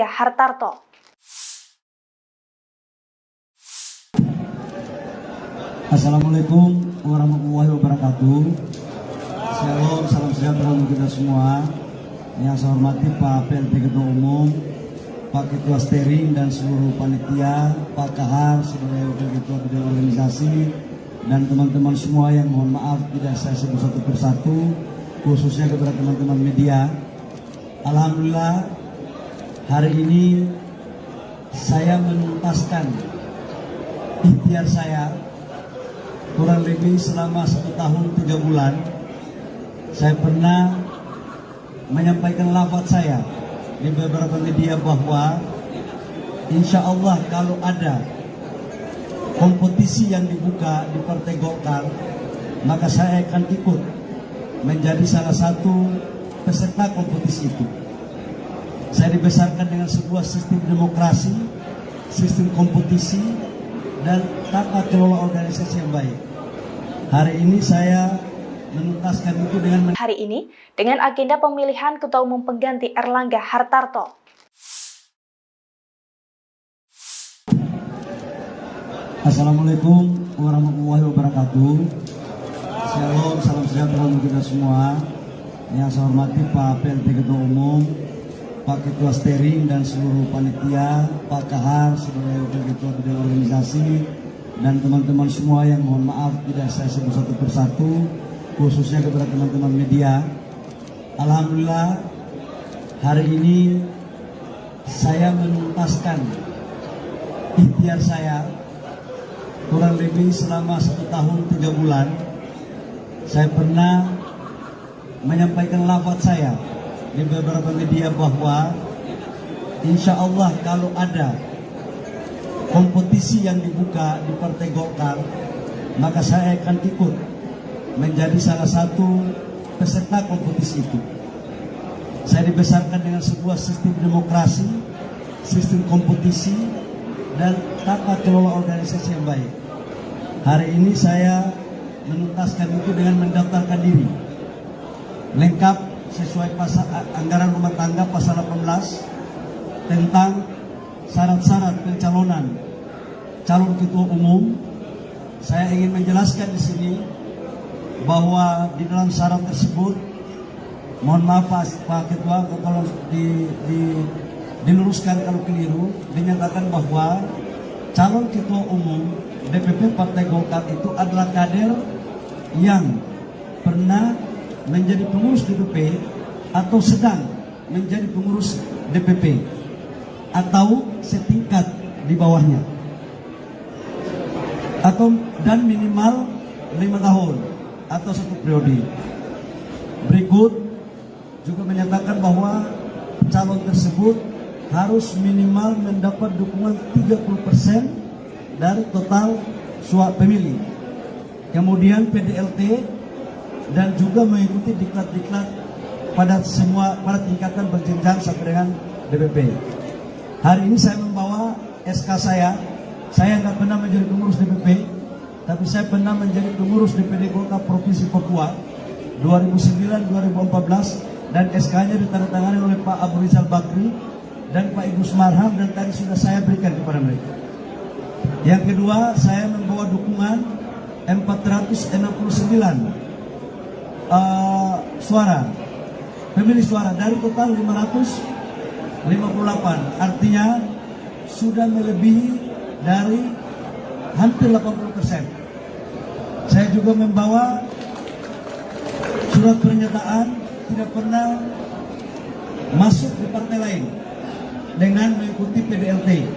Hartarto. Assalamualaikum warahmatullahi wabarakatuh. Shalom, salam sejahtera untuk kita semua. Yang saya hormati Pak PLT Ketua Umum, Pak Ketua Steering dan seluruh panitia, Pak Kahar sebagai Wakil Ketua Bidang Organisasi, dan teman-teman semua yang mohon maaf tidak saya sebut satu persatu, khususnya kepada teman-teman media. Alhamdulillah, hari ini saya menuntaskan ikhtiar saya kurang lebih selama 1 tahun 3 bulan. Saya pernah menyampaikan lafaz saya di beberapa media bahwa insya Allah kalau ada kompetisi yang dibuka di Partai Golkar, maka saya akan ikut menjadi salah satu peserta kompetisi itu. Saya dibesarkan dengan sebuah sistem demokrasi, sistem kompetisi, dan tata kelola organisasi yang baik. Hari ini saya menuntaskan itu dengan agenda pemilihan Ketua Umum pengganti Erlangga Hartarto. Assalamualaikum warahmatullahi wabarakatuh. Shalom, salam sejahtera untuk kita semua. Yang saya hormati Pak PLT Ketua Umum, Pak Ketua Steering dan seluruh panitia, Pak Kahar sebagai Wakil Ketua Bidang Organisasi, dan teman-teman semua yang mohon maaf tidak saya sebut satu persatu, khususnya kepada teman-teman media. Alhamdulillah, hari ini saya menuntaskan ikhtiar saya kurang lebih selama 1 tahun 3 bulan. Saya pernah menyampaikan lafaz saya di beberapa media bahwa insya Allah kalau ada kompetisi yang dibuka di Partai Golkar, maka saya akan ikut menjadi salah satu peserta kompetisi itu. Saya dibesarkan dengan sebuah sistem demokrasi, sistem kompetisi, dan tata kelola organisasi yang baik. Hari ini saya menuntaskan itu dengan mendaftarkan diri lengkap sesuai pasal anggaran rumah tangga pasal 18 tentang syarat-syarat pencalonan calon ketua umum. Saya ingin menjelaskan di sini bahwa di dalam syarat tersebut, mohon maaf Pak Ketua kalau diluruskan kalau keliru, dinyatakan bahwa calon ketua umum DPP Partai Golkar itu adalah kader yang pernah menjadi pengurus DPP atau sedang menjadi pengurus DPP atau setingkat di bawahnya, atau dan minimal 5 tahun atau 1 periode. Berikut juga menyatakan bahwa calon tersebut harus minimal mendapat dukungan 30% dari total suara pemilih. Kemudian PDLT dan juga mengikuti diklat-diklat pada tingkatan berjenjang sampai dengan DPP. Hari ini saya membawa SK saya. Saya nggak pernah menjadi pengurus DPP, tapi saya pernah menjadi pengurus DPD Golkar Provinsi Papua 2009-2014, dan SK-nya ditandatangani oleh Pak Abu Rizal Bakri dan Pak Idrus Marham, dan tadi sudah saya berikan kepada mereka. Yang kedua, saya membawa dukungan 469 suara, pemilih suara dari total 558, artinya sudah melebihi dari hampir 80%. Saya juga membawa surat pernyataan tidak pernah masuk di partai lain dengan mengikuti PDLT.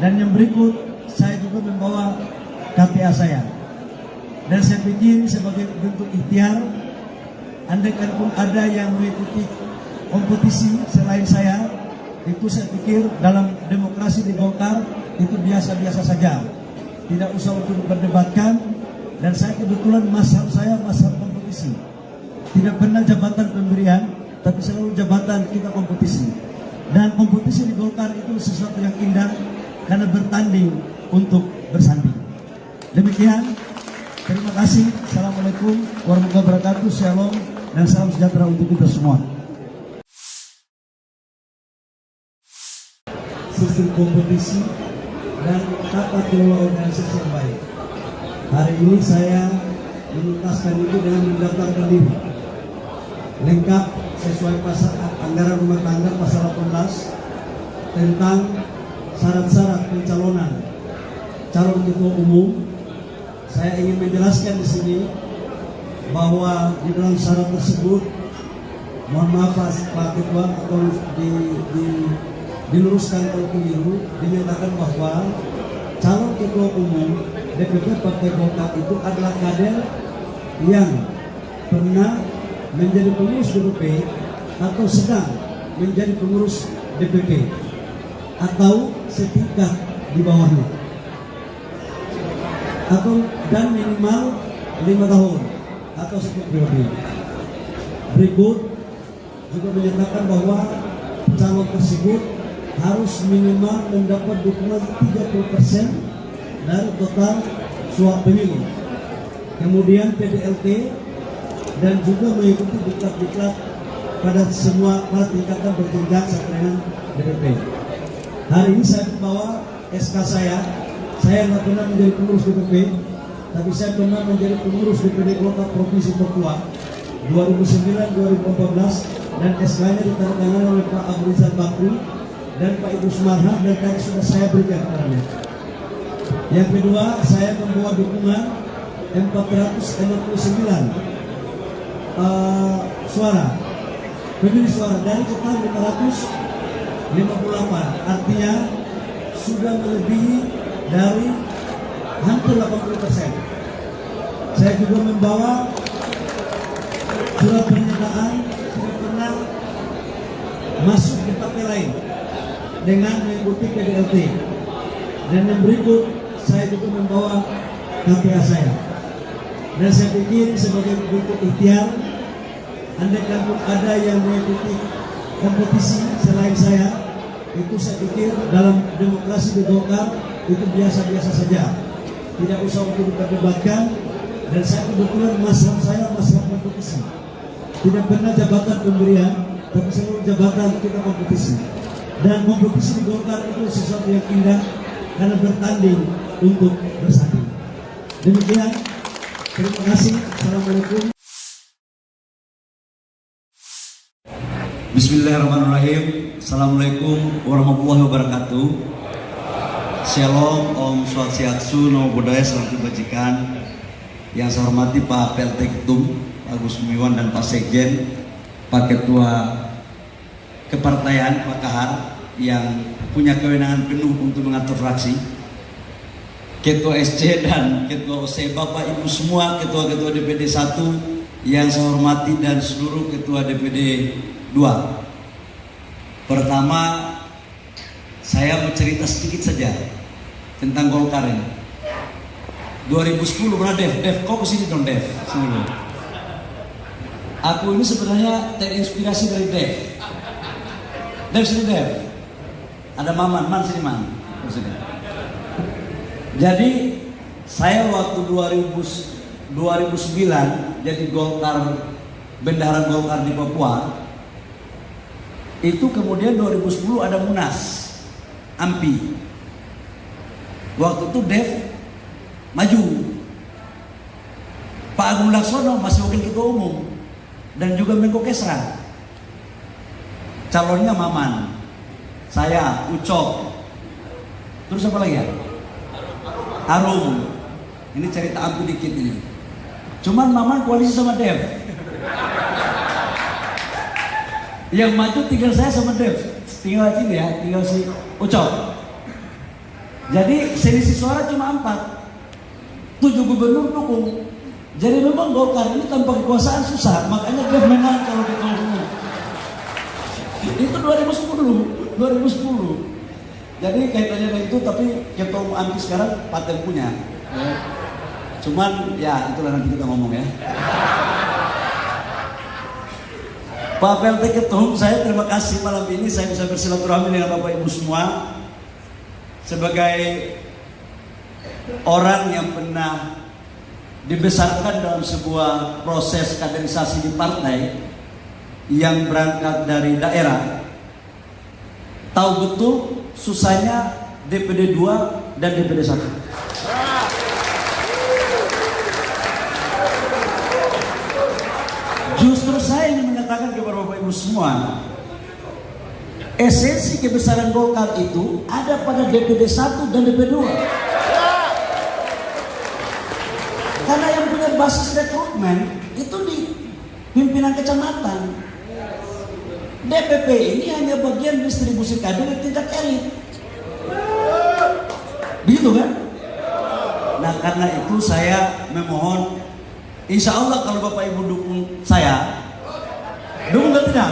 Dan yang berikut, saya juga membawa KTA saya. Dan saya pikir sebagai bentuk ikhtiar, andaikan pun ada yang mengikuti kompetisi selain saya, itu saya pikir dalam demokrasi di Golkar itu biasa-biasa saja, tidak usah untuk diperdebatkan. Dan saya kebetulan mazhab saya mazhab kompetisi, tidak pernah jabatan pemberian, tapi selalu jabatan kita kompetisi. Dan kompetisi di Golkar itu sesuatu yang indah karena bertanding untuk bersanding. Demikian, terima kasih. Assalamualaikum warahmatullahi wabarakatuh. Shalom dan salam sejahtera untuk kita semua. sistem kompetisi dan tata kelola organisasi yang baik. Hari ini saya menuntaskan itu dengan mendaftarkan diri lengkap sesuai pasal anggaran rumah tangga pasal 18 tentang syarat-syarat pencalonan calon ketua umum. Saya ingin menjelaskan di sini bahwa di dalam syarat tersebut, mohon maaf Pak Ketua, atau diluruskan kalau keliru, dinyatakan bahwa calon ketua umum DPP Partai Golkar itu adalah kader yang pernah menjadi pengurus DPP atau sedang menjadi pengurus DPP atau setingkat di bawahnya, atau dan minimal 5 tahun atau 1 periode. Berikut juga menyatakan bahwa calon tersebut harus minimal mendapat dukungan 30% dari total suara pemilu. Kemudian PDLT dan juga mengikuti diklat-diklat pada tingkatan berjenjang sampai dengan DPP. Hari ini saya membawa SK saya nggak pernah menjadi pengurus DPP, tapi saya pernah menjadi pengurus DPD Golkar Provinsi Papua 2009-2014, dan SK-nya ditandatangani oleh Pak Abu Rizal Bakri dan Pak Idrus Marham, dan tadi sudah saya berikan kepadanya. Yang kedua, saya membawa dukungan 469 suara, pemilih suara dari total 558, artinya sudah melebihi dari hampir 80%. Saya juga membawa surat pernyataan tidak pernah masuk di partai lain dengan mengikuti PDLT. Dan yang berikut, saya juga membawa KPA saya. Dan saya pikir sebagai bentuk ikhtiar, andaikan pun ada yang mengikuti kompetisi selain saya, itu saya pikir dalam demokrasi di Golkar itu biasa-biasa saja, tidak usah untuk diperdebatkan. Dan saya kebetulan masalah saya masalah kompetisi, tidak pernah jabatan pemberian, tapi selalu jabatan kita kompetisi. Dan kompetisi di Golkar itu sesuatu yang indah karena bertanding untuk bersanding. Demikian, terima kasih. Assalamualaikum. Bismillahirrahmanirrahim. Assalamualaikum warahmatullahi wabarakatuh. Shalom, Om Swastiastu, Namo Buddhaya, salam kebajikan. Yang saya hormati Pak PLT Ketum, Pak Agus Gumiwang, dan Pak Sekjen, Pak Ketua Kepartaian, Pak Kahar, yang punya kewenangan penuh untuk mengatur fraksi, Ketua SC dan Ketua OC, Bapak Ibu semua, Ketua-Ketua DPD 1 yang saya hormati, dan seluruh Ketua DPD 2. Pertama, saya mau cerita sedikit saja tentang Golkar ini. 2010 pernah Dev, kok kesini dong Dev? Sini dulu. Aku ini sebenarnya terinspirasi dari Dev. Dev sini Dev. Ada Man sini Man. Sini. Jadi saya waktu 2009 jadi Golkar, bendahara Golkar di Papua. Itu kemudian 2010 ada Munas AMPI. Waktu itu Dev maju, Pak Agung Laksono masih wakil ketua umum dan juga Menko Kesra. Calonnya Maman, saya, Ucok, terus apa lagi ya? Arum. Ini cerita aku dikit ini. Cuman Maman koalisi sama Dev. Yang maju tinggal saya sama Dev, tinggal sini ya, tinggal si Ucok. Jadi selisih suara cuma 4. 7 gubernur dukung. Jadi memang Golkar ini tanpa kekuasaan susah, makanya Dev menang kalau ketua umum. Itu 2010. Jadi kaitannya dengan itu, tapi ketua umum AMPI sekarang paten punya. Cuman ya itulah, nanti kita ngomong ya. Pak PLT Ketum, saya terima kasih malam ini saya bisa bersilaturahmi dengan Bapak Ibu semua. Sebagai orang yang pernah dibesarkan dalam sebuah proses kaderisasi di partai yang berangkat dari daerah, tahu betul susahnya DPD 2 dan DPD 1. Justru saya ingin mengatakan kepada Bapak Ibu semua, esensi kebesaran Golkar itu ada pada DPD 1 dan DPD 2. Karena yang punya basis rekrutmen itu di pimpinan kecamatan. DPP ini hanya bagian distribusi kader di tingkat elit. Begitu kan? Nah, karena itu saya memohon, insya Allah kalau Bapak Ibu dukung saya, dukung atau tidak?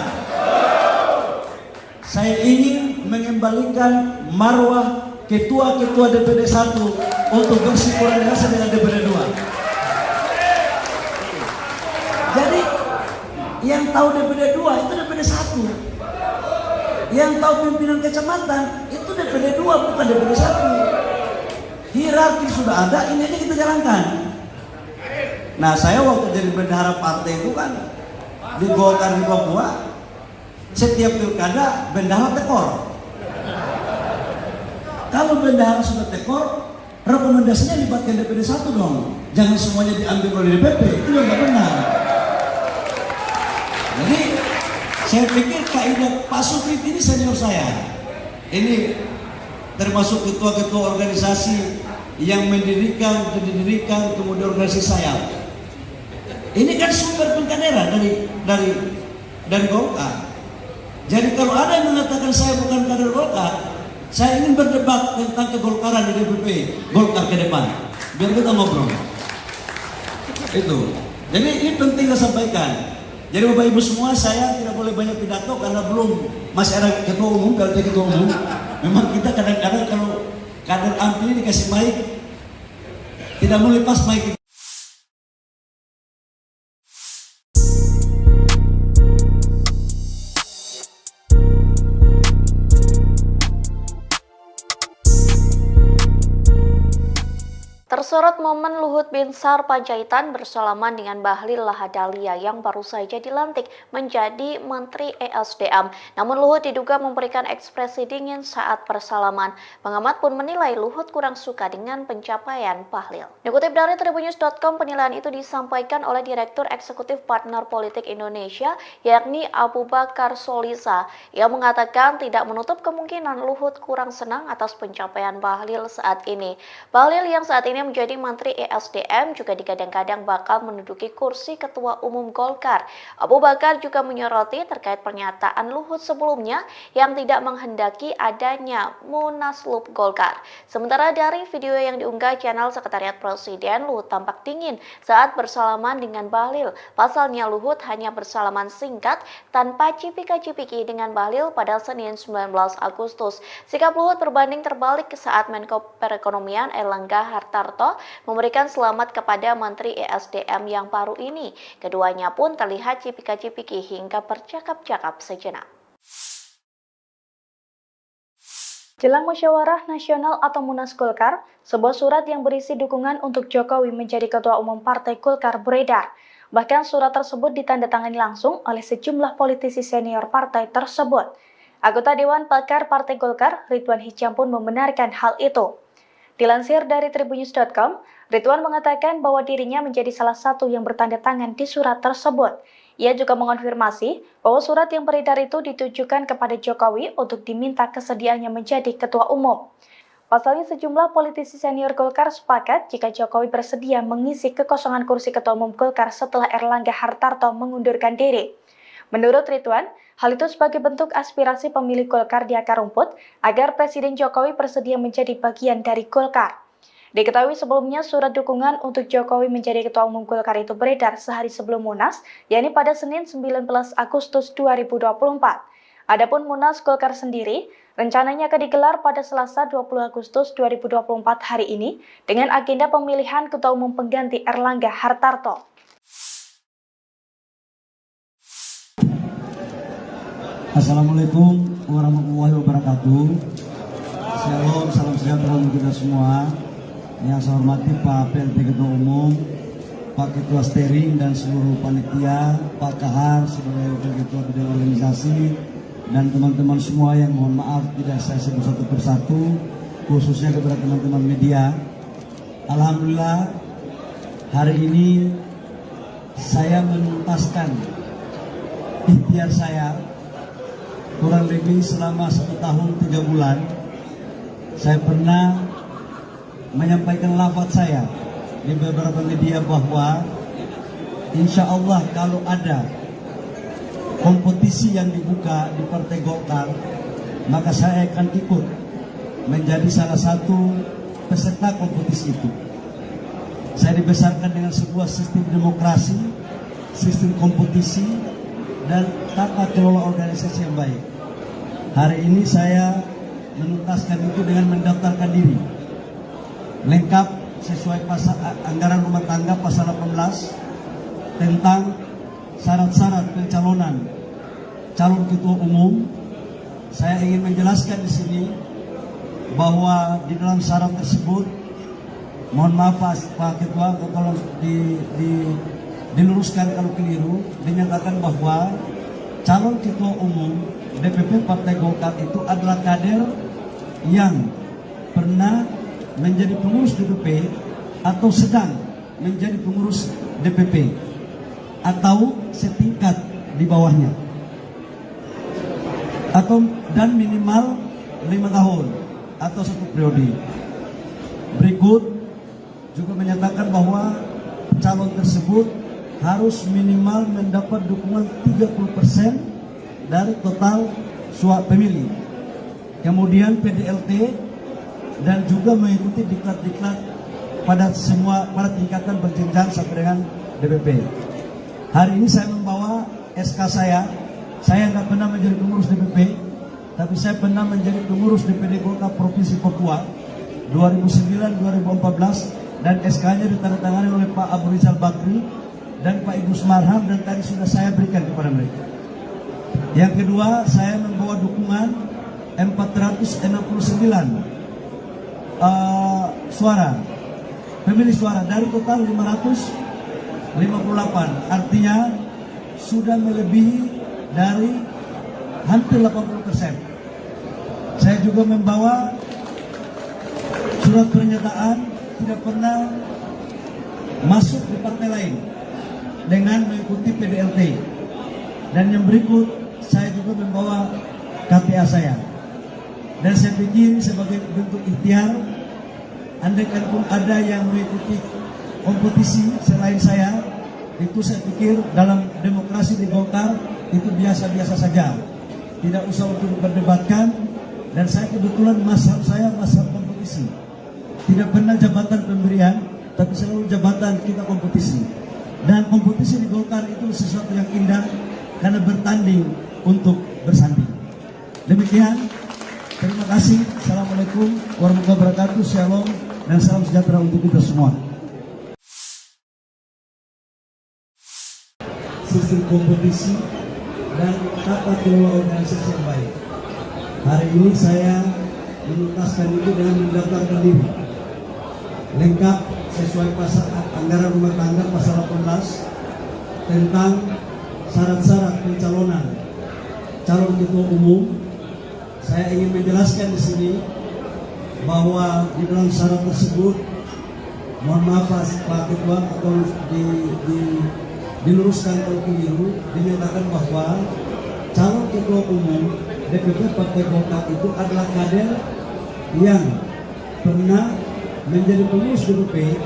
Saya ingin mengembalikan marwah ketua-ketua DPD 1 untuk bersinkronisasi dengan DPD 2. Jadi yang tahu DPD 2 itu DPD 1. Yang tahu pimpinan kecamatan itu DPD 2 bukan DPD 1. Hierarki sudah ada, ini aja kita jalankan. Nah, saya waktu jadi bendahara partai itu kan di Golkar di Papua, setiap pilkada bendahara tekor. Kalau bendahara sudah tekor, rekomendasinya libatkan DPD 1 dong. Jangan semuanya diambil oleh DPP, itu nggak benar. Jadi saya pikir kaidah Pak Supit ini senior saya. Ini termasuk ketua-ketua organisasi yang mendirikan kemudian organisasi saya. Ini kan sumber pengkaderan dari Golkar. Jadi kalau ada yang mengatakan saya bukan kader Golkar, saya ingin berdebat tentang kegolkaran di DPP Golkar ke depan. Biar kita ngobrol. Itu. Jadi ini penting saya sampaikan. Jadi Bapak Ibu semua, saya tidak boleh banyak pidato karena masih ada ketua umum, PLT ketua umum. Memang kita kadang-kadang kalau kader ampli dikasih mic, tidak mau lepas mic. Tersorot momen Luhut Binsar Panjaitan bersalaman dengan Bahlil Lahadalia yang baru saja dilantik menjadi Menteri ESDM. Namun Luhut diduga memberikan ekspresi dingin saat bersalaman. Pengamat pun menilai Luhut kurang suka dengan pencapaian Bahlil. Dikutip dari Tribunnews.com, penilaian itu disampaikan oleh Direktur Eksekutif Partner Politik Indonesia, yakni Abu Bakar Solisa. Ia mengatakan tidak menutup kemungkinan Luhut kurang senang atas pencapaian Bahlil saat ini. Bahlil yang saat ini menjadi Menteri ESDM juga digadang-gadang bakal menduduki kursi Ketua Umum Golkar. Abu Bakar juga menyoroti terkait pernyataan Luhut sebelumnya yang tidak menghendaki adanya Munaslup Golkar. Sementara dari video yang diunggah channel Sekretariat Presiden, Luhut tampak dingin saat bersalaman dengan Bahlil. Pasalnya Luhut hanya bersalaman singkat tanpa cipika-cipiki dengan Bahlil pada Senin 19 Agustus. Sikap Luhut berbanding terbalik saat Menko Perekonomian Erlangga Hartarto memberikan selamat kepada Menteri ESDM yang baru ini. Keduanya pun terlihat cipika-cipiki hingga bercakap-cakap sejenak. Jelang Musyawarah Nasional atau Munas Golkar, sebuah surat yang berisi dukungan untuk Jokowi menjadi Ketua Umum Partai Golkar beredar. Bahkan surat tersebut ditandatangani langsung oleh sejumlah politisi senior partai tersebut. Anggota Dewan Pakar Partai Golkar, Ridwan Hisham pun membenarkan hal itu. Dilansir dari Tribunnews.com, Ridwan mengatakan bahwa dirinya menjadi salah satu yang bertanda tangan di surat tersebut. Ia juga mengonfirmasi bahwa surat yang beredar itu ditujukan kepada Jokowi untuk diminta kesediaannya menjadi ketua umum. Pasalnya sejumlah politisi senior Golkar sepakat jika Jokowi bersedia mengisi kekosongan kursi ketua umum Golkar setelah Erlangga Hartarto mengundurkan diri. Menurut Ridwan, hal itu sebagai bentuk aspirasi pemilih Golkar di akar rumput agar Presiden Jokowi bersedia menjadi bagian dari Golkar. Diketahui sebelumnya surat dukungan untuk Jokowi menjadi Ketua Umum Golkar itu beredar sehari sebelum Munas, yakni pada Senin 19 Agustus 2024. Adapun Munas Golkar sendiri rencananya akan digelar pada Selasa 20 Agustus 2024 hari ini dengan agenda pemilihan Ketua Umum pengganti Erlangga Hartarto. Assalamualaikum warahmatullahi wabarakatuh. Shalom, salam sejahtera untuk kita semua. Yang saya hormati Pak PLT Ketua Umum, Pak Ketua Steering dan seluruh panitia, Pak Kahar sebagai Wakil Ketua Bidang Organisasi, dan teman-teman semua yang mohon maaf tidak saya sebut satu persatu, khususnya kepada teman-teman media. Alhamdulillah hari ini saya menuntaskan ikhtiar saya kurang lebih selama 1 tahun 3 bulan. Saya pernah menyampaikan lafaz saya di beberapa media bahwa insya Allah kalau ada kompetisi yang dibuka di Partai Golkar, maka saya akan ikut menjadi salah satu peserta kompetisi itu. Saya dibesarkan dengan sebuah sistem demokrasi, sistem kompetisi, dan tata kelola organisasi yang baik. Hari ini saya menuntaskan itu dengan mendaftarkan diri lengkap sesuai pasal anggaran rumah tangga pasal 18 tentang syarat-syarat pencalonan calon ketua umum. Saya ingin menjelaskan di sini bahwa di dalam syarat tersebut, mohon maaf Pak Ketua, tolong diluruskan kalau keliru, dinyatakan bahwa calon ketua umum DPP Partai Golkar itu adalah kader yang pernah menjadi pengurus DPP atau sedang menjadi pengurus DPP atau setingkat di bawahnya, atau dan minimal 5 tahun atau 1 periode. Berikut juga menyatakan bahwa calon tersebut harus minimal mendapat dukungan 30% dari total suara pemilih. Kemudian PDLT dan juga mengikuti diklat-diklat pada tingkatan berjenjang sampai dengan DPP. Hari ini saya membawa SK saya. Saya nggak pernah menjadi pengurus DPP, tapi saya pernah menjadi pengurus DPD Golkar Provinsi Papua 2009-2014, dan SK-nya ditandatangani oleh Pak Abu Rizal Bakri dan Pak Idrus Marham, dan tadi sudah saya berikan kepada mereka. Yang kedua, saya membawa dukungan 469 suara, pemilih suara dari total 558, artinya sudah melebihi dari hampir 80%. Saya juga membawa surat pernyataan tidak pernah masuk di partai lain dengan mengikuti PDLT. Dan yang berikut, saya juga membawa KTA saya. Dan saya pikir sebagai bentuk ikhtiar, andaikan pun ada yang mengikuti kompetisi selain saya, itu saya pikir dalam demokrasi di Golkar itu biasa-biasa saja, tidak usah untuk diperdebatkan. Dan saya kebetulan mazhab saya mazhab kompetisi, tidak pernah jabatan pemberian, tapi selalu jabatan kita kompetisi. Dan kompetisi di Golkar itu sesuatu yang indah karena bertanding untuk bersanding. Demikian, terima kasih. Assalamualaikum warahmatullahi wabarakatuh. Shalom dan salam sejahtera untuk kita semua. Sistem kompetisi dan tata kelola organisasi yang baik. Hari ini saya menuntaskan itu dengan mendaftarkan diri lengkap sesuai pasal anggaran rumah tangga pasal 18 tentang syarat-syarat pencalonan calon ketua umum. Saya ingin menjelaskan di sini bahwa di dalam syarat tersebut, mohon maaf Pak Ketua, atau diluruskan kalau keliru, dinyatakan bahwa calon ketua umum DPP Partai Golkar itu adalah kader yang pernah menjadi pengurus DPP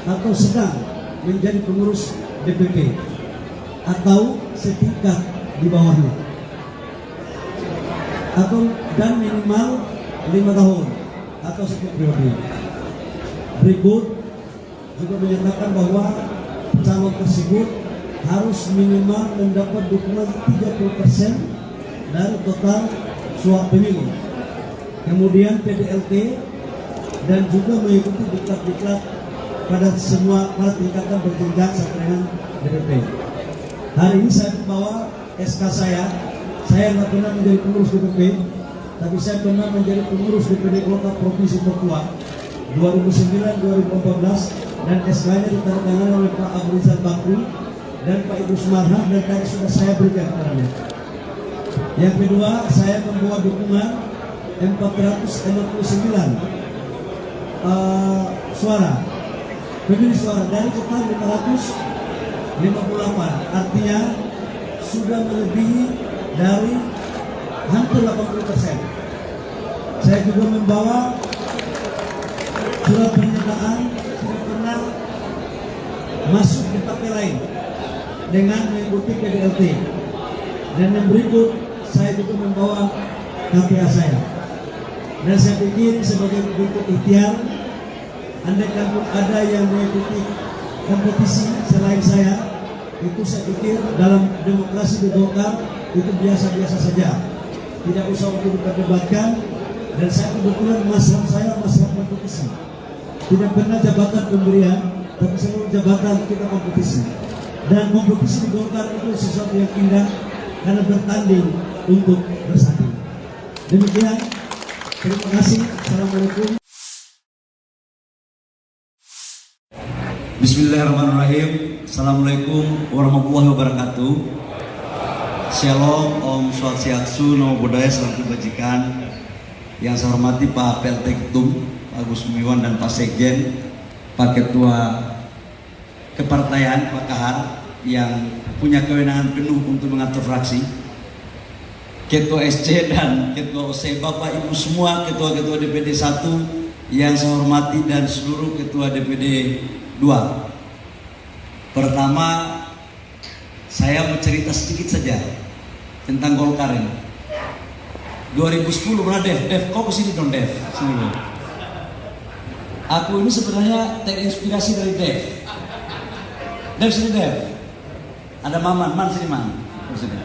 atau sedang menjadi pengurus DPP atau setingkat di bawahnya, atau dan minimal 5 tahun atau 1 periode. Berikut juga menyatakan bahwa calon tersebut harus minimal mendapat dukungan 30% dari total suara pemilih. Kemudian PDLT dan juga mengikuti diklat-diklat pada tingkatan berjenjang sampai dengan DPP. Hari ini saya membawa SK saya. Saya nggak pernah menjadi pengurus DPP, tapi saya pernah menjadi pengurus DPD Golkar Provinsi Papua 2009-2014, dan SK-nya ditandatangani oleh Pak Abu Rizal Bakri dan Pak Idrus Marham, dan tadi sudah saya berikan kepada mereka. Yang kedua, saya membawa dukungan 469 suara, pemilih suara dari total 558. Artinya sudah melebihi dari hampir 80%. Saya juga membawa surat pernyataan tidak pernah masuk di partai lain dengan mengikuti PDLT. Dan yang berikut, saya juga membawa KTA saya. Dan saya pikir sebagai bentuk ikhtiar, andaikan ada yang mengikuti kompetisi selain saya, itu saya pikir dalam demokrasi di Golkar itu biasa-biasa saja, tidak usah untuk diperdebatkan. Dan saya kebetulan masalah saya masalah kompetisi, tidak pernah jabatan pemberian, tapi selalu jabatan kita kompetisi. Dan kompetisi di Golkar itu sesuatu yang indah karena bertanding untuk bersanding. Demikian, terima kasih. Assalamualaikum. Bismillahirrahmanirrahim. Assalamualaikum warahmatullahi wabarakatuh. Shalom, Om Swastiastu, Namo Buddhaya, salam kebajikan. Yang saya hormati Pak PLT Ketum, Pak Agus Gumiwang, dan Pak Sekjen, Pak Ketua Kepartaian, Pak Kahar, yang punya kewenangan penuh untuk mengatur fraksi, Ketua SC dan Ketua OC, Bapak Ibu semua, Ketua-Ketua DPD 1 yang saya hormati, dan seluruh Ketua DPD 2. Pertama, saya mau cerita sedikit saja tentang Golkar ini. 2010 pernah Dev, kok kesini dong Dev? Sini dong. Aku ini sebenarnya terinspirasi dari Dev. Sini Dev. Ada Man sini Man. Sini.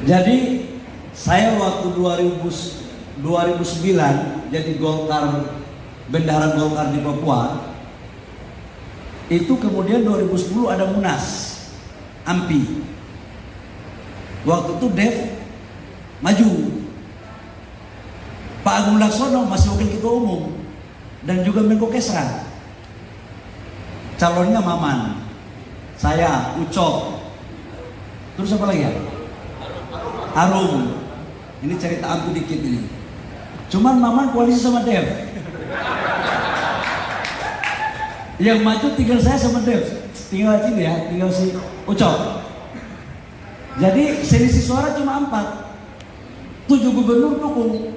Jadi saya waktu 2009 jadi Golkar, bendahara Golkar di Papua. Itu kemudian 2010 ada Munas AMPI. Waktu itu Dev maju, Pak Agung Laksono masih wakil ketua umum dan juga Menko Kesra. Calonnya Maman, saya, Ucok, terus apa lagi ya? Arum. Ini cerita aku dikit ini. Cuman Maman koalisi sama Dev. Yang maju tinggal saya sama Dev. Tinggal sini ya, tinggal si Ucok. Jadi selisih suara cuma 4. 7 gubernur dukung.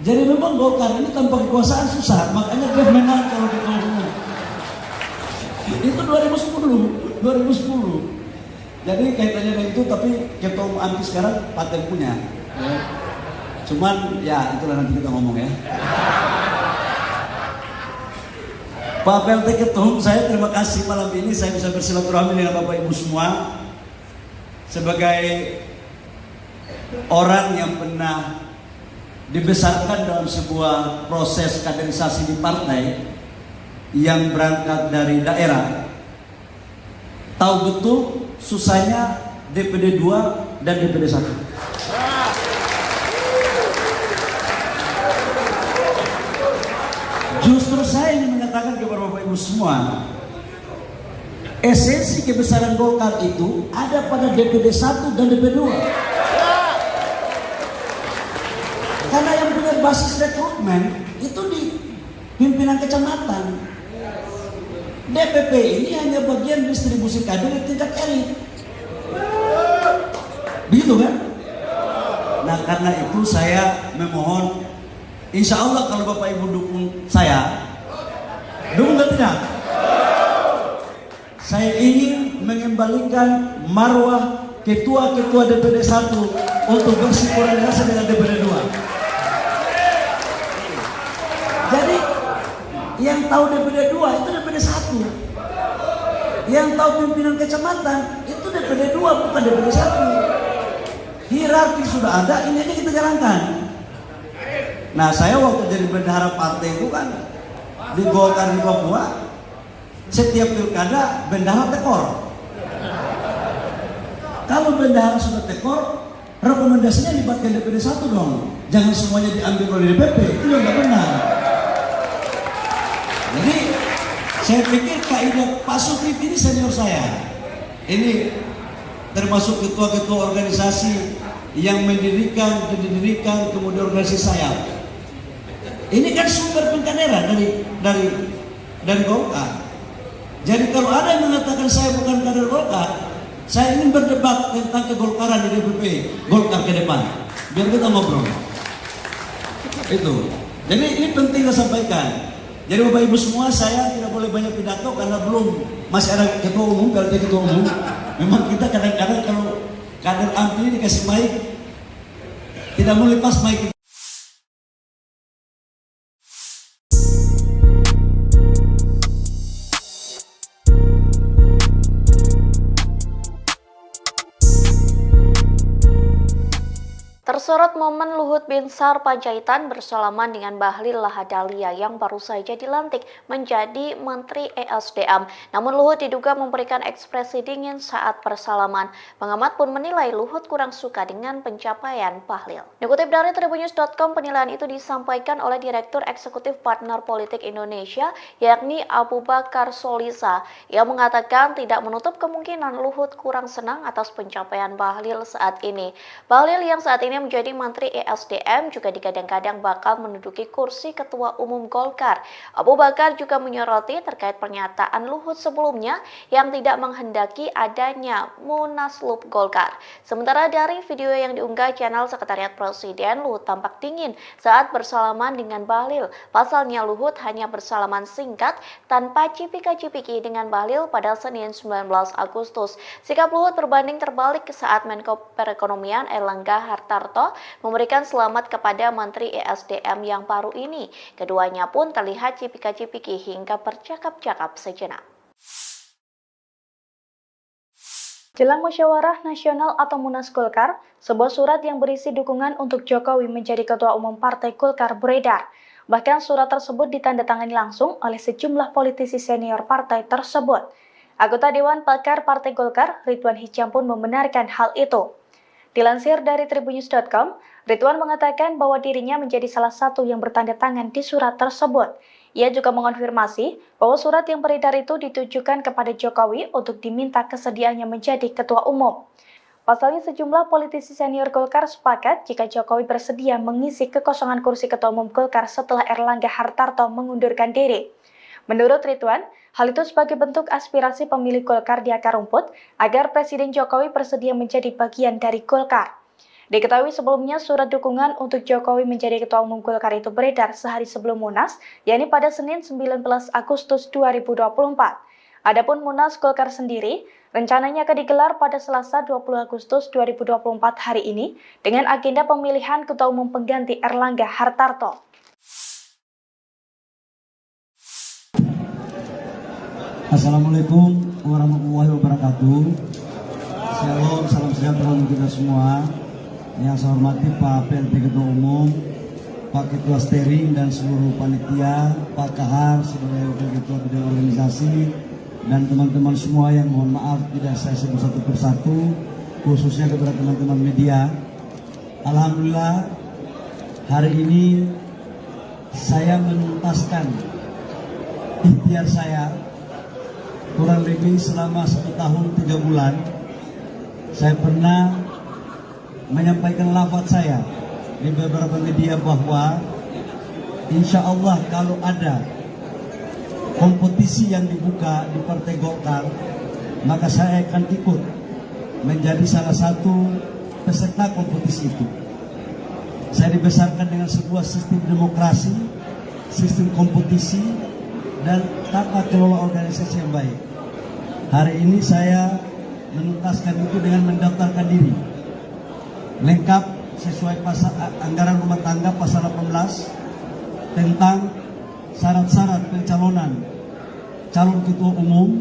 Jadi memang Golkar ini tanpa kekuasaan susah. Makanya Dev menang kalau ketua umum. Itu 2010. Jadi kaitannya dengan itu, tapi ketua umum AMPI sekarang Paten punya. Cuman ya itulah, nanti kita ngomong ya. Pak PLT Ketum, saya terima kasih malam ini saya bisa bersilaturahmi dengan Bapak Ibu semua. Sebagai orang yang pernah dibesarkan dalam sebuah proses kaderisasi di partai yang berangkat dari daerah, tahu betul susahnya DPD 2 dan DPD 1. Justru saya ingin mengatakan kepada Bapak Ibu semua, esensi kebesaran Golkar itu ada pada DPD 1 dan DPD 2. Karena yang punya basis rekrutmen itu di pimpinan kecamatan. DPP ini hanya bagian distribusi kader di tingkat elit. Begitu kan? Nah, karena itu saya memohon, insya Allah kalau Bapak Ibu dukung saya, dukung atau tidak? Saya ingin mengembalikan marwah ketua-ketua DPD 1 untuk bersinkronisasi dengan DPD 2. Jadi yang tahu DPD 2 itu DPD 1. Yang tahu pimpinan kecamatan itu DPD 2, bukan DPD 1. Hierarki sudah ada, ini aja kita jalankan. Nah, saya waktu jadi bendahara partai itu kan di Golkar di Papua, setiap pilkada bendahara tekor. Kalau bendahara sudah tekor, rekomendasinya libatkan DPD 1 dong. Jangan semuanya diambil oleh DPP, itu yang nggak benar. Jadi saya pikir kaidah Pak Sukrit ini senior saya. Ini termasuk ketua-ketua organisasi yang mendirikan kemudian organisasi saya. Ini kan sumber penkaderan dari Golkar. Jadi kalau ada yang mengatakan saya bukan kader Golkar, saya ingin berdebat tentang kegolkaran di DPP Golkar ke depan. Biar kita ngobrol. Itu. Jadi ini penting saya sampaikan. Jadi Bapak Ibu semua, saya tidak boleh banyak pidato karena masih ada ketua umum, PLT ketua umum. Memang kita kadang-kadang kalau kader anti dikasih mic, tidak mau lepas mic. Tersorot momen Luhut Binsar Panjaitan bersalaman dengan Bahlil Lahadalia yang baru saja dilantik menjadi Menteri ESDM. Namun Luhut diduga memberikan ekspresi dingin saat bersalaman. Pengamat pun menilai Luhut kurang suka dengan pencapaian Bahlil. Dikutip dari Tribunnews.com, penilaian itu disampaikan oleh Direktur Eksekutif Partner Politik Indonesia, yakni Abu Bakar Solisa. Ia mengatakan tidak menutup kemungkinan Luhut kurang senang atas pencapaian Bahlil saat ini. Bahlil yang saat ini menjadi Menteri ESDM juga digadang-gadang bakal menduduki kursi Ketua Umum Golkar. Abu Bakar juga menyoroti terkait pernyataan Luhut sebelumnya yang tidak menghendaki adanya Munaslup Golkar. Sementara dari video yang diunggah channel Sekretariat Presiden, Luhut tampak dingin saat bersalaman dengan Bahlil. Pasalnya Luhut hanya bersalaman singkat tanpa cipika-cipiki dengan Bahlil pada Senin 19 Agustus. Sikap Luhut berbanding terbalik saat Menko Perekonomian Erlangga Hartarto memberikan selamat kepada Menteri ESDM yang baru ini. Keduanya pun terlihat cipika-cipiki hingga bercakap-cakap sejenak. Jelang Musyawarah Nasional atau Munas Golkar, sebuah surat yang berisi dukungan untuk Jokowi menjadi Ketua Umum Partai Golkar beredar. Bahkan surat tersebut ditandatangani langsung oleh sejumlah politisi senior partai tersebut. Anggota Dewan Pakar Partai Golkar, Ridwan Hisyam pun membenarkan hal itu. Dilansir dari Tribunnews.com, Ridwan mengatakan bahwa dirinya menjadi salah satu yang bertanda tangan di surat tersebut. Ia juga mengonfirmasi bahwa surat yang beredar itu ditujukan kepada Jokowi untuk diminta kesediaannya menjadi ketua umum. Pasalnya sejumlah politisi senior Golkar sepakat jika Jokowi bersedia mengisi kekosongan kursi ketua umum Golkar setelah Erlangga Hartarto mengundurkan diri. Menurut Ridwan, hal itu sebagai bentuk aspirasi pemilih Golkar di akar rumput agar Presiden Jokowi bersedia menjadi bagian dari Golkar. Diketahui sebelumnya surat dukungan untuk Jokowi menjadi Ketua Umum Golkar itu beredar sehari sebelum Munas, yakni pada Senin 19 Agustus 2024. Adapun Munas Golkar sendiri rencananya akan digelar pada Selasa 20 Agustus 2024 hari ini dengan agenda pemilihan Ketua Umum pengganti Erlangga Hartarto. Assalamualaikum warahmatullahi wabarakatuh. Shalom, salam sejahtera untuk kita semua. Yang saya hormati Pak PLT Ketua Umum, Pak Ketua Steering dan seluruh panitia, Pak Kahar sebagai Wakil Ketua Bidang Organisasi, dan teman-teman semua yang mohon maaf tidak saya sebut satu persatu, khususnya kepada teman-teman media. Alhamdulillah hari ini saya menuntaskan ikhtiar saya kurang lebih selama 1 tahun 3 bulan. Saya pernah menyampaikan lafaz saya di beberapa media bahwa insya Allah kalau ada kompetisi yang dibuka di Partai Golkar, maka saya akan ikut menjadi salah satu peserta kompetisi itu. Saya dibesarkan dengan sebuah sistem demokrasi, sistem kompetisi, dan tata kelola organisasi yang baik. Hari ini saya menuntaskan itu dengan mendaftarkan diri lengkap sesuai pasal anggaran rumah tangga pasal 18 tentang syarat-syarat pencalonan calon ketua umum.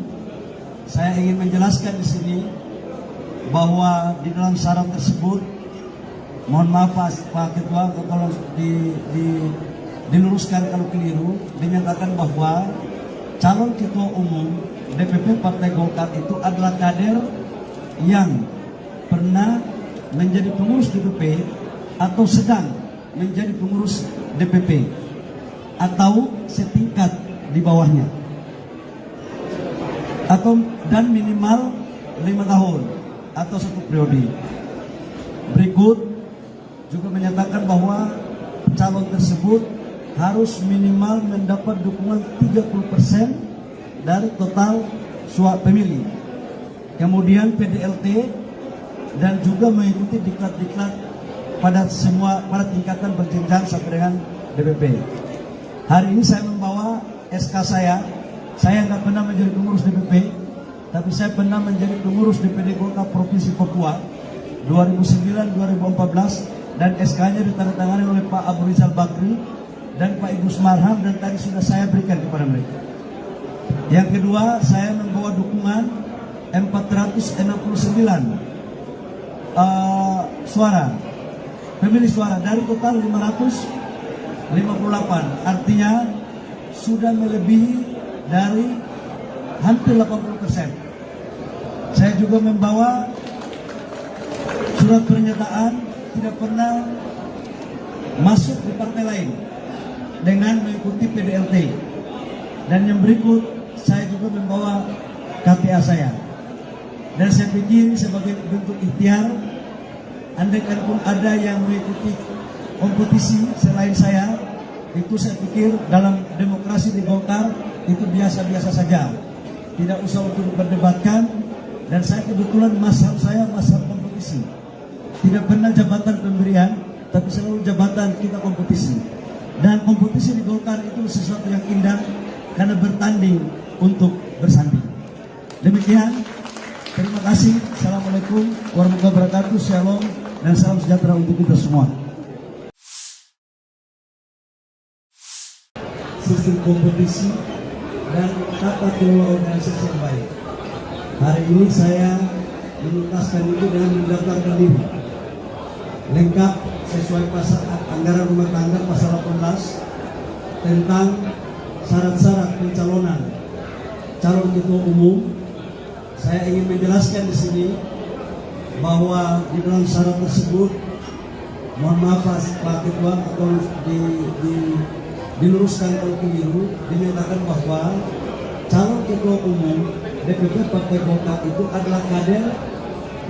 Saya ingin menjelaskan di sini bahwa di dalam syarat tersebut, mohon maaf Pak Ketua kalau diluruskan kalau keliru, dinyatakan bahwa calon ketua umum DPP Partai Golkar itu adalah kader yang pernah menjadi pengurus DPP atau sedang menjadi pengurus DPP atau setingkat di bawahnya, atau dan minimal 5 tahun atau 1 periode. Berikut juga menyatakan bahwa calon tersebut harus minimal mendapat dukungan 30% dari total suara pemilih. Kemudian PDLT dan juga mengikuti diklat-diklat pada tingkatan berjenjang sampai dengan DPP. Hari ini saya membawa SK saya. Saya nggak pernah menjadi pengurus DPP, tapi saya pernah menjadi pengurus DPD Golkar Provinsi Papua 2009-2014 dan SK-nya ditandatangani oleh Pak Abu Rizal Bakri dan Pak Idrus Marham dan tadi sudah saya berikan kepada mereka. Yang kedua, saya membawa dukungan 469 suara, pemilih suara dari total 558, artinya sudah melebihi dari hampir 80%. Saya juga membawa surat pernyataan tidak pernah masuk di partai lain dengan mengikuti PDLT. Dan yang berikut, saya juga membawa KTA saya. Dan saya pikir sebagai bentuk ikhtiar, andaikan pun ada yang mengikuti kompetisi selain saya, itu saya pikir dalam demokrasi di Golkar itu biasa-biasa saja, tidak usah untuk diperdebatkan. Dan saya kebetulan mazhab saya mazhab kompetisi, tidak pernah jabatan pemberian, tapi selalu jabatan kita kompetisi. Dan kompetisi di Golkar itu sesuatu yang indah karena bertanding untuk bersanding. Demikian, terima kasih. Assalamualaikum warahmatullahi wabarakatuh. Shalom dan salam sejahtera untuk kita semua. Sistem kompetisi dan tata kelola organisasi yang baik. Hari ini saya menuntaskan itu dengan mendaftarkan diri lengkap sesuai pasal anggaran rumah tangga pasal 18 tentang syarat-syarat pencalonan calon ketua umum. Saya ingin menjelaskan di sini bahwa di dalam syarat tersebut, mohon maaf Pak Ketua, atau diluruskan kalau keliru, dinyatakan bahwa calon ketua umum DPP Partai Golkar itu adalah kader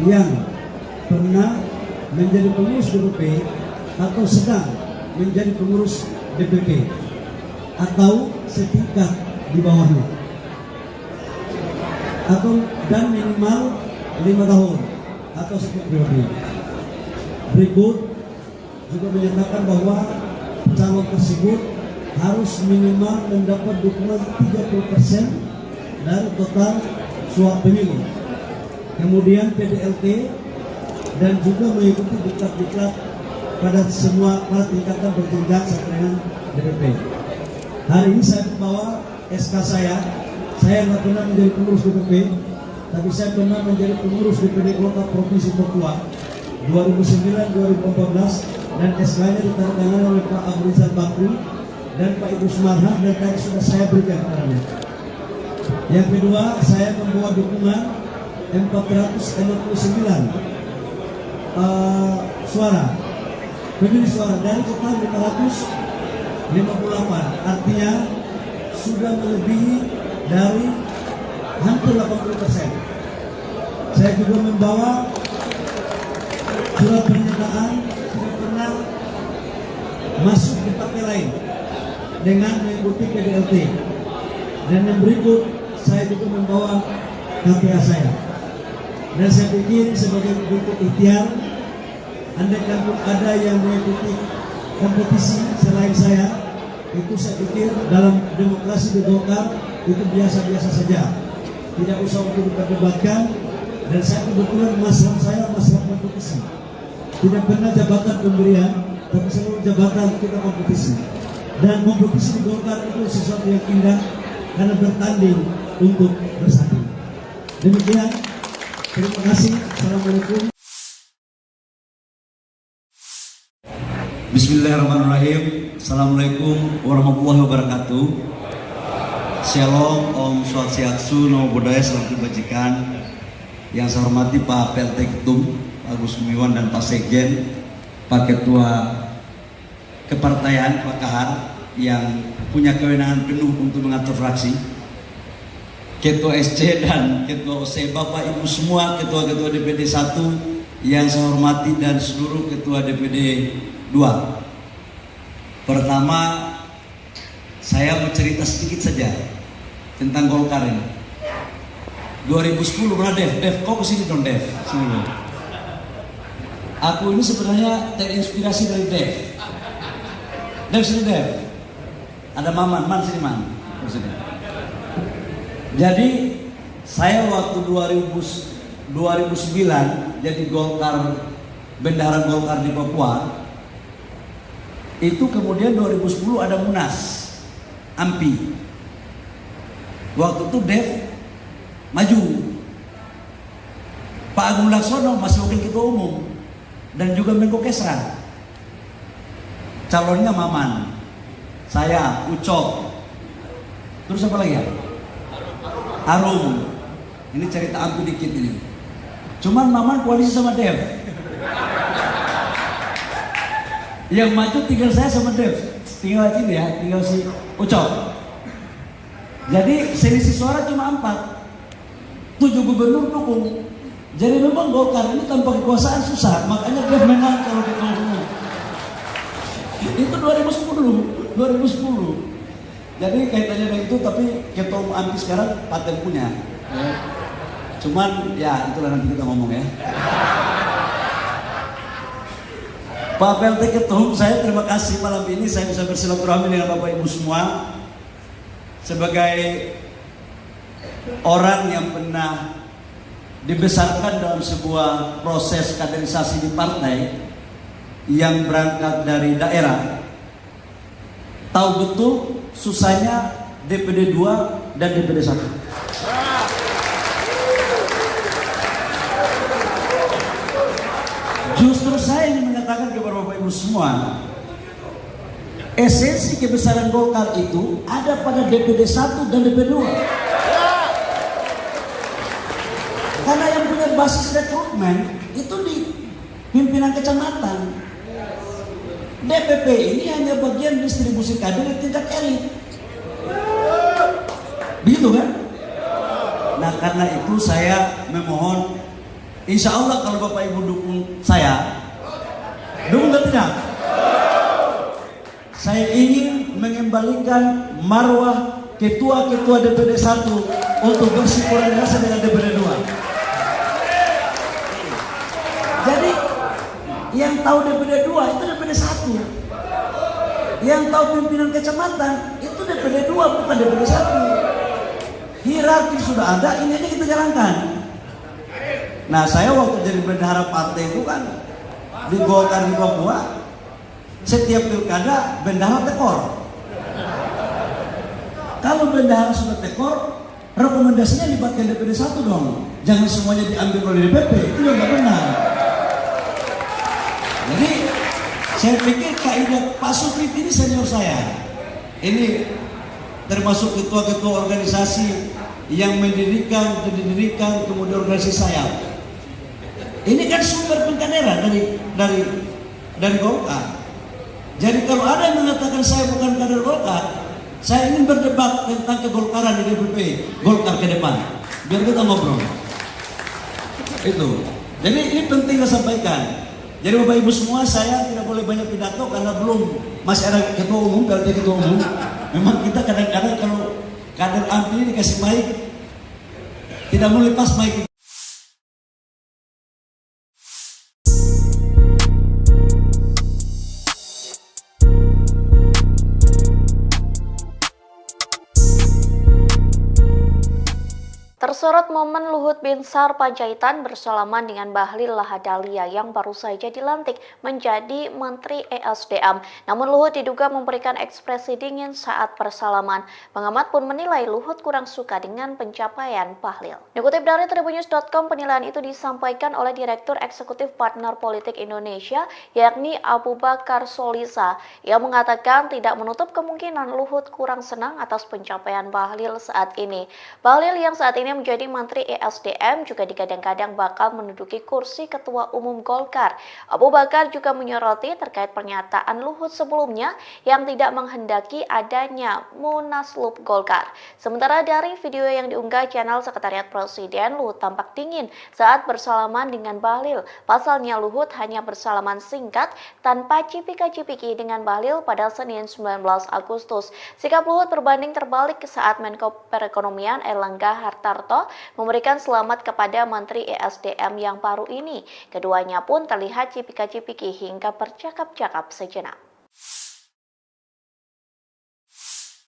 yang pernah menjadi pengurus DPP atau sedang menjadi pengurus DPP atau setingkat di bawahnya, atau dan minimal 5 tahun atau 10 periode. Berikut juga menyatakan bahwa calon tersebut harus minimal mendapat dukungan 30% dari total suara pemilih. Kemudian PDLT dan juga mengikuti diklat-diklat pada tingkatan berjenjang sampai dengan DPP. Hari ini saya membawa SK saya. Saya nggak pernah menjadi pengurus DPP, tapi saya pernah menjadi pengurus DPD Golkar Provinsi Papua 2009-2014 dan SK-nya ditandatangani oleh Pak Abu Rizal Bakri dan Pak Idrus Marham dan tadi sudah saya berikan kepada mereka. Yang kedua, saya membawa dukungan 469 suara, pemilih suara dari total 558, artinya sudah melebihi dari hampir 80%. Saya juga membawa surat pernyataan tidak pernah masuk di partai lain dengan mengikuti PDLT. Dan yang berikut, saya juga membawa KTA saya. Dan saya pikir sebagai bentuk ikhtiar, andaikan pun ada yang mengikuti kompetisi selain saya, itu saya pikir dalam demokrasi di Golkar itu biasa-biasa saja, tidak usah untuk diperdebatkan. Dan saya kebetulan mazhab saya mazhab kompetisi, tidak pernah jabatan pemberian, tapi selalu jabatan kita kompetisi. Dan kompetisi di Golkar itu sesuatu yang indah karena bertanding untuk bersanding. Demikian, terima kasih. Assalamualaikum. Bismillahirrahmanirrahim. Assalamualaikum warahmatullahi wabarakatuh. Shalom, Om Swastiastu, Namo Buddhaya, salam kebajikan. Yang saya hormati Pak PLT Ketum, Agus Gumiwang, dan Pak Sekjen, Pak Ketua Kepartaian, Pak Kahar, yang punya kewenangan penuh untuk mengatur fraksi, Ketua SC dan Ketua OC, Bapak Ibu semua, Ketua-Ketua DPD 1, yang saya hormati dan seluruh ketua DPD 2. Pertama, saya mau cerita sedikit saja tentang Golkar ini. 2010 pernah Dev, kau kesini dong Dev, sini dong. Aku ini sebenarnya terinspirasi dari Dev. Dev sini Dev. Ada Maman sini Man. Sini. Jadi saya waktu 2009 jadi Golkar, bendahara Golkar di Papua. Itu kemudian 2010 ada Munas AMPI. Waktu itu Dev maju. Pak Agung Laksono masih wakil ketua umum dan juga Menko Kesra. Calonnya Maman, saya, Ucok, terus apa lagi ya? Arum. Ini cerita AMPI dikit ini. Cuman Maman koalisi sama Dev. Yang maju tinggal saya sama Dev, tinggal sini ya, tinggal si Ucok. Jadi selisih suara cuma 4, 7 gubernur dukung. Jadi memang Golkar ini tanpa kekuasaan susah, makanya Dev menang kalau ketua umum. Itu 2010. Jadi kaitannya dengan itu, tapi ketua umum AMPI sekarang paten punya. Cuman ya itulah nanti kita ngomong ya. Pak PLT Ketum, saya terima kasih malam ini saya bisa bersilaturahmi dengan Bapak Ibu semua. Sebagai orang yang pernah dibesarkan dalam sebuah proses kaderisasi di partai yang berangkat dari daerah, tahu betul susahnya DPD 2 dan DPD 1. Justru saya ingin mengatakan kepada Bapak Ibu semua, esensi kebesaran Golkar itu ada pada DPD 1 dan DPD 2. Karena yang punya basis rekrutmen itu di pimpinan kecamatan. DPP ini hanya bagian distribusi kader di tingkat elit. Begitu kan? Nah karena itu saya memohon, insya Allah kalau Bapak Ibu dukung saya, dukung atau tidak? Saya ingin mengembalikan marwah ketua-ketua DPD 1 untuk bersinkronisasi dengan DPD 2. Jadi yang tahu DPD 2 itu DPD 1. Yang tahu pimpinan kecamatan itu DPD 2 bukan DPD 1. Hierarki sudah ada, ini aja kita jalankan. Nah saya waktu jadi bendahara partai itu kan di Golkar di Papua, setiap pilkada bendahara tekor. Kalau bendahara sudah tekor, rekomendasinya libatkan DPD 1 dong. Jangan semuanya diambil oleh DPP, itu juga nggak benar. Jadi saya pikir kaidah Pak Suprit ini senior saya. Ini termasuk ketua-ketua organisasi yang mendirikan kemudian organisasi saya. Ini kan sumber pengkaderan dari Golkar. Jadi kalau ada yang mengatakan saya bukan kader Golkar, saya ingin berdebat tentang kegolkaran di DPP, Golkar ke depan. Biar kita ngobrol. Itu. Jadi ini penting saya sampaikan. Jadi Bapak Ibu semua, saya tidak boleh banyak pidato karena belum masih ada ketua umum, PLT ketua umum. Memang kita kadang-kadang kalau kader AMPI dikasih mic, tidak mau lepas mic. Tersorot momen Luhut Binsar Panjaitan bersalaman dengan Bahlil Lahadalia yang baru saja dilantik menjadi Menteri ESDM. Namun Luhut diduga memberikan ekspresi dingin saat bersalaman. Pengamat pun menilai Luhut kurang suka dengan pencapaian Bahlil. Dikutip dari Tribunnews.com, penilaian itu disampaikan oleh Direktur Eksekutif Partner Politik Indonesia, yakni Abu Bakar Solisa. Ia mengatakan tidak menutup kemungkinan Luhut kurang senang atas pencapaian Bahlil saat ini. Bahlil yang saat ini menjadi menjadi Menteri ESDM juga digadang-gadang bakal menduduki kursi Ketua Umum Golkar. Abu Bakar juga menyoroti terkait pernyataan Luhut sebelumnya yang tidak menghendaki adanya Munaslup Golkar. Sementara dari video yang diunggah channel Sekretariat Presiden, Luhut tampak dingin saat bersalaman dengan Bahlil. Pasalnya Luhut hanya bersalaman singkat tanpa cipika-cipiki dengan Bahlil pada Senin 19 Agustus. Sikap Luhut berbanding terbalik saat Menko Perekonomian Erlangga Hartarto memberikan selamat kepada Menteri ESDM yang baru ini. Keduanya pun terlihat cipika-cipiki hingga bercakap-cakap sejenak.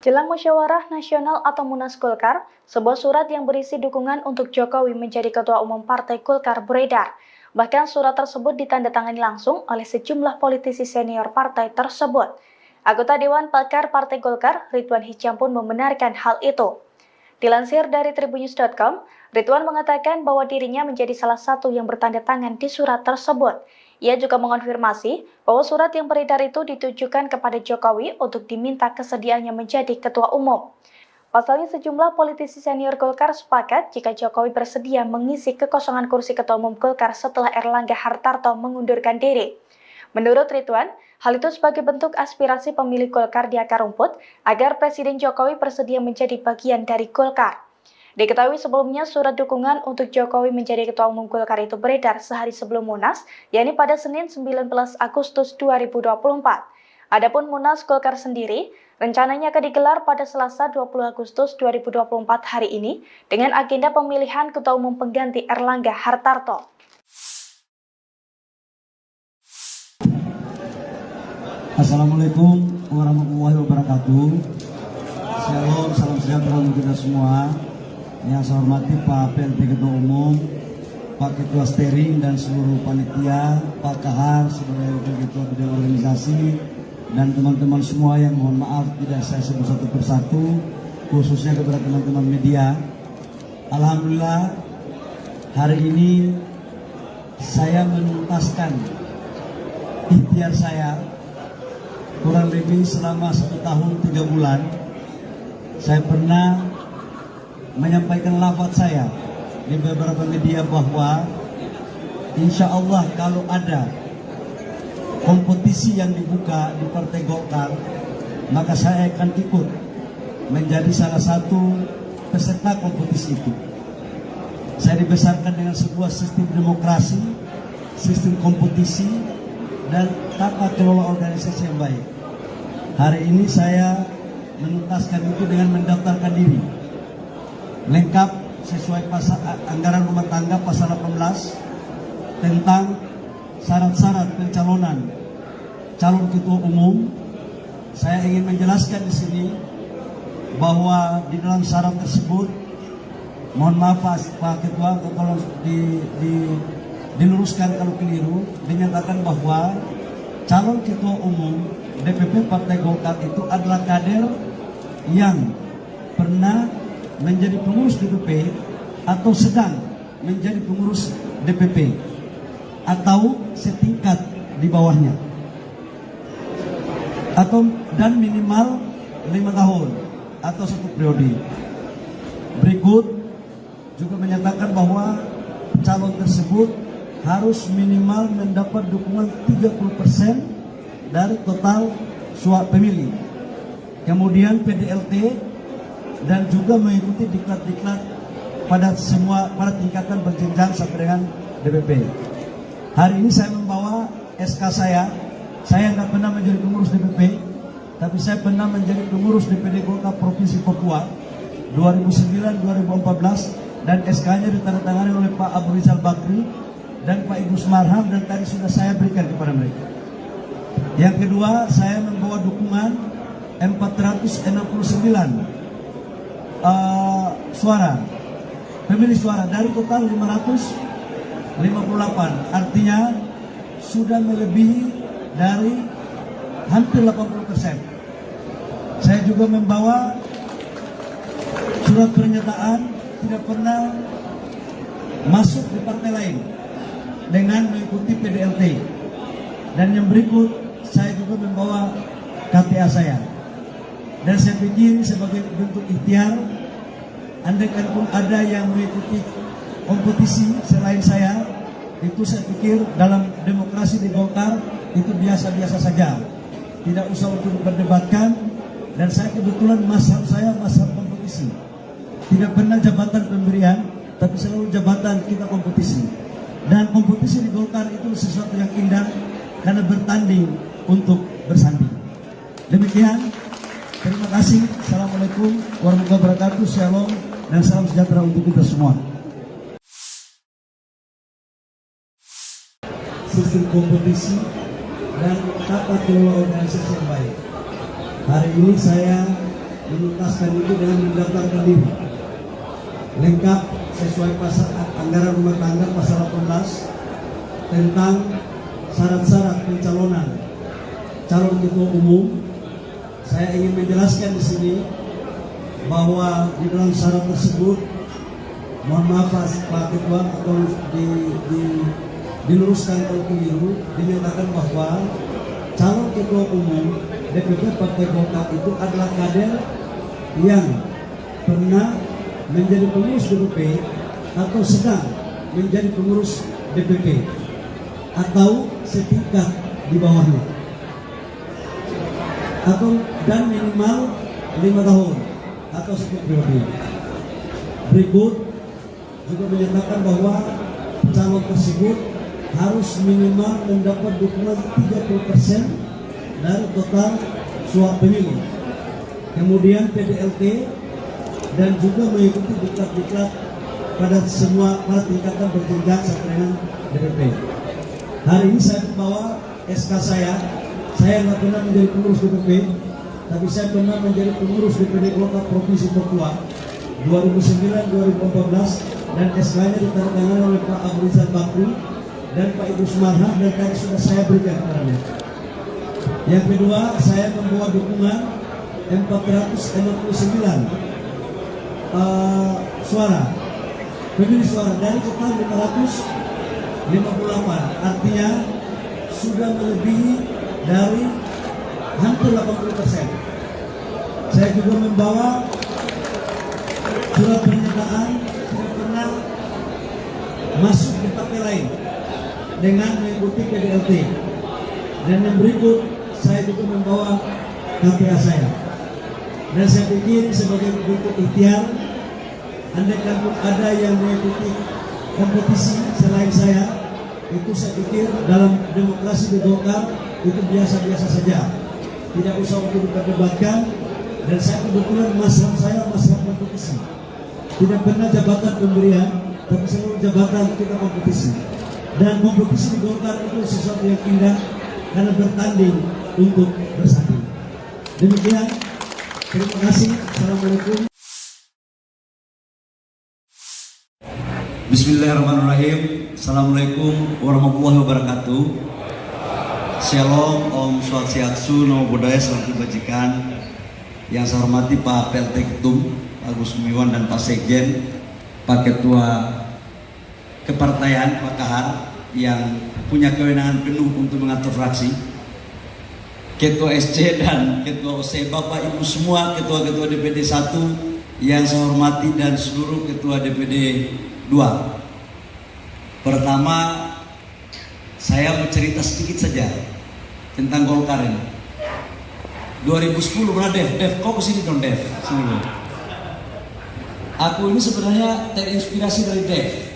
Jelang Musyawarah Nasional atau Munas Golkar, sebuah surat yang berisi dukungan untuk Jokowi menjadi Ketua Umum Partai Golkar beredar. Bahkan surat tersebut ditandatangani langsung oleh sejumlah politisi senior partai tersebut. Anggota Dewan Pakar Partai Golkar, Ridwan Hisyam pun membenarkan hal itu. Dilansir dari tribunnews.com, Ridwan mengatakan bahwa dirinya menjadi salah satu yang bertanda tangan di surat tersebut. Ia juga mengonfirmasi bahwa surat yang beredar itu ditujukan kepada Jokowi untuk diminta kesediaannya menjadi Ketua Umum. Pasalnya sejumlah politisi senior Golkar sepakat jika Jokowi bersedia mengisi kekosongan kursi Ketua Umum Golkar setelah Erlangga Hartarto mengundurkan diri. Menurut Ridwan, hal itu sebagai bentuk aspirasi pemilih Golkar di akar rumput agar Presiden Jokowi bersedia menjadi bagian dari Golkar. Diketahui sebelumnya surat dukungan untuk Jokowi menjadi Ketua Umum Golkar itu beredar sehari sebelum Munas, yakni pada Senin 19 Agustus 2024. Adapun Munas Golkar sendiri rencananya akan digelar pada Selasa 20 Agustus 2024 hari ini dengan agenda pemilihan Ketua Umum pengganti Erlangga Hartarto. Assalamualaikum warahmatullahi wabarakatuh. Shalom, salam sejahtera untuk kita semua. Yang saya hormati Pak PLT Ketua Umum, Pak Ketua Steering dan seluruh panitia, Pak Kahar sebagai Wakil Ketua Bidang Organisasi, dan teman-teman semua yang mohon maaf tidak saya sebut satu persatu, khususnya kepada teman-teman media. Alhamdulillah hari ini saya menuntaskan ikhtiar saya kurang lebih selama 1 tahun 3 bulan. Saya pernah menyampaikan lafaz saya di beberapa media bahwa insya Allah kalau ada kompetisi yang dibuka di Partai Golkar, maka saya akan ikut menjadi salah satu peserta kompetisi itu. Saya dibesarkan dengan sebuah sistem demokrasi, sistem kompetisi, dan tata kelola organisasi yang baik. Hari ini saya menuntaskan itu dengan mendaftarkan diri lengkap sesuai anggaran rumah tangga pasal 18 tentang syarat-syarat pencalonan calon ketua umum. Saya ingin menjelaskan di sini bahwa di dalam syarat tersebut, mohon maaf Pak Ketua kalau diluruskan kalau keliru, dinyatakan bahwa calon ketua umum DPP Partai Golkar itu adalah kader yang pernah menjadi pengurus DPP atau sedang menjadi pengurus DPP atau setingkat di bawahnya, atau dan minimal 5 tahun atau 1 periode. Berikut juga menyatakan bahwa calon tersebut harus minimal mendapat dukungan 30% dari total suara pemilih. Kemudian PDLT dan juga mengikuti diklat-diklat pada tingkatan berjenjang sampai dengan DPP. Hari ini saya membawa SK saya nggak pernah menjadi pengurus DPP, tapi saya pernah menjadi pengurus DPD Golkar Provinsi Papua 2009-2014, dan SK-nya ditandatangani oleh Pak Abu Rizal Bakri dan Pak Idrus Marham, dan tadi sudah saya berikan kepada mereka. Yang kedua, saya membawa dukungan 469 pemilih suara dari total 558, artinya sudah melebihi dari hampir 80%. Saya juga membawa surat pernyataan tidak pernah masuk di partai lain dengan mengikuti PDLT, dan yang berikut saya juga membawa KTA saya. Dan saya pikir sebagai bentuk ikhtiar andaikan pun ada yang mengikuti kompetisi selain saya, itu saya pikir dalam demokrasi di Golkar itu biasa-biasa saja, tidak usah untuk diperdebatkan. Dan saya kebetulan mazhab saya mazhab kompetisi, tidak pernah jabatan pemberian, tapi selalu jabatan kita kompetisi. Dan kompetisi di Golkar itu sesuatu yang indah karena bertanding untuk bersanding. Demikian, terima kasih. Assalamualaikum warahmatullahi wabarakatuh. Shalom dan salam sejahtera untuk kita semua. Sistem kompetisi dan tata kelola organisasi yang baik. Hari ini saya menuntaskan itu dengan mendaftarkan diri lengkap sesuai pasal anggaran rumah tangga pasal 18 tentang syarat-syarat pencalonan calon ketua umum. Saya ingin menjelaskan di sini bahwa di dalam syarat tersebut, mohon maaf Pak Ketua, atau diluruskan kalau keliru, dinyatakan bahwa calon ketua umum DPP Partai Golkar itu adalah kader yang pernah menjadi pengurus DPP atau sedang menjadi pengurus DPP atau setingkat di bawahnya, atau dan minimal 5 tahun atau 10 periode. Berikut juga menyatakan bahwa calon tersebut harus minimal mendapat dukungan 30% dari total suara pemilih. Kemudian PDLT dan juga mengikuti diklat-diklat pada semua tingkatan berjenjang sampai dengan DPP. Hari ini saya membawa SK saya nggak pernah menjadi pengurus DPP, tapi saya pernah menjadi pengurus DPD Golkar Provinsi Papua 2009-2014, dan SK-nya ditandatangani oleh Pak Abu Rizal Bakri dan Pak Ibu Sumarha, dan tadi sudah saya berikan kepadanya. Yang kedua, saya membawa dukungan 469 suara, pemilih suara dari total 558, artinya sudah melebihi dari hampir 80%. Saya juga membawa surat pernyataan tidak pernah masuk di partai lain dengan mengikuti PDLT. Dan yang berikut, saya juga membawa KPA saya. Dan saya pikir sebagai bentuk ikhtiar, andaikan pun ada yang mengikuti kompetisi selain saya, itu saya pikir dalam demokrasi di Golkar itu biasa-biasa saja, tidak usah untuk diperdebatkan. Dan saya kebetulan mazhab saya mazhab kompetisi, tidak pernah jabatan pemberian, tapi selalu jabatan kita kompetisi. Dan kompetisi di Golkar itu sesuatu yang indah karena bertanding untuk bersanding. Demikian, terima kasih. Assalamualaikum. Bismillahirrahmanirrahim. Assalamualaikum warahmatullahi wabarakatuh. Shalom, Om Swastiastu, Namo Buddhaya, salam kebajikan. Yang saya hormati Pak PLT Ketum, Pak Agus Gumiwang, dan Pak Sekjen, Pak Ketua Kepartaian, Pak Kahar, yang punya kewenangan penuh untuk mengatur fraksi, Ketua SC dan Ketua OC, Bapak Ibu semua, Ketua-Ketua DPD 1 yang saya hormati, dan seluruh Ketua DPD 2. Pertama, saya mau cerita sedikit saja tentang Golkar ini. 2010 pernah Dev, kau kesini dong Dev, sini dong. Aku ini sebenarnya terinspirasi dari Dev.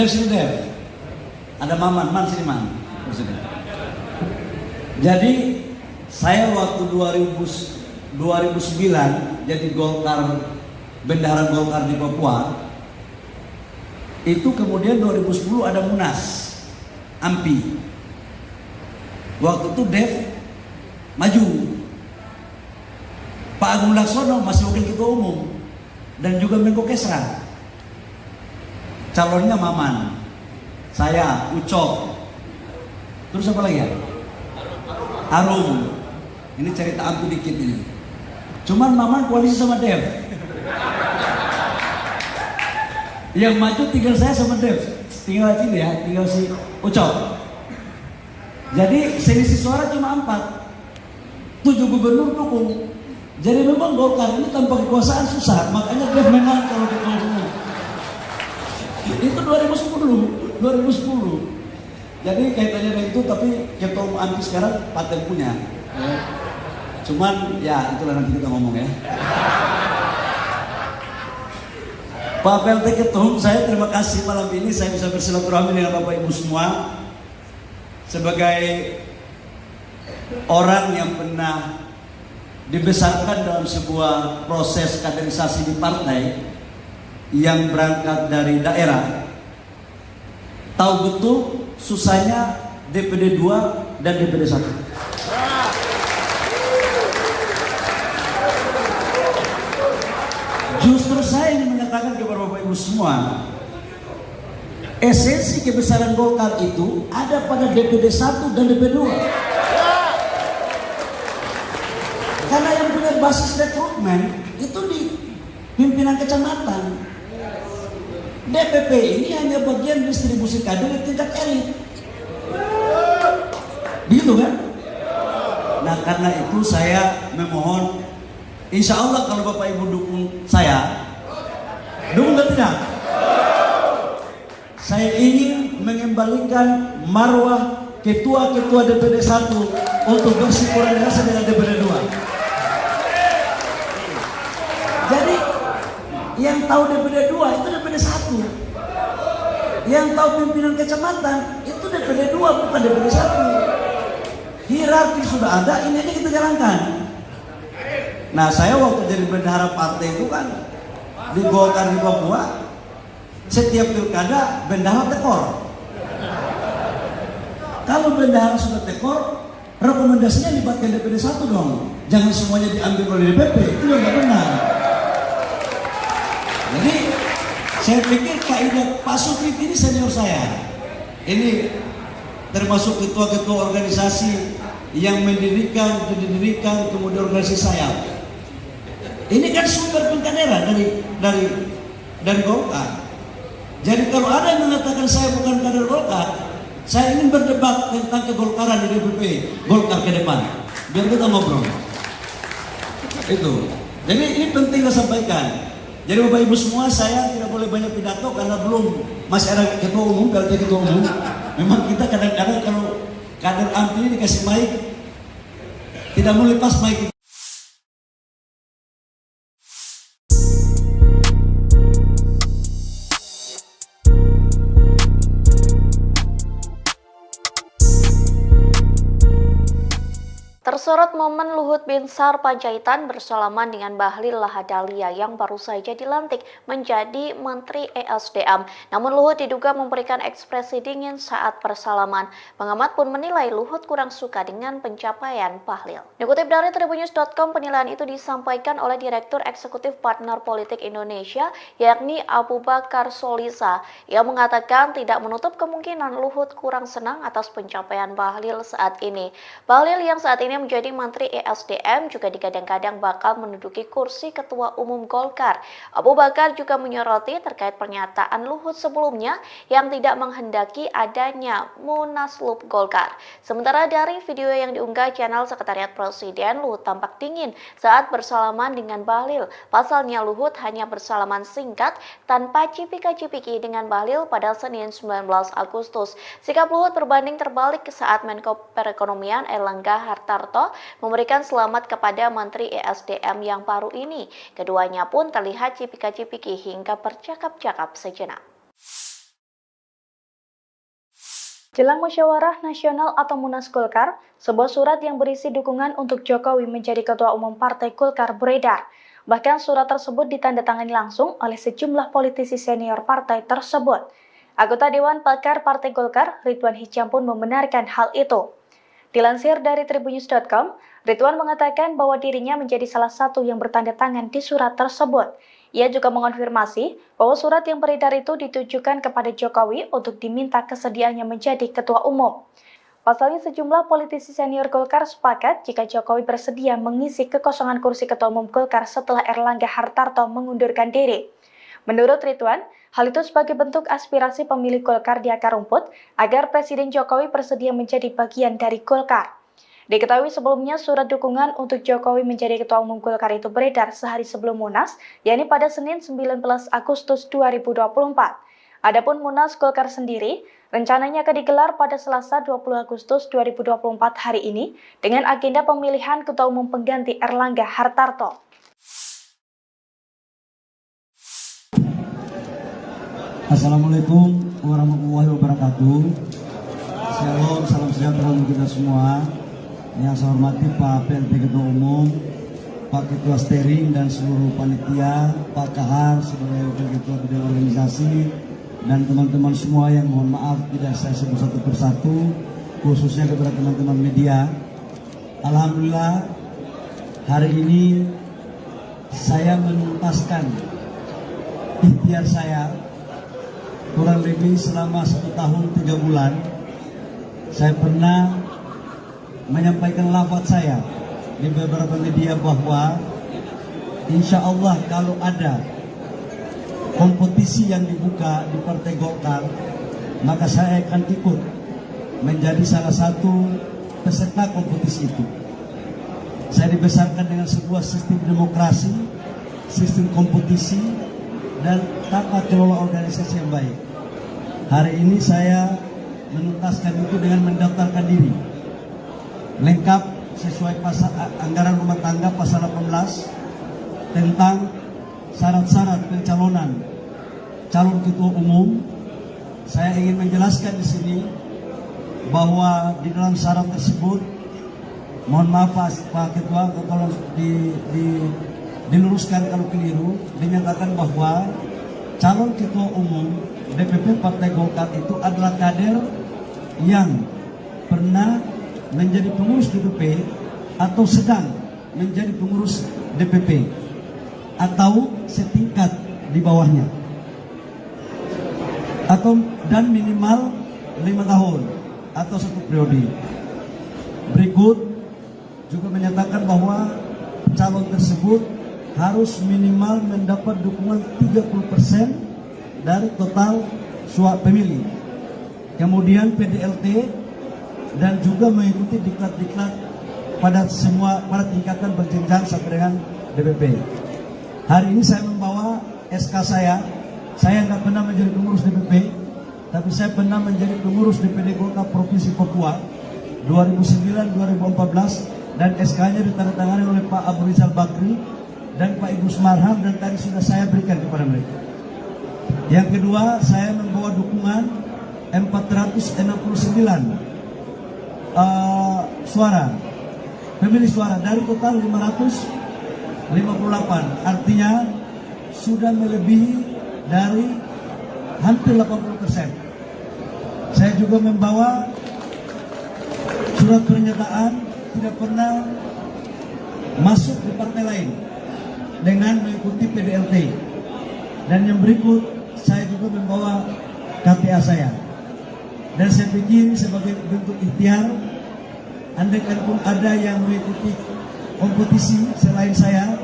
Sini Dev. Ada Man sini Man. Jadi saya waktu 2009 jadi Golkar, bendahara Golkar di Papua. Itu kemudian 2010 ada Munas AMPI. Waktu itu Dev maju, Pak Agung Laksono masih wakil ketua umum dan juga Menko Kesra. Calonnya Maman, saya, Ucok, terus apa lagi ya? Arum. Ini cerita aku dikit ini. Cuman Maman koalisi sama Dev. Yang maju tinggal saya sama Dev, tinggal sini ya, tinggal si Ucok. Jadi selisih suara cuma 4. 7 gubernur dukung, Jadi memang Golkar ini tanpa kekuasaan susah, makanya dia menang kalau ketua umum. Itu 2010. Jadi kaitannya dengan itu, tapi ketua umum anti sekarang partai punya. Cuman ya itulah nanti kita ngomong ya. Pak PLT Ketua Umum, saya terima kasih malam ini saya bisa bersilaturahmi dengan Bapak Ibu semua. Sebagai orang yang pernah dibesarkan dalam sebuah proses kaderisasi di partai yang berangkat dari daerah, tahu betul susahnya DPD 2 dan DPD 1. Justru saya ingin menyatakan kepada Bapak Ibu semua, esensi kebesaran Golkar itu ada pada DPD 1 dan DPD 2. Karena yang punya basis rekrutmen itu di pimpinan kecamatan. DPP ini hanya bagian distribusi kader di tingkat elit. Begitu kan? Nah karena itu saya memohon, insya Allah kalau Bapak Ibu dukung saya, dukung atau tidak? Saya ingin mengembalikan marwah ketua-ketua DPD 1 untuk bersinkronisasi dengan DPD 2. Jadi yang tahu DPD 2 itu DPD 1. Yang tahu pimpinan kecamatan itu DPD 2 bukan DPD 1. Hierarki sudah ada, ini aja kita jalankan. Nah saya waktu jadi bendahara partai itu kan di Golkar di Papua, setiap pilkada bendahara tekor. Kalau bendahara sudah tekor, rekomendasinya libatkan DPD 1 dong. Jangan semuanya diambil oleh DPP, itu yang nggak benar. Jadi saya pikir kaidah Pak Supit ini senior saya. Ini termasuk ketua-ketua organisasi yang mendirikan kemudian organisasi saya. Ini kan sumber pengkaderan dari Golkar. Jadi kalau ada yang mengatakan saya bukan kader Golkar, saya ingin berdebat tentang kegolkaran di DPP Golkar ke depan. Biar kita ngobrol. Itu. Jadi ini penting saya sampaikan. Jadi Bapak Ibu semua, saya tidak boleh banyak pidato karena belum masih ada ketua umum, PLT ketua umum. Memang kita kadang-kadang kalau kader anti dikasih mic, tidak mau lepas mic. Tersorot momen Luhut Binsar Panjaitan bersalaman dengan Bahlil Lahadalia yang baru saja dilantik menjadi Menteri ESDM. Namun Luhut diduga memberikan ekspresi dingin saat bersalaman. Pengamat pun menilai Luhut kurang suka dengan pencapaian Bahlil. Dikutip dari Tribunnews.com, penilaian itu disampaikan oleh Direktur Eksekutif Partner Politik Indonesia, yakni Abu Bakar Solisa, yang mengatakan tidak menutup kemungkinan Luhut kurang senang atas pencapaian Bahlil saat ini. Bahlil yang saat ini menjadi Menteri ESDM juga digadang-gadang bakal menduduki kursi Ketua Umum Golkar. Abu Bakar juga menyoroti terkait pernyataan Luhut sebelumnya yang tidak menghendaki adanya Munaslup Golkar. Sementara dari video yang diunggah channel Sekretariat Presiden, Luhut tampak dingin saat bersalaman dengan Bahlil. Pasalnya Luhut hanya bersalaman singkat tanpa cipika-cipiki dengan Bahlil pada Senin 19 Agustus. Sikap Luhut berbanding terbalik saat Menko Perekonomian Erlangga Hartarto memberikan selamat kepada Menteri ESDM yang baru ini. Keduanya pun terlihat cipika-cipiki hingga bercakap-cakap sejenak. Jelang Musyawarah Nasional atau Munas Golkar, sebuah surat yang berisi dukungan untuk Jokowi menjadi Ketua Umum Partai Golkar beredar. Bahkan surat tersebut ditandatangani langsung oleh sejumlah politisi senior partai tersebut. Anggota Dewan Pakar Partai Golkar, Ridwan Hisyam pun membenarkan hal itu. Dilansir dari Tribunnews.com, Ridwan mengatakan bahwa dirinya menjadi salah satu yang bertanda tangan di surat tersebut. Ia juga mengonfirmasi bahwa surat yang beredar itu ditujukan kepada Jokowi untuk diminta kesediaannya menjadi ketua umum. Pasalnya sejumlah politisi senior Golkar sepakat jika Jokowi bersedia mengisi kekosongan kursi ketua umum Golkar setelah Erlangga Hartarto mengundurkan diri. Menurut Ridwan, hal itu sebagai bentuk aspirasi pemilih Golkar di akar rumput agar Presiden Jokowi bersedia menjadi bagian dari Golkar. Diketahui sebelumnya surat dukungan untuk Jokowi menjadi Ketua Umum Golkar itu beredar sehari sebelum Munas, yakni pada Senin 19 Agustus 2024. Adapun Munas Golkar sendiri rencananya akan digelar pada Selasa 20 Agustus 2024 hari ini dengan agenda pemilihan Ketua Umum pengganti Erlangga Hartarto. Assalamualaikum warahmatullahi wabarakatuh. Shalom, salam sejahtera untuk kita semua. Yang saya hormati Pak PLT Ketua Umum, Pak Ketua Steering dan seluruh panitia, Pak Kahar sebagai Wakil Ketua Bidang Organisasi, dan teman-teman semua yang mohon maaf tidak saya sebut satu persatu, khususnya kepada teman-teman media. Alhamdulillah hari ini saya menuntaskan ikhtiar saya kurang lebih selama 1 tahun 3 bulan. Saya pernah menyampaikan lafaz saya di beberapa media bahwa insya Allah kalau ada kompetisi yang dibuka di Partai Golkar, maka saya akan ikut menjadi salah satu peserta kompetisi itu. Saya dibesarkan dengan sebuah sistem demokrasi, sistem kompetisi, dan tata kelola organisasi yang baik. Hari ini saya menuntaskan itu dengan mendaftarkan diri lengkap sesuai pasal anggaran rumah tangga pasal 18 tentang syarat-syarat pencalonan calon ketua umum. Saya ingin menjelaskan di sini bahwa di dalam syarat tersebut, mohon maaf Pak Ketua kalau diluruskan kalau keliru, dinyatakan bahwa calon ketua umum DPP Partai Golkar itu adalah kader yang pernah menjadi pengurus DPP atau sedang menjadi pengurus DPP atau setingkat di bawahnya, atau dan minimal 5 tahun atau 1 periode. Berikut juga menyatakan bahwa calon tersebut harus minimal mendapat dukungan 30% dari total suara pemilih. Kemudian PDLT dan juga mengikuti diklat-diklat pada tingkatan berjenjang sampai dengan DPP. Hari ini saya membawa SK saya. Saya nggak pernah menjadi pengurus DPP, tapi saya pernah menjadi pengurus DPD Golkar Provinsi Papua 2009-2014, dan SK-nya ditandatangani oleh Pak Abu Rizal Bakri dan Pak Ibu Marham, dan tadi sudah saya berikan kepada mereka. Yang kedua, saya membawa dukungan 469 pemilih suara dari total 558, artinya sudah melebihi dari hampir 80%. Saya juga membawa surat pernyataan tidak pernah masuk di partai lain dengan mengikuti PDLT, dan yang berikut saya juga membawa KTA saya. Dan saya pikir sebagai bentuk ikhtiar, andaikan pun ada yang mengikuti kompetisi selain saya,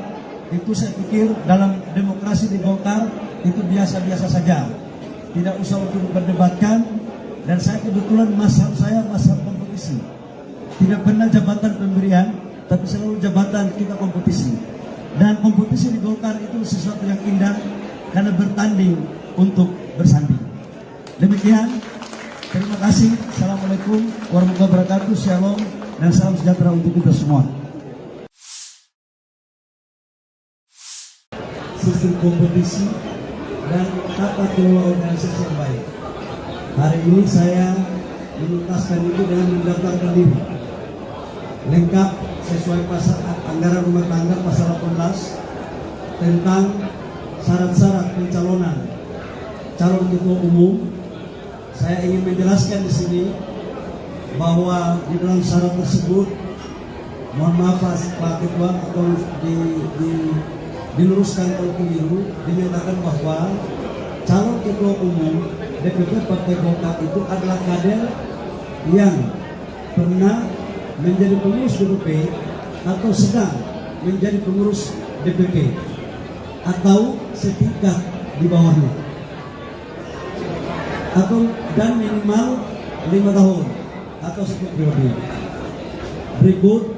itu saya pikir dalam demokrasi di Golkar itu biasa-biasa saja, tidak usah untuk diperdebatkan. Dan saya kebetulan mazhab saya mazhab kompetisi, tidak pernah jabatan pemberian, tapi selalu jabatan kita kompetisi. Dan kompetisi di Golkar itu sesuatu yang indah karena bertanding untuk bersanding. Demikian. Terima kasih. Assalamualaikum warahmatullahi wabarakatuh. Shalom dan salam sejahtera untuk kita semua. Sistem kompetisi dan tata kelola organisasi yang baik. Hari ini saya menuntaskan itu dengan mendaftarkan diri lengkap sesuai pasal anggaran rumah tangga pasal 18 tentang syarat-syarat pencalonan calon ketua umum. Saya ingin menjelaskan di sini bahwa di dalam syarat tersebut, mohon maaf Pak Ketua atau diluruskan kalau keliru, dinyatakan bahwa calon ketua umum DPP Partai Golkar itu adalah kader yang pernah menjadi pengurus DPP atau sedang menjadi pengurus DPP atau setingkat di bawahnya, atau dan minimal 5 tahun atau 1 periode. berikut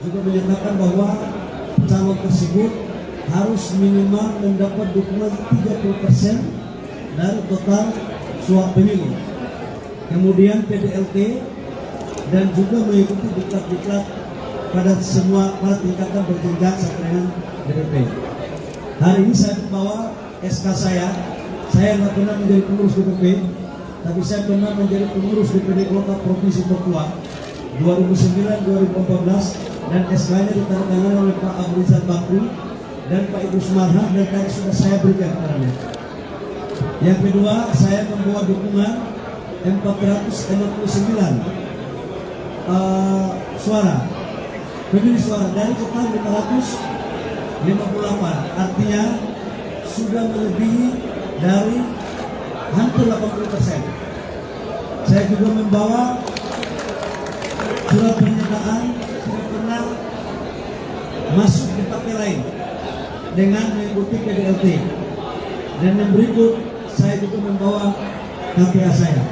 juga menyatakan bahwa calon tersebut harus minimal mendapat dukungan 30% dari total suara pemilu. Kemudian PDLT dan juga mengikuti diklat-diklat pada tingkatan berjenjang sampai dengan DPP. Hari ini saya membawa SK saya nggak pernah menjadi pengurus DPP, tapi saya pernah menjadi pengurus DPD Kota Provinsi Papua 2009-2014 dan SK-nya ditandatangani oleh Pak Abu Rizal Bakri dan Pak Ibu Sumarha dan tadi sudah saya berikan kepadanya. Yang kedua, saya membawa dukungan 469 suara, pemilih suara dari total 558, artinya sudah melebihi dari hampir 80%. Saya juga membawa surat pernyataan tidak pernah masuk di partai lain dengan mengikuti PDLT. Dan yang berikut, saya juga membawa KPA saya.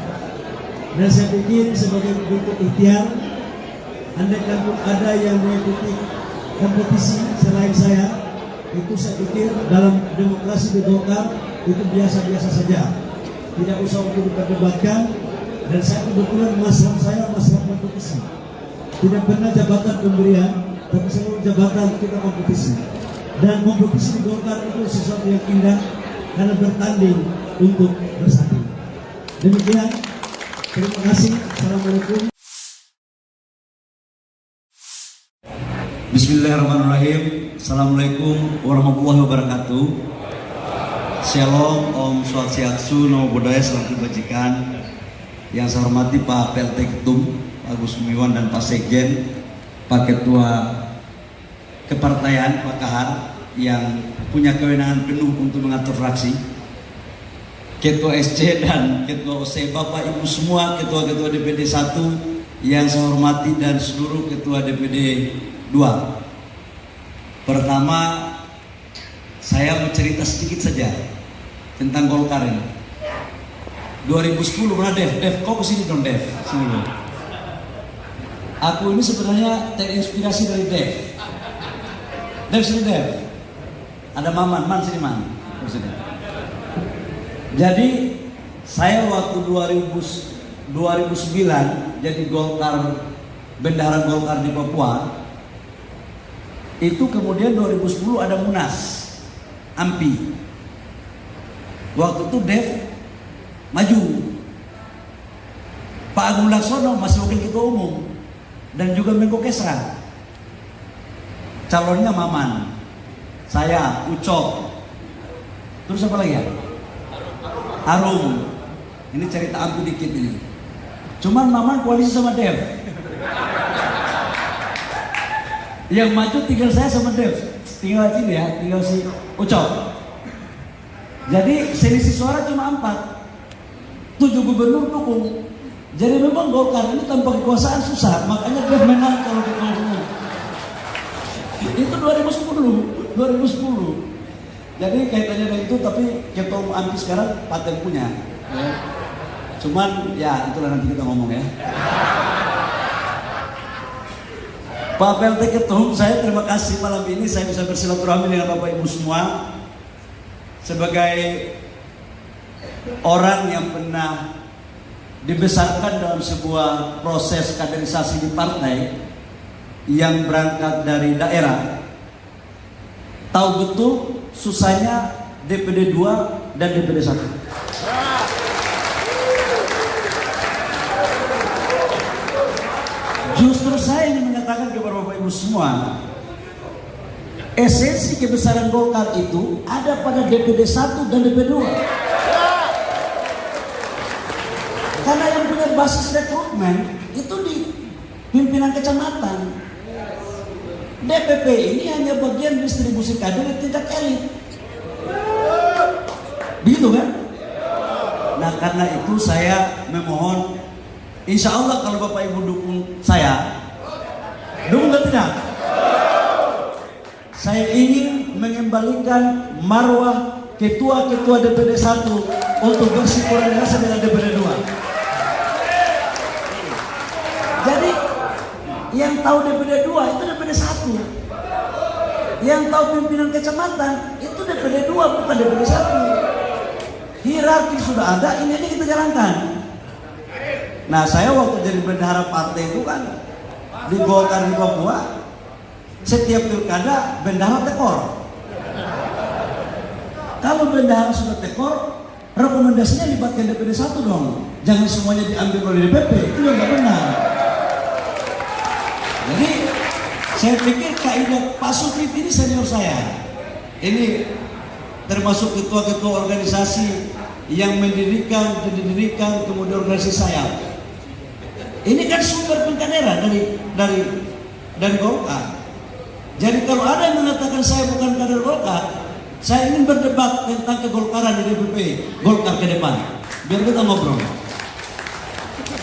Dan saya pikir sebagai bentuk ikhtiar, andaikan pun ada yang mengikuti kompetisi selain saya, itu saya pikir dalam demokrasi di Golkar itu biasa-biasa saja, tidak usah untuk diperdebatkan. Dan saya kebetulan masalah saya masalah kompetisi, tidak pernah jabatan pemberian, tapi selalu jabatan kita kompetisi. Dan kompetisi di Golkar itu sesuatu yang indah karena bertanding untuk bersatu. Demikian, terima kasih. Assalamualaikum. Bismillahirrahmanirrahim. Assalamualaikum warahmatullahi wabarakatuh. Shalom, Om Swastiastu, Namo Buddhaya, salam kebajikan. Yang saya hormati Pak PLT Ketum, Pak Agus Gumiwang dan Pak Sekjen, Pak Ketua Kepartaian, Pak Kahar, yang punya kewenangan penuh untuk mengatur fraksi, Ketua SC dan Ketua OC, Bapak Ibu semua, Ketua-Ketua DPD 1 yang saya hormati dan seluruh Ketua DPD 2. Pertama, saya mau cerita sedikit saja tentang Golkar ini. 2010 mana Dev, kok kesini dong Dev, sini dong. Aku ini sebenarnya terinspirasi dari Dev. Dev sini Dev. Ada Maman, sini Man. Sini. Jadi saya waktu 2009 jadi Golkar, bendahara Golkar di Papua. Itu kemudian 2010 ada Munas AMPI. Waktu itu Dev maju, Pak Agung Laksono masih wakil ketua umum dan juga Menko Kesra. Calonnya Maman, saya, Ucok, terus apa lagi ya? Arum. Ini cerita aku dikit ini. Cuman Maman koalisi sama Dev. Yang maju tinggal saya sama Dev, tinggal sini ya, tinggal si Ucok. Jadi selisih suara cuma 4. 7 gubernur dukung. Jadi memang Golkar ini tanpa kekuasaan susah, makanya Dev menang kalau ketua umum. Itu 2010. Jadi kaitannya dengan itu, tapi ketua umum AMPI sekarang paten punya. Cuman ya itulah nanti kita ngomong ya. Pak PLT Ketum, saya terima kasih malam ini saya bisa bersilaturahmi dengan Bapak Ibu semua. Sebagai orang yang pernah dibesarkan dalam sebuah proses kaderisasi di partai yang berangkat dari daerah, tahu betul susahnya DPD 2 dan DPD 1. Justru saya ingin menyatakan kepada Bapak Ibu semua, esensi kebesaran Golkar itu ada pada DPD 1 dan DPD 2. Karena yang punya basis rekrutmen itu di pimpinan kecamatan. DPP ini hanya bagian distribusi kader di tingkat elit. Begitu kan? Nah karena itu saya memohon, insya Allah kalau Bapak Ibu dukung saya, dukung atau tidak? Saya ingin mengembalikan marwah ketua-ketua DPD 1 untuk bersinkronisasi dengan DPD 2. Jadi Yang tahu DPD 2 itu DPD 1. Yang tahu pimpinan kecamatan itu DPD 2 bukan DPD 1. Hierarki sudah ada, ini aja kita jalankan. Nah, saya waktu jadi bendahara partai itu kan di Golkar di Papua, setiap pilkada bendahara tekor. Kalau bendahara sudah tekor, rekomendasinya libatkan DPD 1 dong. Jangan semuanya diambil oleh DPP, itu yang nggak benar. Jadi saya pikir kaidah Pak Supit ini senior saya. Ini termasuk ketua-ketua organisasi yang mendirikan kemudian organisasi saya. Ini kan sumber pengkaderan dari Golkar. Jadi kalau ada yang mengatakan saya bukan kader Golkar, saya ingin berdebat tentang kegolkaran di DPP Golkar ke depan. Biar kita ngobrol.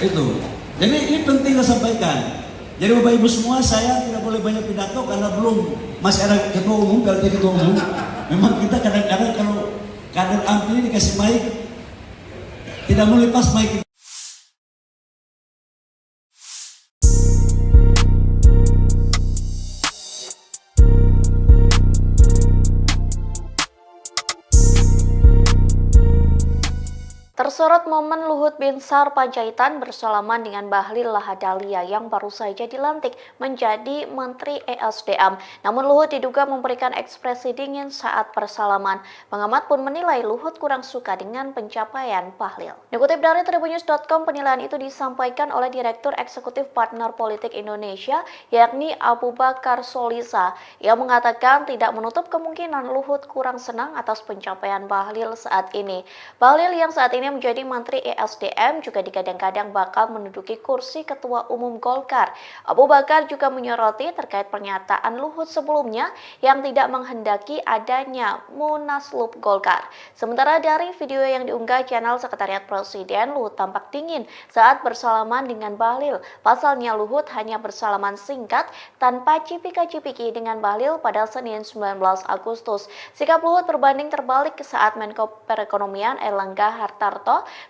Itu. Jadi ini penting saya sampaikan. Jadi Bapak Ibu semua, saya tidak boleh banyak pidato karena masih ada ketua umum, PLT ketua umum. Memang kita kadang-kadang kalau kader ampli dikasih mic, tidak mau lepas mic. Tersorot momen Luhut Binsar Panjaitan bersalaman dengan Bahlil Lahadalia yang baru saja dilantik menjadi Menteri ESDM. Namun Luhut diduga memberikan ekspresi dingin saat bersalaman. Pengamat pun menilai Luhut kurang suka dengan pencapaian Bahlil. Dikutip dari Tribunnews.com, penilaian itu disampaikan oleh Direktur Eksekutif Partner Politik Indonesia, yakni Abu Bakar Solisa. Ia mengatakan tidak menutup kemungkinan Luhut kurang senang atas pencapaian Bahlil saat ini. Bahlil yang saat ini menjadi Menteri ESDM juga digadang-gadang bakal menduduki kursi Ketua Umum Golkar. Abu Bakar juga menyoroti terkait pernyataan Luhut sebelumnya yang tidak menghendaki adanya Munaslup Golkar. Sementara dari video yang diunggah channel Sekretariat Presiden, Luhut tampak dingin saat bersalaman dengan Bahlil. Pasalnya Luhut hanya bersalaman singkat tanpa cipika-cipiki dengan Bahlil pada Senin 19 Agustus. Sikap Luhut berbanding terbalik saat Menko Perekonomian Erlangga Hartarto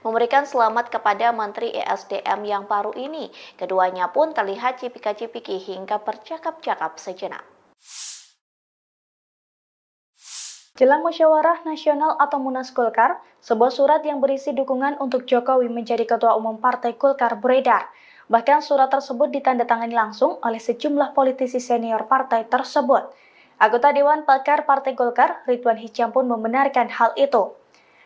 memberikan selamat kepada Menteri ESDM yang baru ini. Keduanya pun terlihat cipika-cipiki hingga bercakap-cakap sejenak. Jelang Musyawarah Nasional atau Munas Golkar, sebuah surat yang berisi dukungan untuk Jokowi menjadi Ketua Umum Partai Golkar beredar. Bahkan surat tersebut ditandatangani langsung oleh sejumlah politisi senior partai tersebut. Anggota Dewan Pakar Partai Golkar, Ridwan Hisyam pun membenarkan hal itu.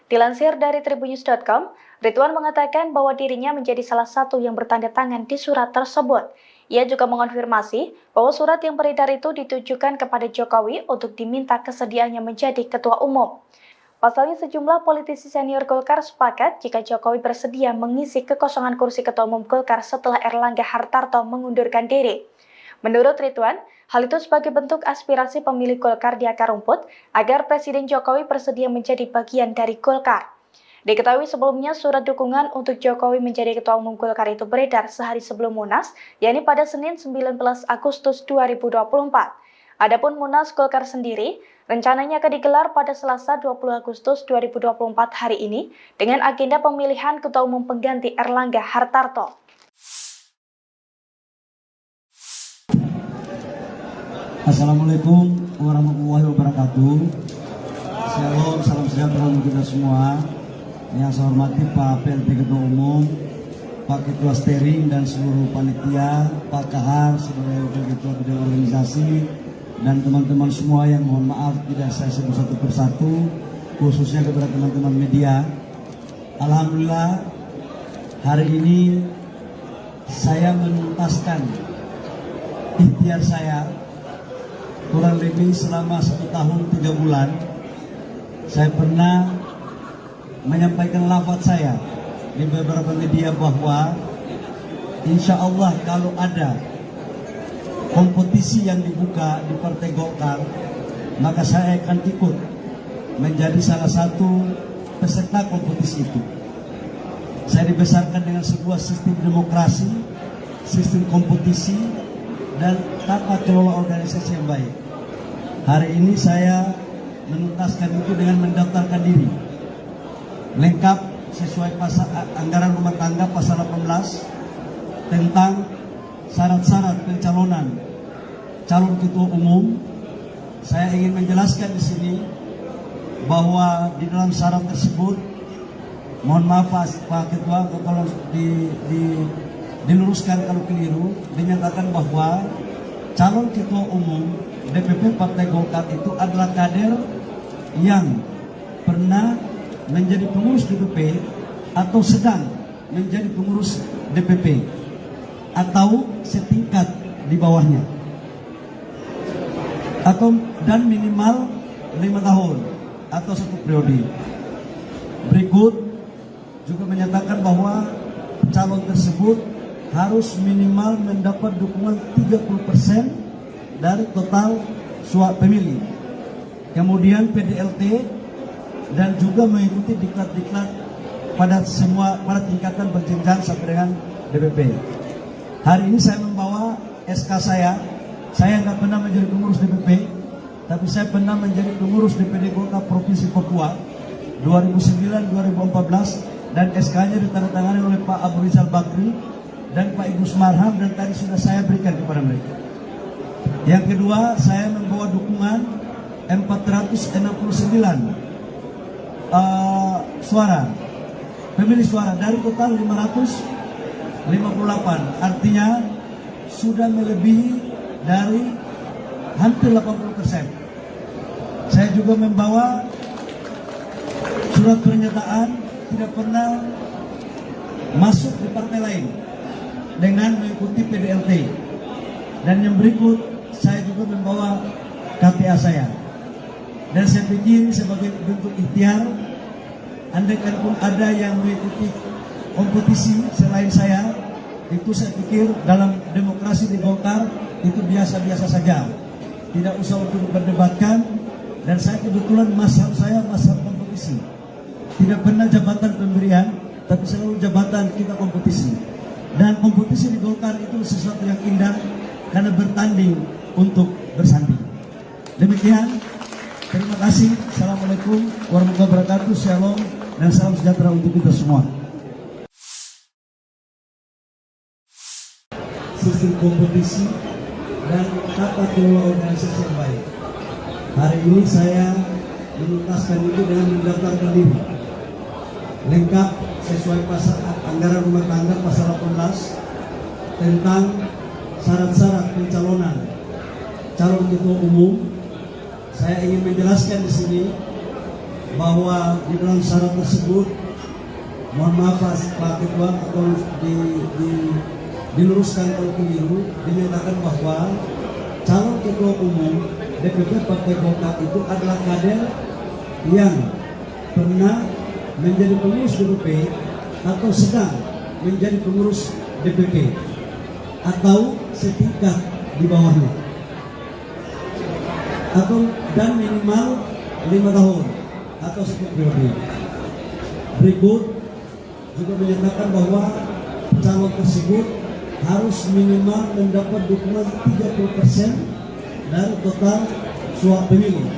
Dilansir dari Tribunnews.com, Ridwan mengatakan bahwa dirinya menjadi salah satu yang bertanda tangan di surat tersebut. Ia juga mengonfirmasi bahwa surat yang beredar itu ditujukan kepada Jokowi untuk diminta kesediaannya menjadi ketua umum. Pasalnya sejumlah politisi senior Golkar sepakat jika Jokowi bersedia mengisi kekosongan kursi ketua umum Golkar setelah Erlangga Hartarto mengundurkan diri. Menurut Ridwan, hal itu sebagai bentuk aspirasi pemilih Golkar di akar rumput agar Presiden Jokowi bersedia menjadi bagian dari Golkar. Diketahui sebelumnya surat dukungan untuk Jokowi menjadi Ketua Umum Golkar itu beredar sehari sebelum Munas, yakni pada Senin 19 Agustus 2024. Adapun Munas Golkar sendiri rencananya akan digelar pada Selasa 20 Agustus 2024 hari ini dengan agenda pemilihan Ketua Umum pengganti Erlangga Hartarto. Assalamualaikum warahmatullahi wabarakatuh. Shalom, salam sejahtera untuk kita semua. Yang saya hormati Pak PLT Ketua Umum, Pak Ketua Steering dan seluruh panitia, Pak Kahar sebagai Wakil Ketua Bidang Organisasi, dan teman-teman semua yang mohon maaf tidak saya sebut satu persatu, khususnya kepada teman-teman media. Alhamdulillah hari ini saya menuntaskan ikhtiar saya. Kurang lebih selama 1 tahun 3 bulan saya pernah menyampaikan lafaz saya di beberapa media bahwa insya Allah kalau ada kompetisi yang dibuka di Partai Golkar, maka saya akan ikut menjadi salah satu peserta kompetisi itu. Saya dibesarkan dengan sebuah sistem demokrasi, sistem kompetisi, dan tata kelola organisasi yang baik. Hari ini saya menuntaskan itu dengan mendaftarkan diri lengkap sesuai anggaran rumah tangga pasal 18 tentang syarat-syarat pencalonan calon ketua umum, saya ingin menjelaskan di sini bahwa di dalam syarat tersebut, mohon maaf Pak Ketua kalau diluruskan kalau keliru, dinyatakan bahwa calon ketua umum DPP Partai Golkar itu adalah kader yang pernah menjadi pengurus DPP atau sedang menjadi pengurus DPP atau setingkat di bawahnya, atau dan minimal 5 tahun atau 1 periode. Berikut juga menyatakan bahwa calon tersebut harus minimal mendapat dukungan 30% dari total suara pemilih. Kemudian PDLT dan juga mengikuti diklat-diklat pada tingkatan berjenjang sampai dengan DPP. Hari ini saya membawa SK saya. Saya nggak pernah menjadi pengurus DPP, tapi saya pernah menjadi pengurus DPD Golkar Provinsi Papua 2009-2014 dan SK-nya ditandatangani oleh Pak Abu Rizal Bakri dan Pak Idrus Marham, dan tadi sudah saya berikan kepada mereka. Yang kedua, saya membawa dukungan 469 suara, pemilih suara dari total 558, artinya sudah melebihi dari hampir 80%. Saya juga membawa surat pernyataan tidak pernah masuk di partai lain dengan mengikuti PDLT. Dan yang berikut, saya juga membawa KTA saya. Dan saya pikir sebagai bentuk ikhtiar, andaikan pun ada yang mengikuti kompetisi selain saya, itu saya pikir dalam demokrasi di Golkar itu biasa-biasa saja, tidak usah untuk diperdebatkan. Dan saya kebetulan mazhab saya mazhab kompetisi, tidak pernah jabatan pemberian, tapi selalu jabatan kita kompetisi. Dan kompetisi di Golkar itu sesuatu yang indah karena bertanding untuk bersanding. Demikian, terima kasih. Assalamualaikum warahmatullahi wabarakatuh. Shalom dan salam sejahtera untuk kita semua. Sistem kompetisi dan tata kelola organisasi yang baik. Hari ini saya menuntaskan itu dengan mendaftarkan diri lengkap sesuai pasal anggaran rumah tangga pasal 18 tentang syarat-syarat pencalonan calon ketua umum. Saya ingin menjelaskan di sini bahwa di dalam syarat tersebut, mohon maaf Pak Ketua atau diluruskan kalau keliru, dinyatakan bahwa calon ketua umum DPP Partai Golkar itu adalah kader yang pernah menjadi pengurus DPP atau sedang menjadi pengurus DPP atau setingkat di bawahnya, atau dan minimal 5 tahun atau 1 periode. Berikut juga menyatakan bahwa calon tersebut harus minimal mendapat dukungan 30% dari total suara pemilih.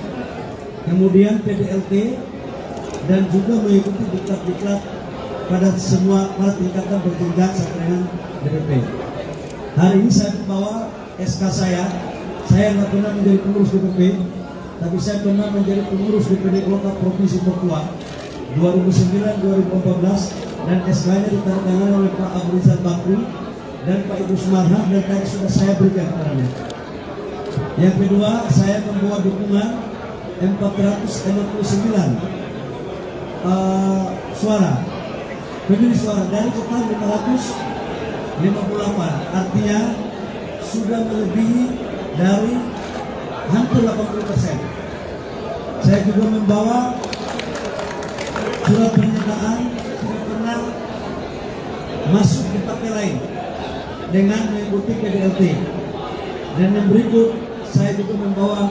Kemudian PDLT dan juga mengikuti diklat-diklat pada tingkatan berjenjang sampai dengan DPP. Hari ini saya membawa SK saya. Saya nggak pernah menjadi pengurus DPP, tapi saya pernah menjadi pengurus DPD Golkar Provinsi Papua 2009-2014 dan SK-nya ditandatangani oleh Pak Abu Rizal Bakri dan Pak Idrus Marham, dan tadi sudah saya berikan kepada mereka. Yang kedua, saya membawa dukungan 469 suara, pemilih suara dari total 558, artinya sudah melebihi dari hampir 80%. Saya juga membawa surat pernyataan tidak pernah masuk di partai lain dengan mengikuti PDLT. Dan yang berikut, saya juga membawa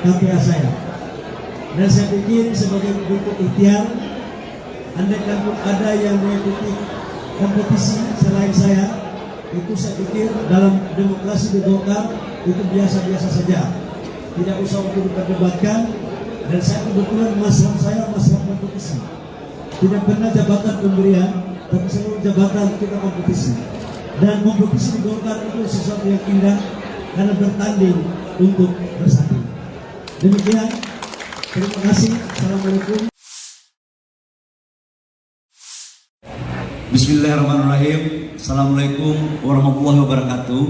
KTA saya. Dan saya pikir sebagai bentuk ikhtiar, andaikan pun ada yang mengikuti kompetisi selain saya, itu saya pikir dalam demokrasi di Golkar itu biasa-biasa saja, tidak usah untuk diperdebatkan. Dan saya kebetulan mazhab saya mazhab kompetisi, tidak pernah jabatan pemberian, tapi selalu jabatan kita kompetisi. Dan kompetisi di Golkar itu sesuatu yang indah karena bertanding untuk bersanding. Demikian, terima kasih. Assalamualaikum. Bismillahirrahmanirrahim. Assalamualaikum warahmatullahi wabarakatuh.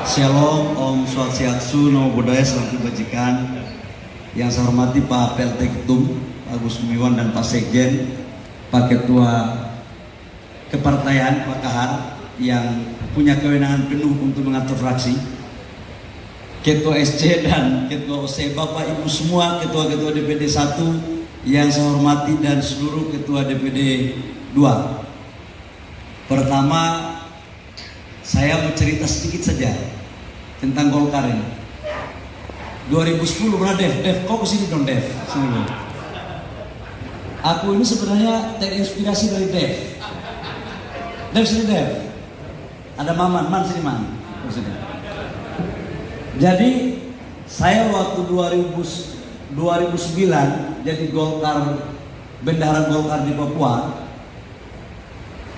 Shalom, Om Swastiastu, Namo Buddhaya, salam kebajikan. Yang saya hormati Pak PLT Ketum, Pak Agus Gumiwang dan Pak Sekjen, Pak Ketua Kepartaian, Pak Kahar, yang punya kewenangan penuh untuk mengatur fraksi, Ketua SC dan Ketua OC, Bapak Ibu semua, Ketua-Ketua DPD 1 yang saya hormati dan seluruh Ketua DPD 2. Pertama, saya mau cerita sedikit saja tentang Golkar ini. 2010 pernah Dev, kau kesini dong Dev, sini dong. Aku ini sebenarnya terinspirasi dari Dev sini Dev. Ada Man sini Man. Sini. Jadi saya waktu 2009 jadi Golkar, bendahara Golkar di Papua.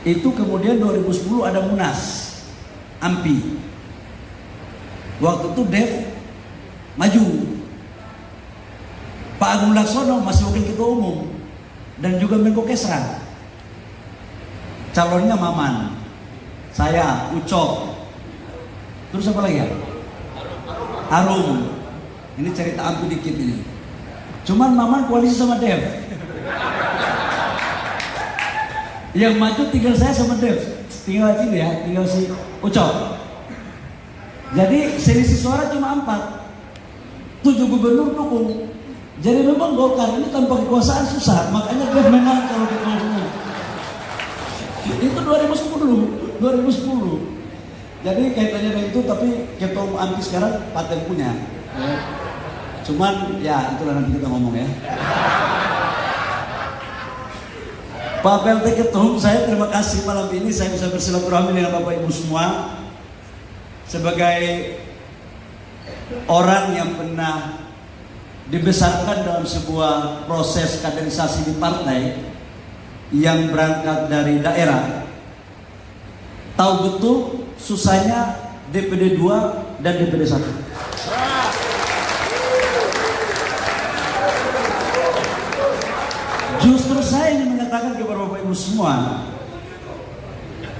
Itu kemudian 2010 ada Munas AMPI. Waktu itu Dev maju, Pak Agung Laksono masih wakil ketua umum dan juga Menko Kesra. Calonnya Maman, saya, Ucok, terus apa lagi ya? Arum. Ini cerita AMPI dikit ini. Cuman Maman koalisi sama Dev. Yang maju tinggal saya sama Dev, tinggal sini ya, tinggal si Ucok. Jadi selisih suara cuma 4, 7 gubernur dukung. Jadi memang Golkar ini tanpa kekuasaan susah, makanya Dev menang kalau ketua umum. Itu 2010. Jadi kaitannya dengan itu, tapi ketua umum AMPI sekarang paten punya. Cuman ya itulah nanti kita ngomong ya. Pak PLT Ketum, saya terima kasih malam ini saya bisa bersilaturahmi dengan Bapak Ibu semua. Sebagai orang yang pernah dibesarkan dalam sebuah proses kaderisasi di partai yang berangkat dari daerah, tahu betul susahnya DPD 2 dan DPD 1. Justru saya ingin mengatakan kepada Bapak Ibu semua,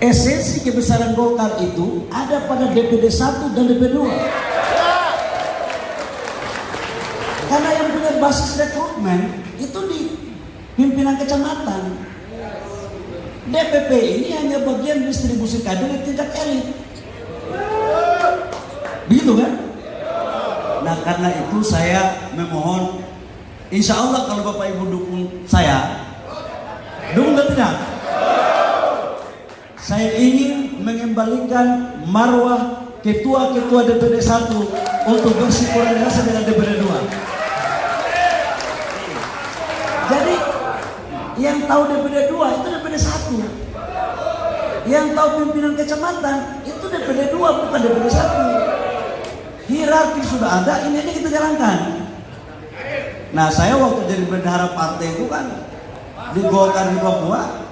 esensi kebesaran Golkar itu ada pada DPD 1 dan DPD 2. Karena yang punya basis rekrutmen itu di pimpinan kecamatan. DPP ini hanya bagian distribusi kader di tingkat elit. Begitu kan? Nah karena itu saya memohon, insya Allah kalau Bapak Ibu dukung saya, dukung atau tidak? Saya ingin mengembalikan marwah ketua-ketua DPD 1 untuk bersinkronisasi dengan DPD 2. Jadi yang tahu DPD 2 itu DPD 1. Yang tahu pimpinan kecamatan itu DPD 2 bukan DPD 1. Hierarki sudah ada, ini aja kita jalankan. Nah saya waktu jadi bendahara partai itu kan di Golkar di Papua,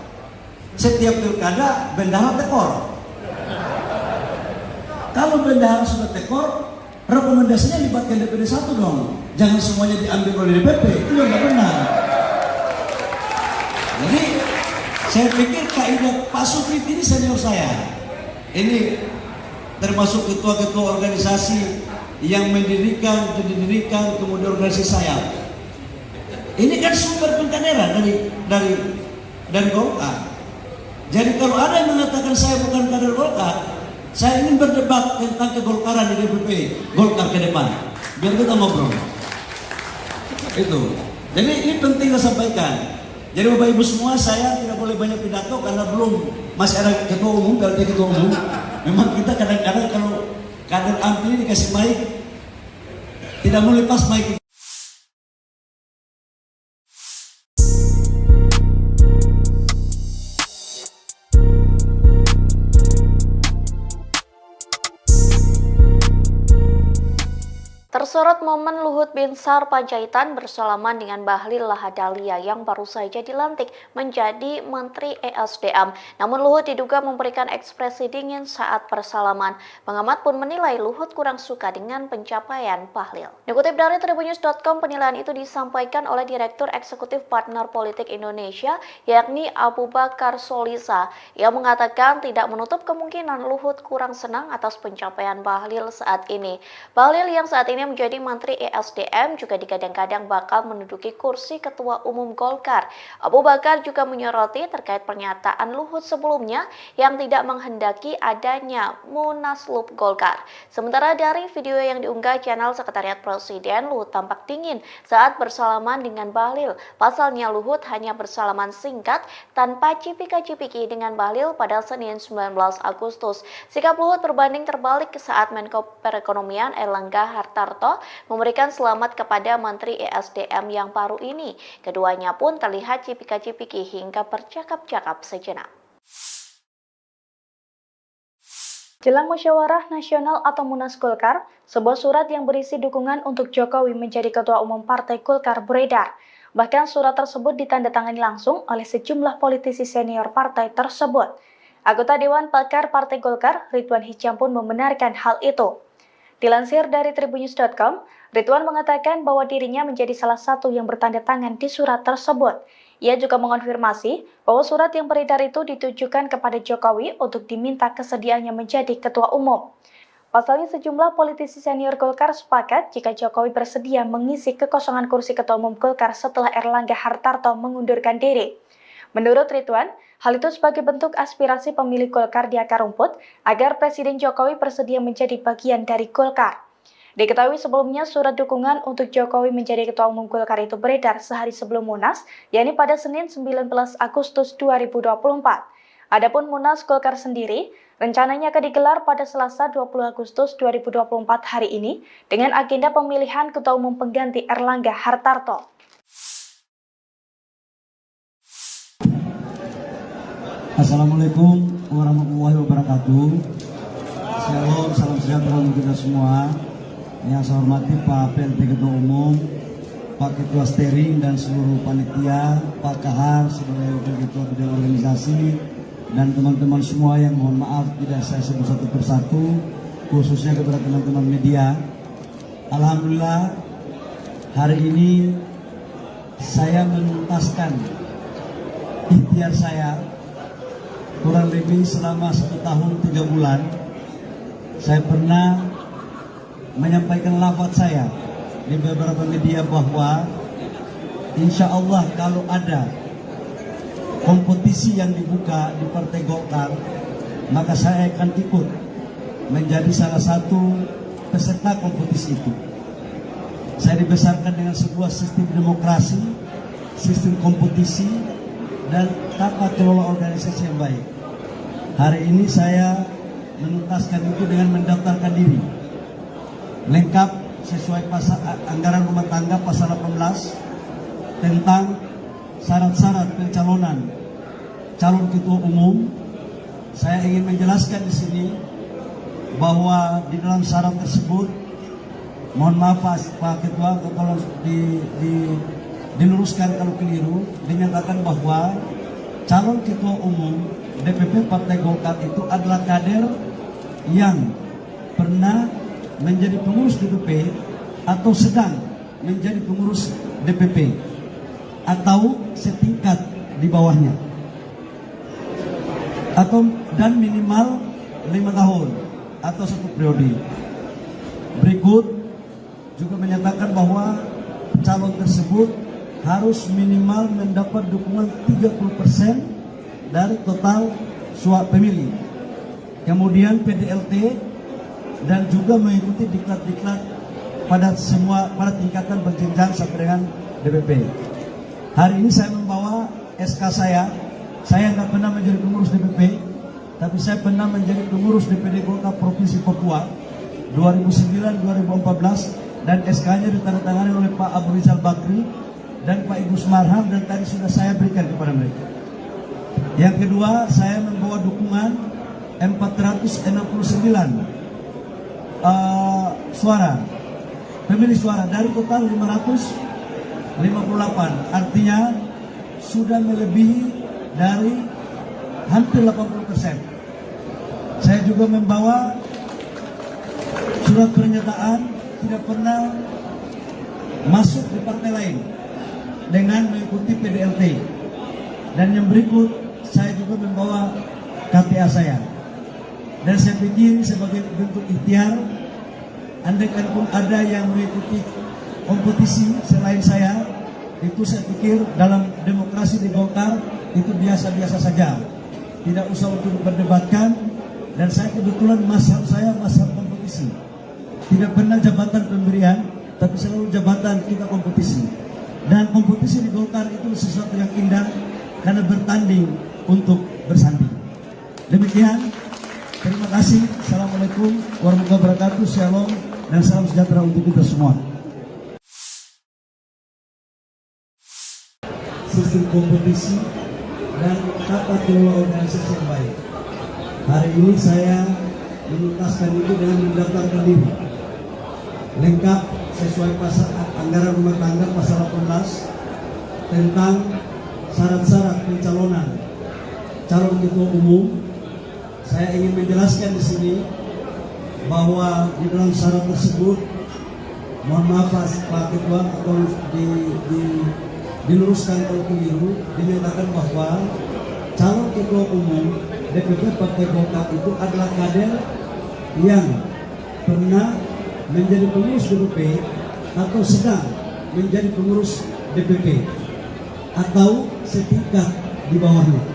setiap pilkada bendahara tekor. Kalau bendahara sudah tekor, rekomendasinya libatkan DPD 1 dong. Jangan semuanya diambil oleh DPP, itu yang nggak benar. Jadi saya pikir kaidah Pak Suprit ini senior saya. Ini termasuk ketua-ketua organisasi yang mendirikan kemudian organisasi saya. Ini kan sumber pengkaderan dari Golkar. Jadi kalau ada yang mengatakan saya bukan kader Golkar, saya ingin berdebat tentang kegolkaran di DPP Golkar ke depan. Biar kita ngobrol. Itu. Jadi ini penting saya sampaikan. Jadi Bapak Ibu semua, saya tidak boleh banyak pidato karena masih ada ketua umum. Kalau dia ketua umum, memang kita kadang-kadang kalau kader AMPI dikasih mic, tidak mau lepas mic. Tersorot momen Luhut Binsar Panjaitan bersalaman dengan Bahlil Lahadalia yang baru saja dilantik menjadi Menteri ESDM. Namun Luhut diduga memberikan ekspresi dingin saat bersalaman. Pengamat pun menilai Luhut kurang suka dengan pencapaian Bahlil. Dikutip dari Tribunnews.com, penilaian itu disampaikan oleh Direktur Eksekutif Partner Politik Indonesia, yakni Abu Bakar Solisa. Ia mengatakan tidak menutup kemungkinan Luhut kurang senang atas pencapaian Bahlil saat ini. Bahlil yang saat ini menjadi Menteri ESDM juga digadang-gadang bakal menduduki kursi Ketua Umum Golkar. Abu Bakar juga menyoroti terkait pernyataan Luhut sebelumnya yang tidak menghendaki adanya Munaslup Golkar. Sementara dari video yang diunggah channel Sekretariat Presiden, Luhut tampak dingin saat bersalaman dengan Bahlil. Pasalnya Luhut hanya bersalaman singkat tanpa cipika-cipiki dengan Bahlil pada Senin 19 Agustus. Sikap Luhut berbanding terbalik saat Menko Perekonomian Erlangga Hartarto memberikan selamat kepada Menteri ESDM yang baru ini. Keduanya pun terlihat cipika-cipiki hingga bercakap-cakap sejenak. Jelang Musyawarah Nasional atau Munas Golkar, sebuah surat yang berisi dukungan untuk Jokowi menjadi Ketua Umum Partai Golkar beredar. Bahkan surat tersebut ditandatangani langsung oleh sejumlah politisi senior partai tersebut. Anggota Dewan Pakar Partai Golkar, Ridwan Hisyam pun membenarkan hal itu. Dilansir dari Tribunnews.com, Ridwan mengatakan bahwa dirinya menjadi salah satu yang bertanda tangan di surat tersebut. Ia juga mengonfirmasi bahwa surat yang beredar itu ditujukan kepada Jokowi untuk diminta kesediaannya menjadi ketua umum. Pasalnya sejumlah politisi senior Golkar sepakat jika Jokowi bersedia mengisi kekosongan kursi ketua umum Golkar setelah Erlangga Hartarto mengundurkan diri. Menurut Ridwan, hal itu sebagai bentuk aspirasi pemilih Golkar di akar rumput agar Presiden Jokowi bersedia menjadi bagian dari Golkar. Diketahui sebelumnya surat dukungan untuk Jokowi menjadi Ketua Umum Golkar itu beredar sehari sebelum Munas, yakni pada Senin 19 Agustus 2024. Adapun Munas Golkar sendiri rencananya akan digelar pada Selasa 20 Agustus 2024 hari ini dengan agenda pemilihan Ketua Umum pengganti Erlangga Hartarto. Assalamualaikum warahmatullahi wabarakatuh. Shalom, salam sejahtera untuk kita semua. Yang saya hormati Pak PLT Ketua Umum, Pak Ketua Steering dan seluruh panitia, Pak Kahar sebagai Wakil Ketua Bidang Organisasi, dan teman-teman semua yang mohon maaf tidak saya sebut satu persatu, khususnya kepada teman-teman media. Alhamdulillah hari ini saya menuntaskan ikhtiar saya kurang lebih selama 1 tahun 3 bulan. Saya pernah menyampaikan lafaz saya di beberapa media bahwa insya Allah kalau ada kompetisi yang dibuka di Partai Golkar, maka saya akan ikut menjadi salah satu peserta kompetisi itu. Saya dibesarkan dengan sebuah sistem demokrasi, sistem kompetisi, dan tata kelola organisasi yang baik. Hari ini saya menuntaskan itu dengan mendaftarkan diri lengkap sesuai pasal anggaran rumah tangga pasal 18 tentang syarat-syarat pencalonan calon ketua umum. Saya ingin menjelaskan di sini bahwa di dalam syarat tersebut, mohon maaf Pak Ketua, kalau diluruskan kalau keliru, dinyatakan bahwa calon ketua umum DPP Partai Golkar itu adalah kader yang pernah menjadi pengurus DPP atau sedang menjadi pengurus DPP atau setingkat di bawahnya, atau dan minimal 5 tahun atau 1 periode. Berikut juga menyatakan bahwa calon tersebut harus minimal mendapat dukungan 30% dari total suara pemilih. Kemudian PDLT dan juga mengikuti diklat-diklat pada tingkatan berjenjang sampai dengan DPP. Hari ini saya membawa SK saya. Saya nggak pernah menjadi pengurus DPP, tapi saya pernah menjadi pengurus DPD Golkar Provinsi Papua 2009-2014, dan SK-nya ditandatangani oleh Pak Abu Rizal Bakri dan Pak Idrus Marham, dan tadi sudah saya berikan kepada mereka. Yang kedua, saya membawa dukungan 469 suara pemilih suara dari total 558, artinya sudah melebihi dari hampir 80%. Saya juga membawa surat pernyataan tidak pernah masuk di partai lain dengan mengikuti PDLT. Dan yang berikut, saya juga membawa KTA saya. Dan saya pikir sebagai bentuk ikhtiar, andaikan pun ada yang mengikuti kompetisi selain saya, itu saya pikir dalam demokrasi di Golkar itu biasa-biasa saja, tidak usah untuk diperdebatkan. Dan saya kebetulan mazhab saya mazhab kompetisi, tidak pernah jabatan pemberian, tapi selalu jabatan kita kompetisi. Dan kompetisi di Golkar itu sesuatu yang indah karena bertanding untuk bersanding. Demikian, terima kasih. Assalamualaikum warahmatullahi wabarakatuh. Shalom dan salam sejahtera untuk kita semua. Sistem kompetisi dan tata kelola organisasi yang baik. Hari ini saya menuntaskan itu dengan mendaftarkan diri lengkap sesuai pasal anggaran rumah tangga pasal 18 tentang syarat-syarat pencalonan calon ketua umum. Saya ingin menjelaskan di sini bahwa di dalam syarat tersebut, mohon maaf Pak Ketua, atau diluruskan kalau keliru, dinyatakan bahwa calon ketua umum DPP Partai Golkar itu adalah kader yang pernah menjadi pengurus DPP atau sedang menjadi pengurus DPP atau setingkat di bawahnya,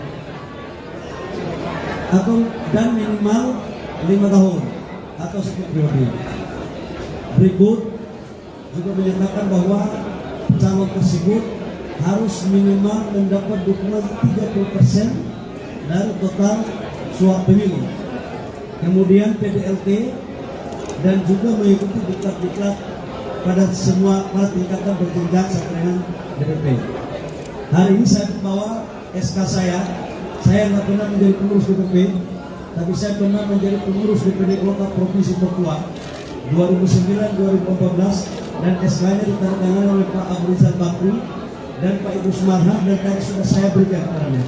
atau dan minimal 5 tahun atau 1 periode. Berikut juga menyatakan bahwa calon tersebut harus minimal mendapat dukungan 30% dari total suara pemilih. Kemudian PDLT dan juga mengikuti diklat-diklat pada semua tingkatan berjenjang sampai dengan DPP. Hari ini saya membawa SK saya nggak pernah menjadi pengurus DPP, tapi saya pernah menjadi pengurus DPD Golkar Provinsi Papua 2009-2014, dan SK-nya ditandatangani oleh Pak Abu Rizal Bakri dan Pak Ibu Sumarha, dan tadi sudah saya berikan kepadanya.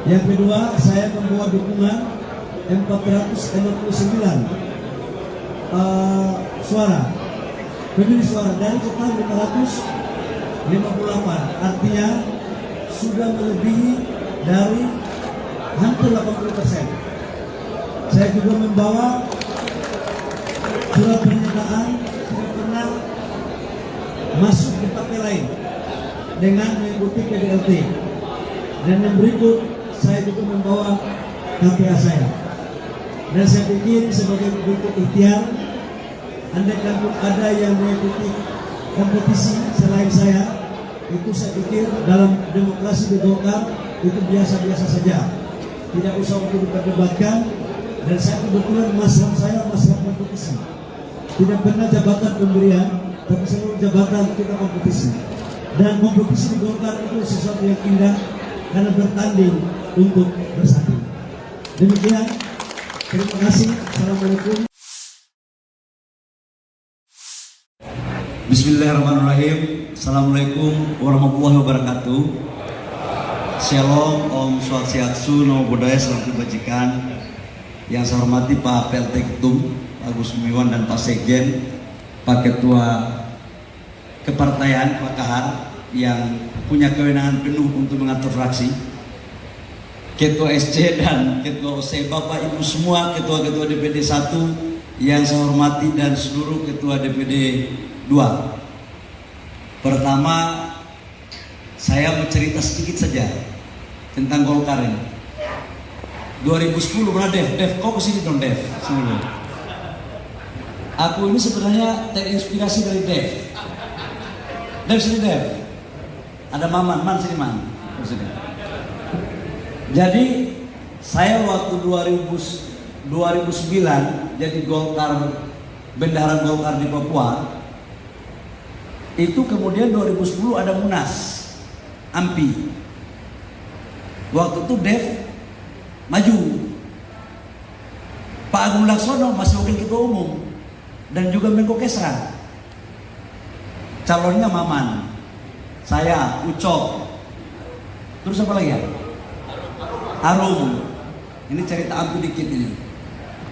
Yang kedua, saya membawa dukungan 459 suara, pemilih suara dari total 558, artinya sudah melebihi dari hampir 80%. Saya juga membawa surat pernyataan tidak pernah masuk di partai lain dengan mengikuti PDLT. Dan yang berikut, saya juga membawa KTA saya. Dan saya pikir sebagai bentuk ikhtiar, andaikan pun ada yang mengikuti kompetisi selain saya, itu saya pikir dalam demokrasi di Golkar itu biasa-biasa saja, tidak usah untuk diperdebatkan. Dan saya kebetulan mazhab saya mazhab kompetisi, tidak pernah jabatan pemberian, tapi selalu jabatan kita kompetisi. Dan kompetisi di Golkar itu sesuatu yang indah karena bertanding untuk bersanding. Demikian, terima kasih. Assalamualaikum. Bismillahirrahmanirrahim. Assalamualaikum warahmatullahi wabarakatuh. Shalom, Om Swastiastu, Namo Buddhaya, salam kebajikan. Yang saya hormati Pak PLT Ketum, Pak Agus Gumiwang, dan Pak Sekjen, Pak Ketua Kepartaian, Pak Kahar, yang punya kewenangan penuh untuk mengatur fraksi, Ketua SC dan Ketua OC, Bapak Ibu semua, Ketua-Ketua DPD 1 yang saya hormati, dan seluruh Ketua DPD 2. Pertama, saya mau cerita sedikit saja tentang Golkar ini. 2010 pernah Dev, kau kesini dong Dev. Sini. Aku ini sebenarnya terinspirasi dari Dev. Dev sini Dev. Ada Man sini Man. Sini. Jadi saya waktu 2009 jadi Golkar, bendahara Golkar di Papua. Itu kemudian 2010 ada Munas AMPI. Waktu itu Dev maju, Pak Agung Laksono masih wakil ketua umum dan juga Menko Kesra. calonnya Maman, saya, Ucok, terus apa lagi ya? Arum. Ini cerita ampi dikit ini.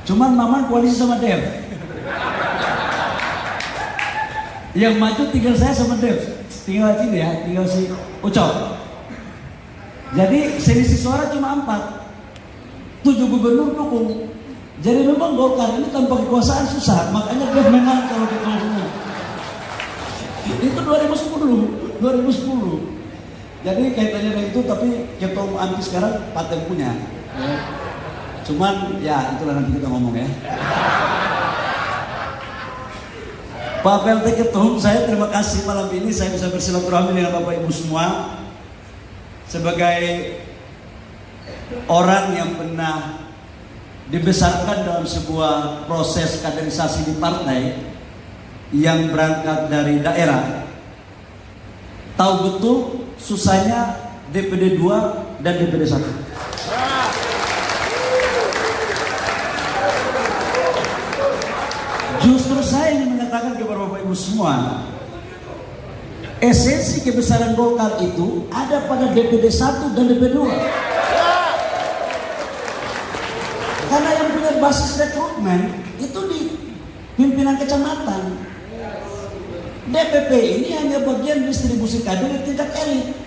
Cuman Maman koalisi sama Dev. Yang maju tinggal saya sama Dev. Tinggal sini ya, tinggal si Ucok. Jadi selisih suara cuma 4. 7 gubernur dukung. Jadi memang Golkar ini tanpa kekuasaan susah. Makanya Dev menang kalau di umum. Itu 2010. Jadi kaitannya dengan itu, tapi ketua umum AMPI sekarang Paten punya. Cuman ya itulah nanti kita ngomong ya. Pak PLT Ketum, saya terima kasih malam ini saya bisa bersilaturahmi dengan Bapak Ibu semua. Sebagai orang yang pernah dibesarkan dalam sebuah proses kaderisasi di partai yang berangkat dari daerah, tahu betul susahnya DPD 2 dan DPD 1. Justru saya ingin mengatakan kepada Bapak Ibu semua, esensi kebesaran Golkar itu ada pada DPD 1 dan DPD 2. Karena yang punya basis rekrutmen itu di pimpinan kecamatan. DPP ini hanya bagian distribusi kader di tingkat elit.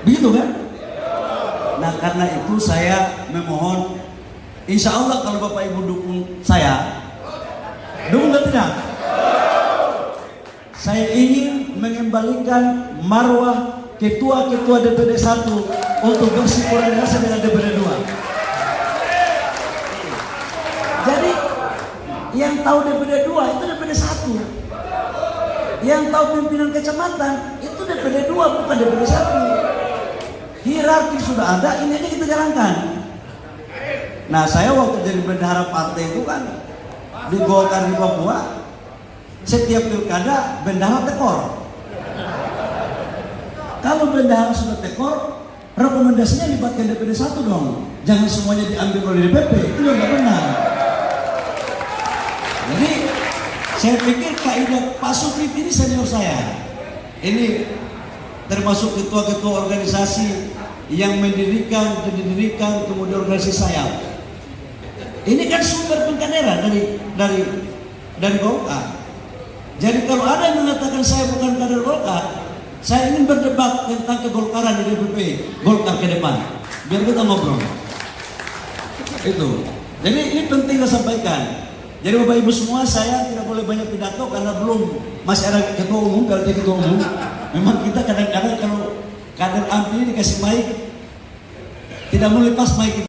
Begitu kan? Nah karena itu saya memohon, insya Allah kalau Bapak Ibu dukung saya, dukung atau tidak? Saya ingin mengembalikan marwah ketua-ketua DPD 1 untuk bersinkronisasi dengan DPD 2. Jadi yang tahu DPD 2 itu DPD 1. Yang tahu pimpinan kecamatan itu DPD 2 bukan DPD 1. Hierarki sudah ada, ini aja kita jalankan. Nah saya waktu jadi bendahara partai itu kan di Golkar di Papua, setiap pilkada bendahara tekor. Kalau bendahara sudah tekor, rekomendasinya libatkan DPD 1 dong. Jangan semuanya diambil oleh DPP, itu juga nggak benar. Jadi saya pikir kaidah Pak Suprit ini senior saya. Ini termasuk ketua-ketua organisasi yang mendirikan kemudian organisasi saya. Ini kan sumber pengkaderan dari Golkar. Jadi kalau ada yang mengatakan saya bukan kader Golkar, saya ingin berdebat tentang kegolkaran di DPP, Golkar ke depan. Biar kita ngobrol. Itu. Jadi ini penting saya sampaikan. Jadi Bapak Ibu semua, saya tidak boleh banyak pidato karena belum masih ada ketua umum, PLT ketua umum. Memang kita kadang-kadang kalau kader AMPI dikasih mic, tidak mau lepas mic.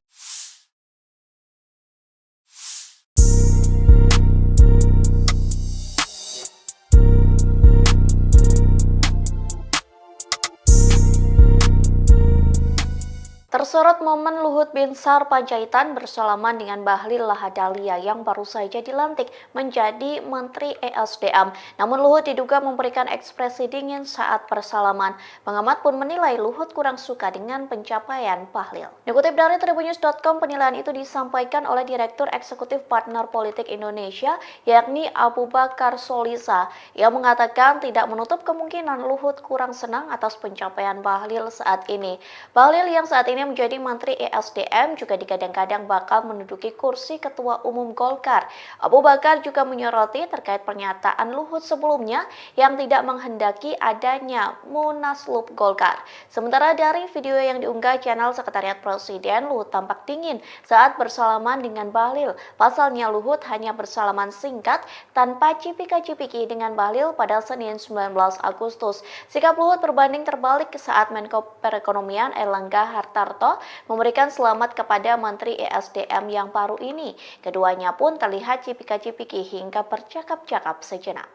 Tersorot momen Luhut Binsar Panjaitan bersalaman dengan Bahlil Lahadalia yang baru saja dilantik menjadi Menteri ESDM. Namun Luhut diduga memberikan ekspresi dingin saat bersalaman. Pengamat pun menilai Luhut kurang suka dengan pencapaian Bahlil. Dikutip dari Tribunnews.com, penilaian itu disampaikan oleh Direktur Eksekutif Partner Politik Indonesia, yakni Abu Bakar Solisa. Ia mengatakan tidak menutup kemungkinan Luhut kurang senang atas pencapaian Bahlil saat ini. Bahlil yang saat ini menjadi Menteri ESDM juga digadang-gadang bakal menduduki kursi Ketua Umum Golkar. Abu Bakar juga menyoroti terkait pernyataan Luhut sebelumnya yang tidak menghendaki adanya Munaslup Golkar. Sementara dari video yang diunggah channel Sekretariat Presiden, Luhut tampak dingin saat bersalaman dengan Bahlil. Pasalnya Luhut hanya bersalaman singkat tanpa cipika-cipiki dengan Bahlil pada Senin 19 Agustus. Sikap Luhut berbanding terbalik saat Menko Perekonomian Erlangga Hartarto memberikan selamat kepada Menteri ESDM yang baru ini. Keduanya pun terlihat cipika-cipiki hingga bercakap-cakap sejenak.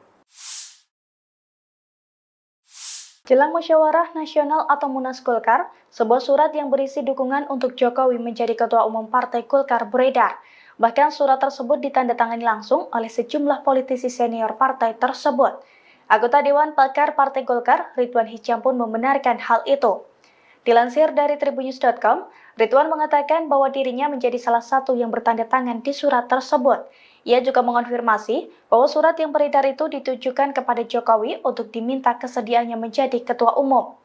Jelang Musyawarah Nasional atau Munas Golkar, sebuah surat yang berisi dukungan untuk Jokowi menjadi Ketua Umum Partai Golkar beredar. Bahkan surat tersebut ditandatangani langsung oleh sejumlah politisi senior partai tersebut. Anggota Dewan Pakar Partai Golkar, Ridwan Hisham pun membenarkan hal itu. Dilansir dari Tribunnews.com, Ridwan mengatakan bahwa dirinya menjadi salah satu yang bertanda tangan di surat tersebut. Ia juga mengonfirmasi bahwa surat yang beredar itu ditujukan kepada Jokowi untuk diminta kesediaannya menjadi ketua umum.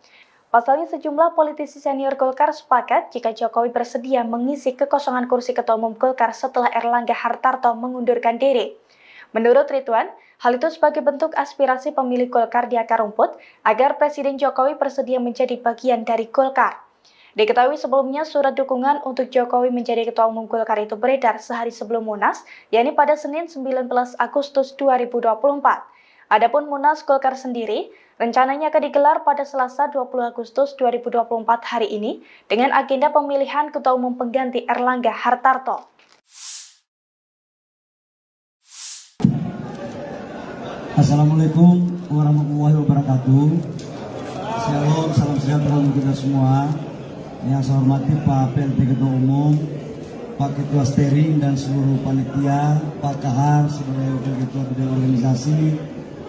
Pasalnya sejumlah politisi senior Golkar sepakat jika Jokowi bersedia mengisi kekosongan kursi ketua umum Golkar setelah Erlangga Hartarto mengundurkan diri. Menurut Ridwan, hal itu sebagai bentuk aspirasi pemilih Golkar di akar rumput agar Presiden Jokowi bersedia menjadi bagian dari Golkar. Diketahui sebelumnya surat dukungan untuk Jokowi menjadi Ketua Umum Golkar itu beredar sehari sebelum Munas, yakni pada Senin 19 Agustus 2024. Adapun Munas Golkar sendiri rencananya akan digelar pada Selasa 20 Agustus 2024 hari ini dengan agenda pemilihan Ketua Umum pengganti Erlangga Hartarto. Assalamualaikum warahmatullahi wabarakatuh. Shalom, salam sejahtera untuk kita semua. Yang saya hormati Pak PLT Ketua Umum, Pak Ketua Steering dan seluruh panitia, Pak Kahar sebagai Wakil Ketua Bidang Organisasi,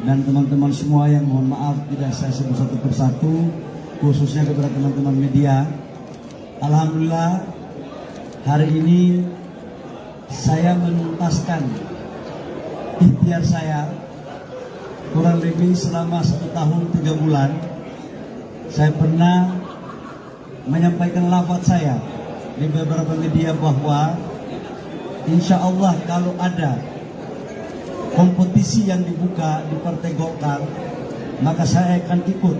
dan teman-teman semua yang mohon maaf tidak saya sebut satu persatu, khususnya kepada teman-teman media. Alhamdulillah hari ini saya menuntaskan ikhtiar saya kurang lebih selama 1 tahun 3 bulan. Saya pernah menyampaikan lafaz saya di beberapa media bahwa insya Allah kalau ada kompetisi yang dibuka di Partai Golkar, maka saya akan ikut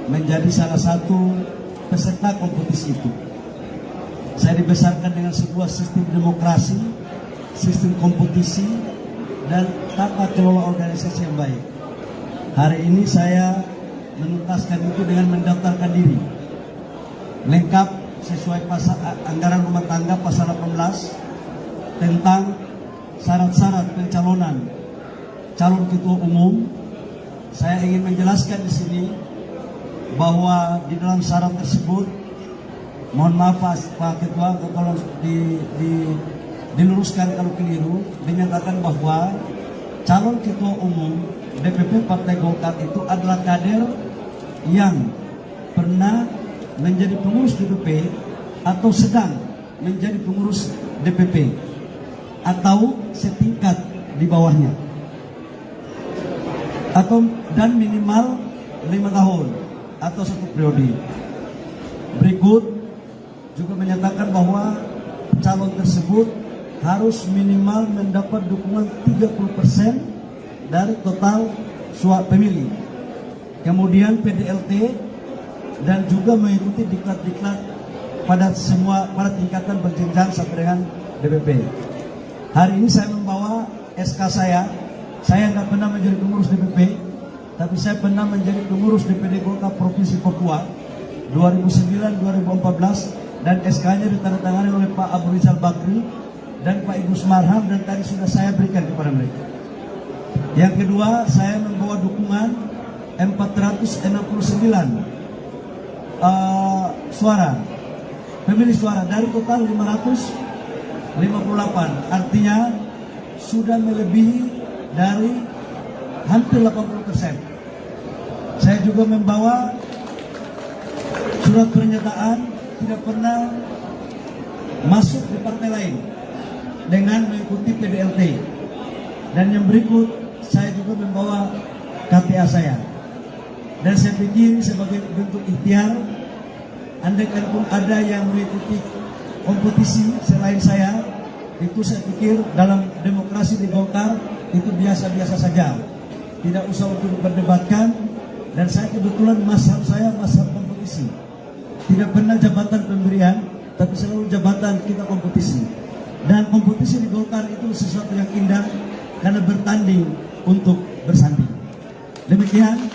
menjadi salah satu peserta kompetisi itu. Saya dibesarkan dengan sebuah sistem demokrasi, sistem kompetisi, dan tata kelola organisasi yang baik. Hari ini saya menuntaskan itu dengan mendaftarkan diri lengkap sesuai anggaran rumah tangga pasal 18 tentang syarat-syarat pencalonan calon ketua umum. Saya ingin menjelaskan di sini bahwa di dalam syarat tersebut, mohon maaf Pak Ketua kalau diluruskan kalau keliru, dinyatakan bahwa calon ketua umum DPP Partai Golkar itu adalah kader yang pernah menjadi pengurus DPP atau sedang menjadi pengurus DPP atau setingkat di bawahnya, atau dan minimal 5 tahun atau 1 periode. Berikut juga menyatakan bahwa calon tersebut harus minimal mendapat dukungan 30% dari total suara pemilih. Kemudian PDLT dan juga mengikuti diklat-diklat pada tingkatan berjenjang sampai dengan DPP. Hari ini saya membawa SK saya. Saya nggak pernah menjadi pengurus DPP, tapi saya pernah menjadi pengurus DPD Golkar Provinsi Papua 2009-2014, dan SK-nya ditandatangani oleh Pak Abu Rizal Bakri dan Pak Idrus Marham, dan tadi sudah saya berikan kepada mereka. Yang kedua, saya membawa dukungan 469 pemilih suara dari total 558, artinya sudah melebihi dari hampir 80%. Saya juga membawa surat pernyataan tidak pernah masuk di partai lain dengan mengikuti PDLT, dan yang berikut saya juga membawa KTA saya. Dan saya pikir sebagai bentuk ikhtiar, andaikan pun ada yang mengikuti kompetisi selain saya, itu saya pikir dalam demokrasi di Golkar itu biasa-biasa saja, tidak usah untuk berdebatkan. Dan saya kebetulan mazhab saya mazhab kompetisi, tidak pernah jabatan pemberian, tapi selalu jabatan kita kompetisi. Dan kompetisi di Golkar itu sesuatu yang indah karena bertanding untuk bersanding. Demikian.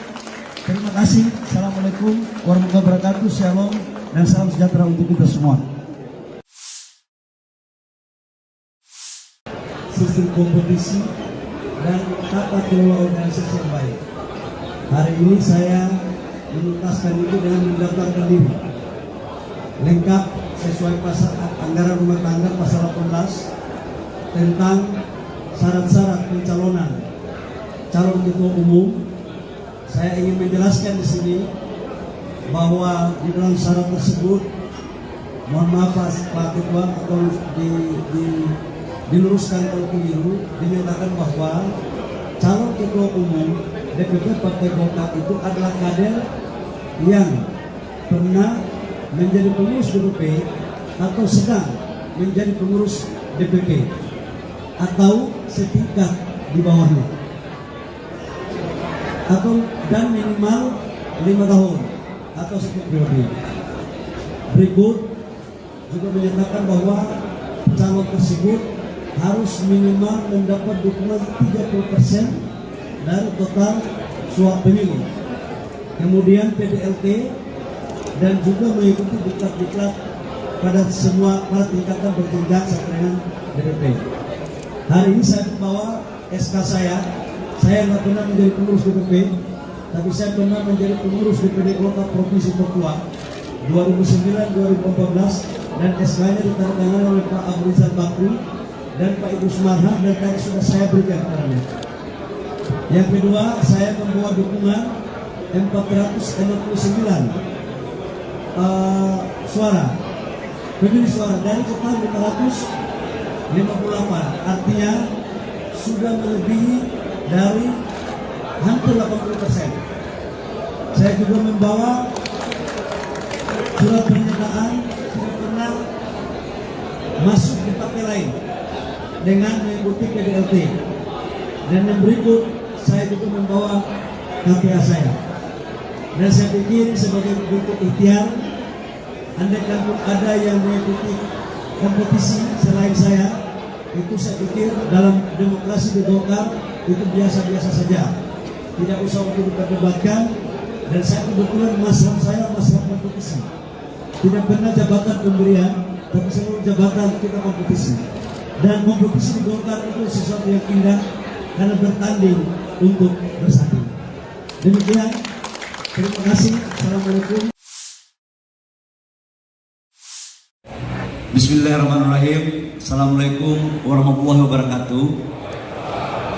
Terima kasih. Assalamualaikum warahmatullahi wabarakatuh. Shalom dan salam sejahtera untuk kita semua. Sistem kompetisi dan tata kelola organisasi yang baik. Hari ini saya menuntaskan itu dengan mendaftarkan diri lengkap sesuai anggaran rumah tangga pasal 18 tentang syarat-syarat pencalonan calon ketua umum. Saya ingin menjelaskan di sini bahwa di dalam syarat tersebut, mohon maaf Pak Ketua, atau diluruskan kalau keliru, dinyatakan bahwa calon ketua umum DPP Partai Golkar itu adalah kader yang pernah menjadi pengurus DPP atau sedang menjadi pengurus DPP atau setingkat di bawahnya, atau dan minimal 5 tahun atau 1 periode. Berikut juga menyatakan bahwa calon tersebut harus minimal mendapat dukungan 30% dari total suara pemilu. Kemudian PDLT dan juga mengikuti diklat-diklat pada semua tingkatan berjenjang sampai dengan DPP. Hari ini saya membawa SK saya nggak pernah menjadi pengurus DPP, tapi saya pernah menjadi pengurus DPD Kota Provinsi Papua 2009-2014, dan SK-nya ditandatangani oleh Pak Abu Rizal Bakri dan Pak Ibu Sumarha, dan tadi sudah saya berikan kepadanya. Yang kedua, saya membawa dukungan 469 suara, pemilih suara dari total 558, artinya sudah melebihi dari hampir 80%. Saya juga membawa surat pernyataan tidak pernah masuk di partai lain dengan mengikuti PDLT. Dan yang berikut, saya juga membawa KTA saya. Dan saya pikir sebagai bentuk ikhtiar, andaikan pun ada yang mengikuti kompetisi selain saya, itu saya pikir dalam demokrasi di Golkar itu biasa-biasa saja, tidak usah untuk diperdebatkan. Dan saya kebetulan masalah saya masalah kompetisi, tidak pernah jabatan pemberian, tapi selalu jabatan kita kompetisi. Dan kompetisi di Golkar itu sesuatu yang indah karena bertanding untuk bersaing. Demikian, terima kasih. Assalamualaikum. Bismillahirrahmanirrahim. Assalamualaikum warahmatullahi wabarakatuh.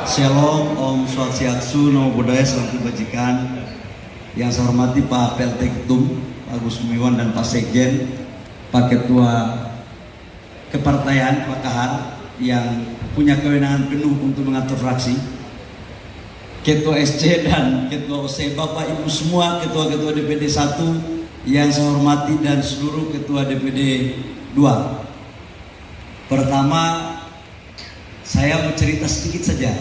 Shalom, Om Swastiastu, Namo Buddhaya, salam kebajikan. Yang saya hormati Pak PLT Ketum, Pak Agus Gumiwang, dan Pak Sekjen, Pak Ketua Kepartaian, Pak Kahar, yang punya kewenangan penuh untuk mengatur fraksi, Ketua SC dan Ketua OC, Bapak Ibu semua, Ketua-Ketua DPD 1 yang saya hormati, dan seluruh Ketua DPD 2. Pertama, saya mau cerita sedikit saja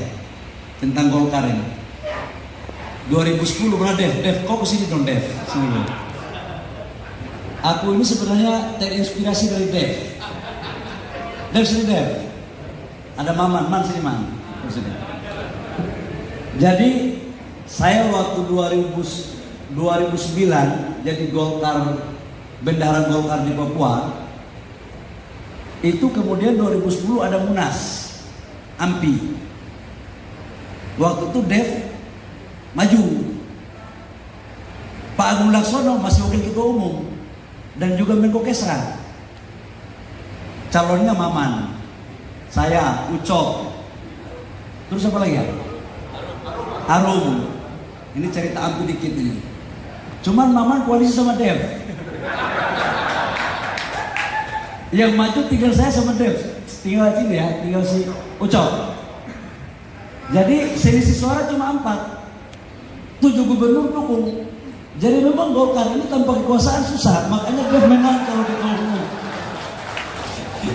tentang Golkar ini. 2010 mana Dev, kok kesini dong Dev, sini dong. Aku ini sebenarnya terinspirasi dari Dev. Dev sini Dev. Ada Man sini Man. Sini. Jadi saya waktu 2009 jadi Golkar, bendahara Golkar di Papua. Itu kemudian 2010 ada Munas AMPI. Waktu itu Dev maju, Pak Agung Laksono masih wakil ketua umum dan juga Menko Kesra. Calonnya Maman, saya, Ucok, terus apa lagi ya? Arum. Ini cerita aku dikit ini. Cuman Maman koalisi sama Dev. Yang maju tinggal saya sama Dev, tinggal sini ya, tinggal si Ucok. Jadi selisih suara cuma 4. 7 gubernur dukung. Jadi memang Golkar ini tanpa kekuasaan susah, makanya Dev menang kalau ketua umum.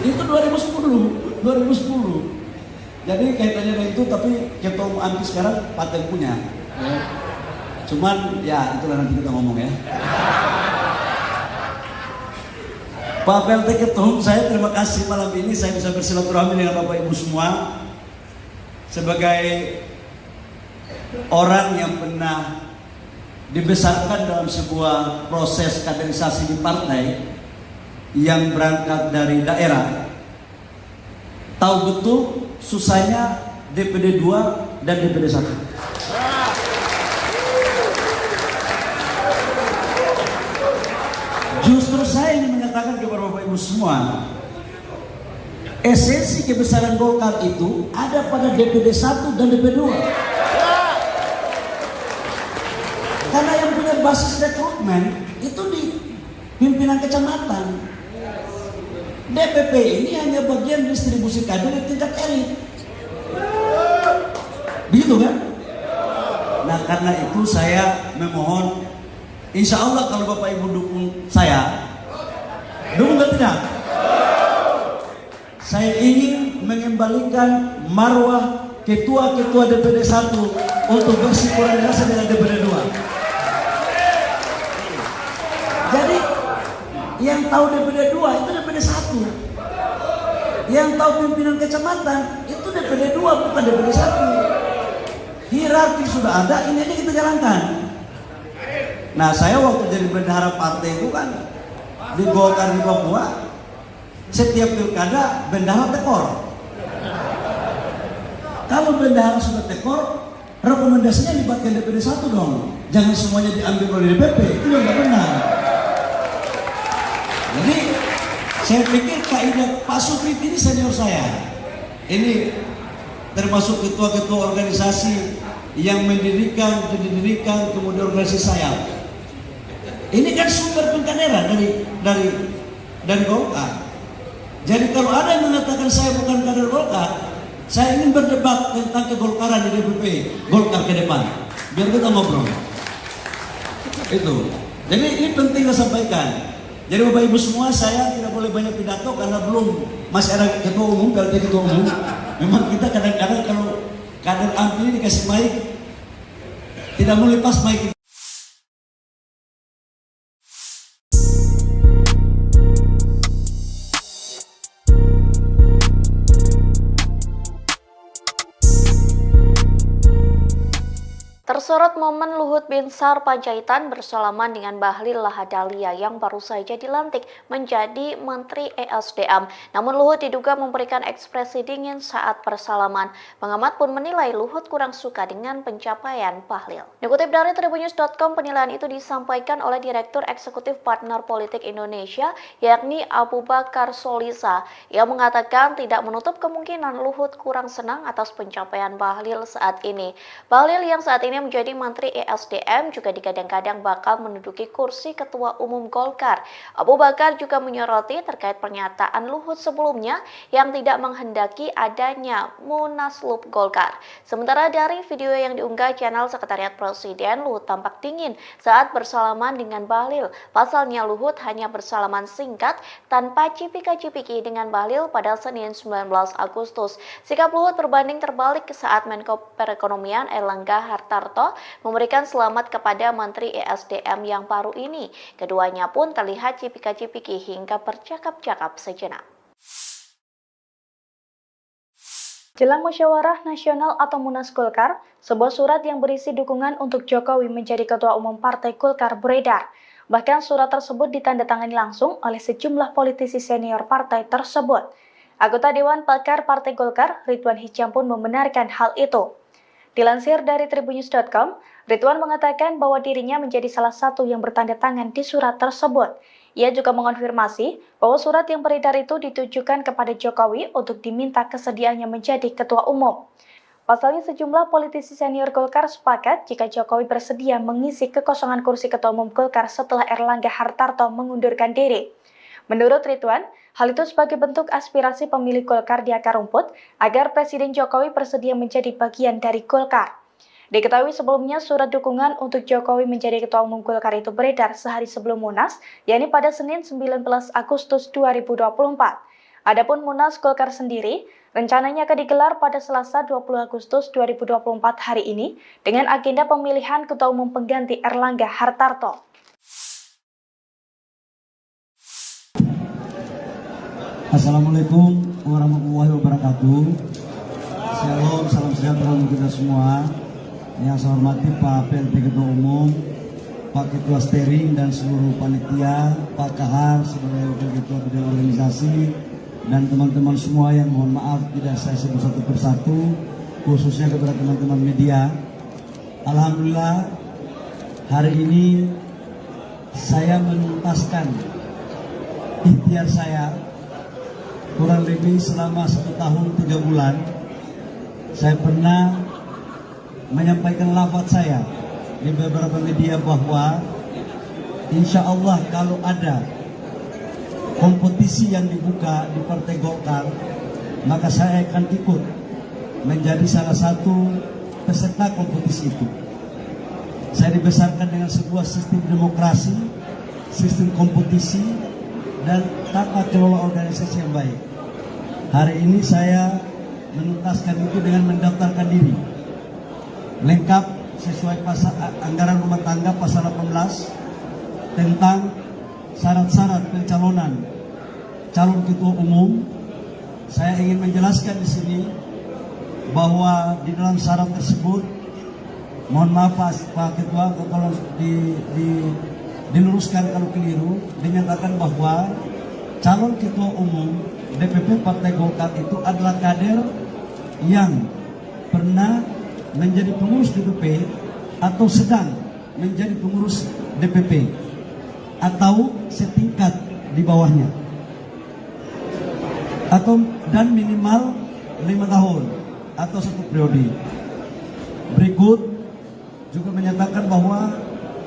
Itu 2010. Jadi kaitannya dengan itu, tapi ketua umum AMPI sekarang partai punya. Cuman ya itulah, nanti kita ngomong ya. Pak PLT Ketum, saya terima kasih malam ini saya bisa bersilaturahmi dengan Bapak Ibu semua. Sebagai orang yang pernah dibesarkan dalam sebuah proses kaderisasi di partai yang berangkat dari daerah, tahu betul susahnya DPD 2 dan DPD 1. Justru saya ingin menyatakan kepada Bapak Ibu semua, esensi kebesaran Golkar itu ada pada DPD 1 dan DPD 2. Karena yang punya basis rekrutmen itu di pimpinan kecamatan. DPP ini hanya bagian distribusi kader di tingkat elit. Begitu kan? Nah karena itu saya memohon, insya Allah kalau Bapak Ibu dukung saya, dukung atau tidak? Saya ingin mengembalikan marwah ketua-ketua DPD 1 untuk bersinkronisasi dengan DPD 2. Jadi yang tahu DPD 2 itu DPD 1. Yang tahu pimpinan kecamatan itu DPD 2 bukan DPD 1. Hierarki sudah ada, ini aja kita jalankan. Nah saya waktu jadi bendahara partai itu kan di Golkar di Papua, setiap pilkada bendahara tekor. Kalau bendahara sudah tekor, rekomendasinya libatkan DPD 1 dong. Jangan semuanya diambil oleh DPP, itu yang nggak benar. Jadi saya pikir kaidah Pak Suprit ini senior saya. Ini termasuk ketua-ketua organisasi yang mendirikan kemudian organisasi saya. Ini kan sumber pengkaderan dari Golkar. Jadi kalau ada yang mengatakan saya bukan kader Golkar, saya ingin berdebat tentang kegolkaran di DPP Golkar ke depan. Biar kita ngobrol. Itu. Jadi ini penting saya sampaikan. Jadi Bapak Ibu semua, saya tidak boleh banyak pidato karena belum masih ada ketua umum. Kalau dia ketua umum, memang kita kadang-kadang kalau kader ampli dikasih mic, tidak mau lepas mic. Tersorot momen Luhut Binsar Panjaitan bersalaman dengan Bahlil Lahadalia yang baru saja dilantik menjadi Menteri ESDM. Namun Luhut diduga memberikan ekspresi dingin saat bersalaman. Pengamat pun menilai Luhut kurang suka dengan pencapaian Bahlil. Dikutip dari Tribunnews.com, penilaian itu disampaikan oleh Direktur Eksekutif Partner Politik Indonesia, yakni Abu Bakar Solisa. Ia mengatakan tidak menutup kemungkinan Luhut kurang senang atas pencapaian Bahlil saat ini. Bahlil yang saat ini menjadi Menteri ESDM juga digadang-gadang bakal menduduki kursi Ketua Umum Golkar. Abu Bakar juga menyoroti terkait pernyataan Luhut sebelumnya yang tidak menghendaki adanya Munaslup Golkar. Sementara dari video yang diunggah channel Sekretariat Presiden, Luhut tampak dingin saat bersalaman dengan Bahlil. Pasalnya Luhut hanya bersalaman singkat tanpa cipika-cipiki dengan Bahlil pada Senin 19 Agustus. Sikap Luhut berbanding terbalik saat Menko Perekonomian Erlangga Hartarto memberikan selamat kepada Menteri ESDM yang baru ini. Keduanya pun terlihat cipika-cipiki hingga bercakap-cakap sejenak. Jelang Musyawarah Nasional atau Munas Golkar, sebuah surat yang berisi dukungan untuk Jokowi menjadi Ketua Umum Partai Golkar beredar. Bahkan surat tersebut ditandatangani langsung oleh sejumlah politisi senior partai tersebut. Anggota Dewan Pakar Partai Golkar, Ridwan Hisyam pun membenarkan hal itu. Dilansir dari Tribunnews.com, Ridwan mengatakan bahwa dirinya menjadi salah satu yang bertanda tangan di surat tersebut. Ia juga mengonfirmasi bahwa surat yang beredar itu ditujukan kepada Jokowi untuk diminta kesediaannya menjadi ketua umum. Pasalnya sejumlah politisi senior Golkar sepakat jika Jokowi bersedia mengisi kekosongan kursi ketua umum Golkar setelah Erlangga Hartarto mengundurkan diri. Menurut Ridwan, hal itu sebagai bentuk aspirasi pemilih Golkar di akar rumput agar Presiden Jokowi bersedia menjadi bagian dari Golkar. Diketahui sebelumnya surat dukungan untuk Jokowi menjadi Ketua Umum Golkar itu beredar sehari sebelum Munas, yakni pada Senin 19 Agustus 2024. Adapun Munas Golkar sendiri rencananya akan digelar pada Selasa 20 Agustus 2024 hari ini dengan agenda pemilihan Ketua Umum pengganti Erlangga Hartarto. Assalamualaikum warahmatullahi wabarakatuh. Shalom, salam sejahtera untuk kita semua. Yang saya hormati Pak PLT Ketua Umum, Pak Ketua Steering dan seluruh panitia, Pak Kahar sebagai Wakil Ketua Bidang Organisasi, dan teman-teman semua yang mohon maaf tidak saya sebut satu persatu, khususnya kepada teman-teman media. Alhamdulillah hari ini saya menuntaskan ikhtiar saya kurang lebih selama 1 tahun 3 bulan. Saya pernah menyampaikan lafaz saya di beberapa media bahwa insya Allah kalau ada kompetisi yang dibuka di Partai Golkar, maka saya akan ikut menjadi salah satu peserta kompetisi itu. Saya dibesarkan dengan sebuah sistem demokrasi, sistem kompetisi, dan tata kelola organisasi yang baik. Hari ini saya menuntaskan itu dengan mendaftarkan diri lengkap sesuai pasal anggaran rumah tangga pasal 18 tentang syarat-syarat pencalonan calon ketua umum. Saya ingin menjelaskan di sini bahwa di dalam syarat tersebut, mohon maaf Pak Ketua kalau diluruskan kalau keliru, dinyatakan bahwa calon ketua umum DPP Partai Golkar itu adalah kader yang pernah menjadi pengurus DPP atau sedang menjadi pengurus DPP atau setingkat di bawahnya, atau dan minimal 5 tahun atau 1 periode. Berikut juga menyatakan bahwa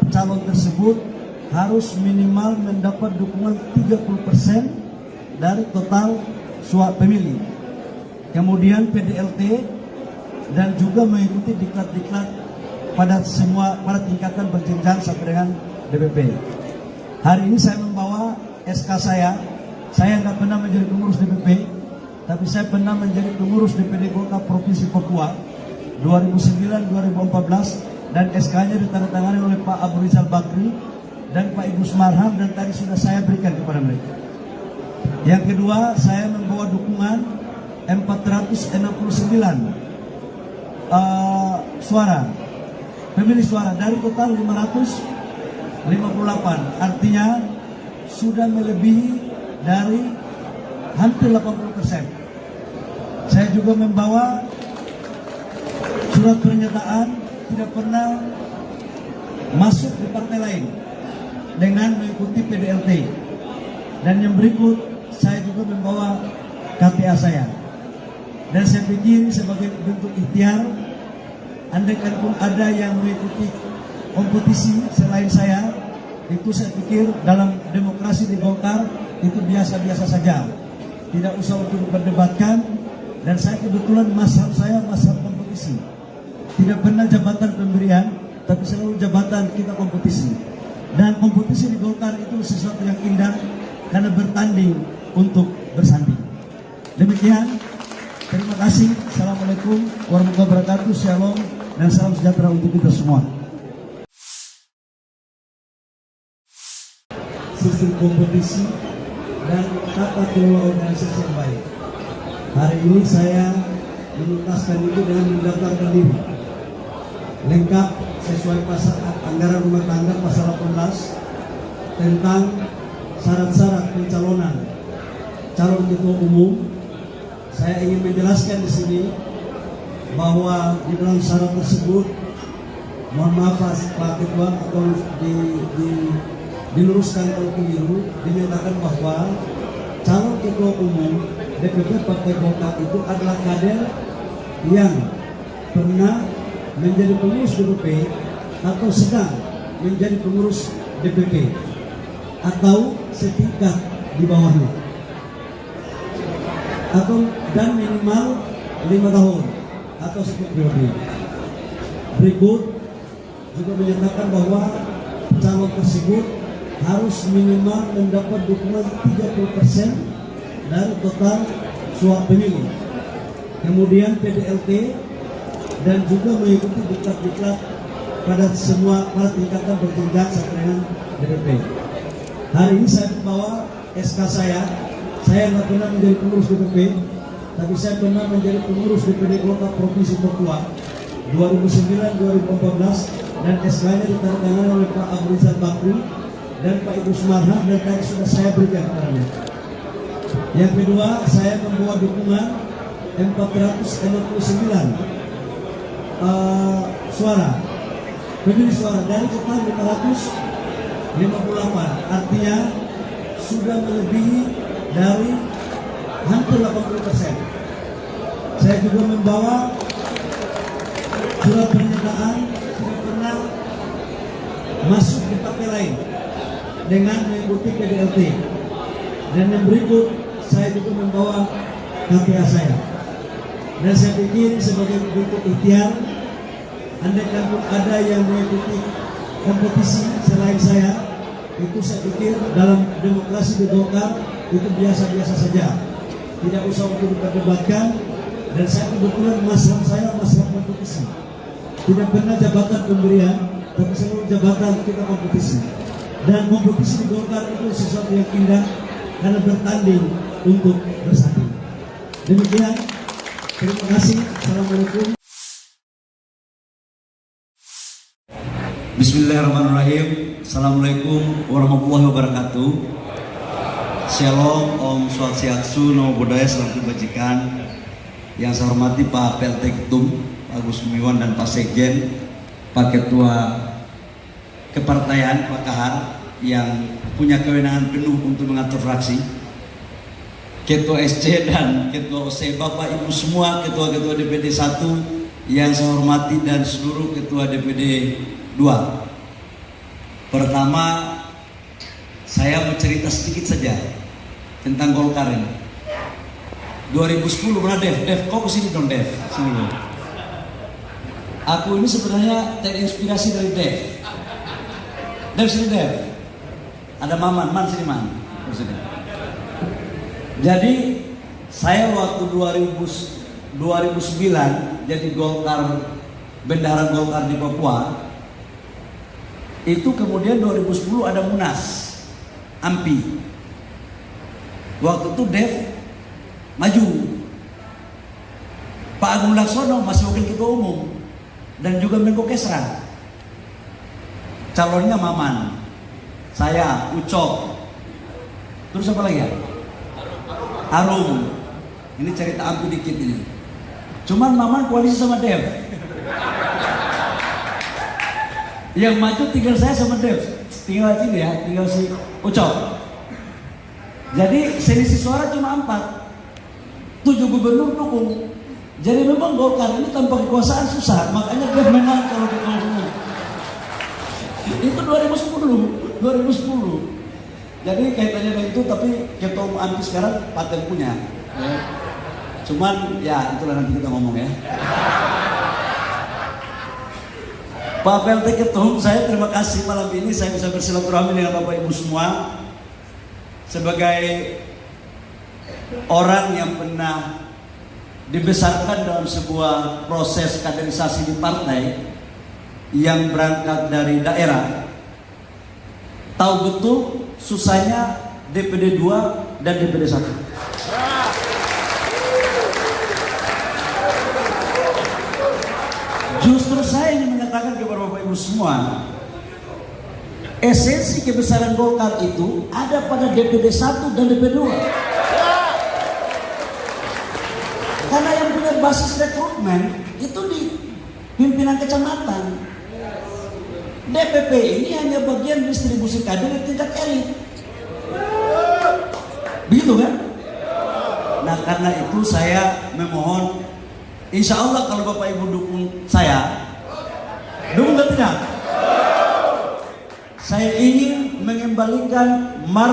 calon tersebut harus minimal mendapat dukungan 30% dari total suara pemilih. Kemudian PDLT dan juga mengikuti diklat-diklat pada tingkatan berjenjang sampai dengan DPP. Hari ini saya membawa SK saya. Saya nggak pernah menjadi pengurus DPP, tapi saya pernah menjadi pengurus DPD Golkar Provinsi Papua 2009-2014, dan SK-nya ditandatangani oleh Pak Abu Rizal Bakri dan Pak Idrus Marham, dan tadi sudah saya berikan kepada mereka. Yang kedua, saya membawa dukungan 469 suara, pemilih suara dari total 558, artinya sudah melebihi dari hampir 80%. Saya juga membawa surat pernyataan tidak pernah masuk di partai lain dengan mengikuti PDLT. Dan yang berikut, saya juga membawa KTA saya. Dan saya pikir sebagai bentuk ikhtiar, andaikan pun ada yang mengikuti kompetisi selain saya, itu saya pikir dalam demokrasi di Golkar itu biasa-biasa saja, tidak usah untuk diperdebatkan. Dan saya kebetulan mazhab saya mazhab kompetisi, tidak pernah jabatan pemberian, tapi selalu jabatan kita kompetisi. Dan kompetisi di Golkar itu sesuatu yang indah karena bertanding untuk bersanding. Demikian, terima kasih. Assalamualaikum warahmatullahi wabarakatuh. Shalom dan salam sejahtera untuk kita semua. Sistem kompetisi dan tata kelola organisasi yang baik. Hari ini saya menuntaskan itu dengan mendaftarkan diri lengkap sesuai pasal anggaran rumah tangga pasal 18 tentang syarat-syarat pencalonan calon ketua umum. Saya ingin menjelaskan di sini bahwa di dalam syarat tersebut, mohon maaf Pak Ketua atau diluruskan kalau keliru, dinyatakan bahwa calon ketua umum DPP Partai Golkar itu adalah kader yang pernah menjadi pengurus DPP atau sedang menjadi pengurus DPP atau setingkat di bawahnya, atau dan minimal 5 tahun atau 1 periode. Berikut juga menyatakan bahwa calon tersebut harus minimal mendapat dukungan 30% dari total suara pemilih. Kemudian PDLT dan juga mengikuti diklat-diklat pada tingkatan berjenjang sampai dengan DPP. Hari ini saya membawa SK saya. Saya nggak pernah menjadi pengurus DPP, tapi saya pernah menjadi pengurus DPD Golkar Provinsi Papua 2009-2014, dan SK-nya ditandatangani oleh Pak Abu Rizal Bakri dan Pak Idrus Marham, dan tadi sudah saya berikan kepada mereka. Yang kedua, saya membawa dukungan 469 suara, pemilih suara dari total 558, artinya sudah melebihi dari hampir 80%. Saya juga membawa surat pernyataan tidak pernah masuk di partai lain dengan mengikuti PDLT. Dan yang berikut, saya juga membawa KPA saya. Dan saya pikir sebagai bentuk ikhtiar, andaikan pun ada yang mengikuti kompetisi selain saya, itu saya pikir dalam demokrasi di Golkar itu biasa-biasa saja, tidak usah untuk diperdebatkan. Dan saya kebetulan mazhab saya mazhab kompetisi, tidak pernah jabatan pemberian, tapi selalu jabatan kita kompetisi. Dan kompetisi di Golkar itu sesuatu yang indah karena bertanding untuk bersanding. Demikian, terima kasih. Assalamualaikum. Bismillahirrahmanirrahim. Assalamualaikum warahmatullahi wabarakatuh. Shalom, Om Swastiastu, Namo Buddhaya, salam kebajikan. Yang saya hormati Pak PLT Ketum, Pak Agus Gumiwang, dan Pak Sekjen, Pak Ketua Kepartaian, Pak Kahar, yang punya kewenangan penuh untuk mengatur fraksi, Ketua SC dan Ketua OC, Bapak Ibu semua, Ketua-Ketua DPD 1 yang saya hormati, dan seluruh Ketua DPD 2. Pertama, saya mau cerita sedikit saja tentang Golkar ini. 2010 pernah Dev, kok kesini dong Dev? Sini. Aku ini sebenarnya terinspirasi dari Dev. Dev sini Dev. Ada Man sini Man. Sini. Jadi saya waktu 2009 jadi Golkar, bendahara Golkar di Papua. Itu kemudian 2010 ada Munas AMPI. Waktu itu Dev maju, Pak Agung Laksono masih wakil ketua umum dan juga Menko Kesra. Calonnya Maman, saya, Ucok, terus apa lagi ya? Arum. Ini cerita AMPI dikit ini. Cuman Maman koalisi sama Dev. Yang maju tinggal saya sama Dev, tinggal sini ya, tinggal si Ucok. Jadi selisih suara cuma 4. 7 gubernur dukung. Jadi memang Golkar ini tanpa kekuasaan susah. Makanya Dev menang kalau ketua umum. Itu 2010. Jadi kaitannya dengan itu, tapi ketua umum AMPI sekarang paten punya. Cuman ya itulah, nanti kita ngomong ya. Pak PLT Ketum, saya terima kasih malam ini saya bisa bersilaturahmi dengan Bapak Ibu semua. Sebagai orang yang pernah dibesarkan dalam sebuah proses kaderisasi di partai yang berangkat dari daerah, tahu betul susahnya DPD 2 dan DPD 1. Justru saya ingin mengatakan kepada Bapak Ibu semua, esensi kebesaran Golkar itu ada pada DPD 1 dan DPD 2. Karena yang punya basis rekrutmen itu di pimpinan kecamatan. DPP ini hanya bagian distribusi kader di tingkat elit. Begitu kan? Nah, karena itu saya memohon, insya Allah kalau Bapak Ibu dukung saya, dukung atau tidak? Saya ingin mengembalikan marwah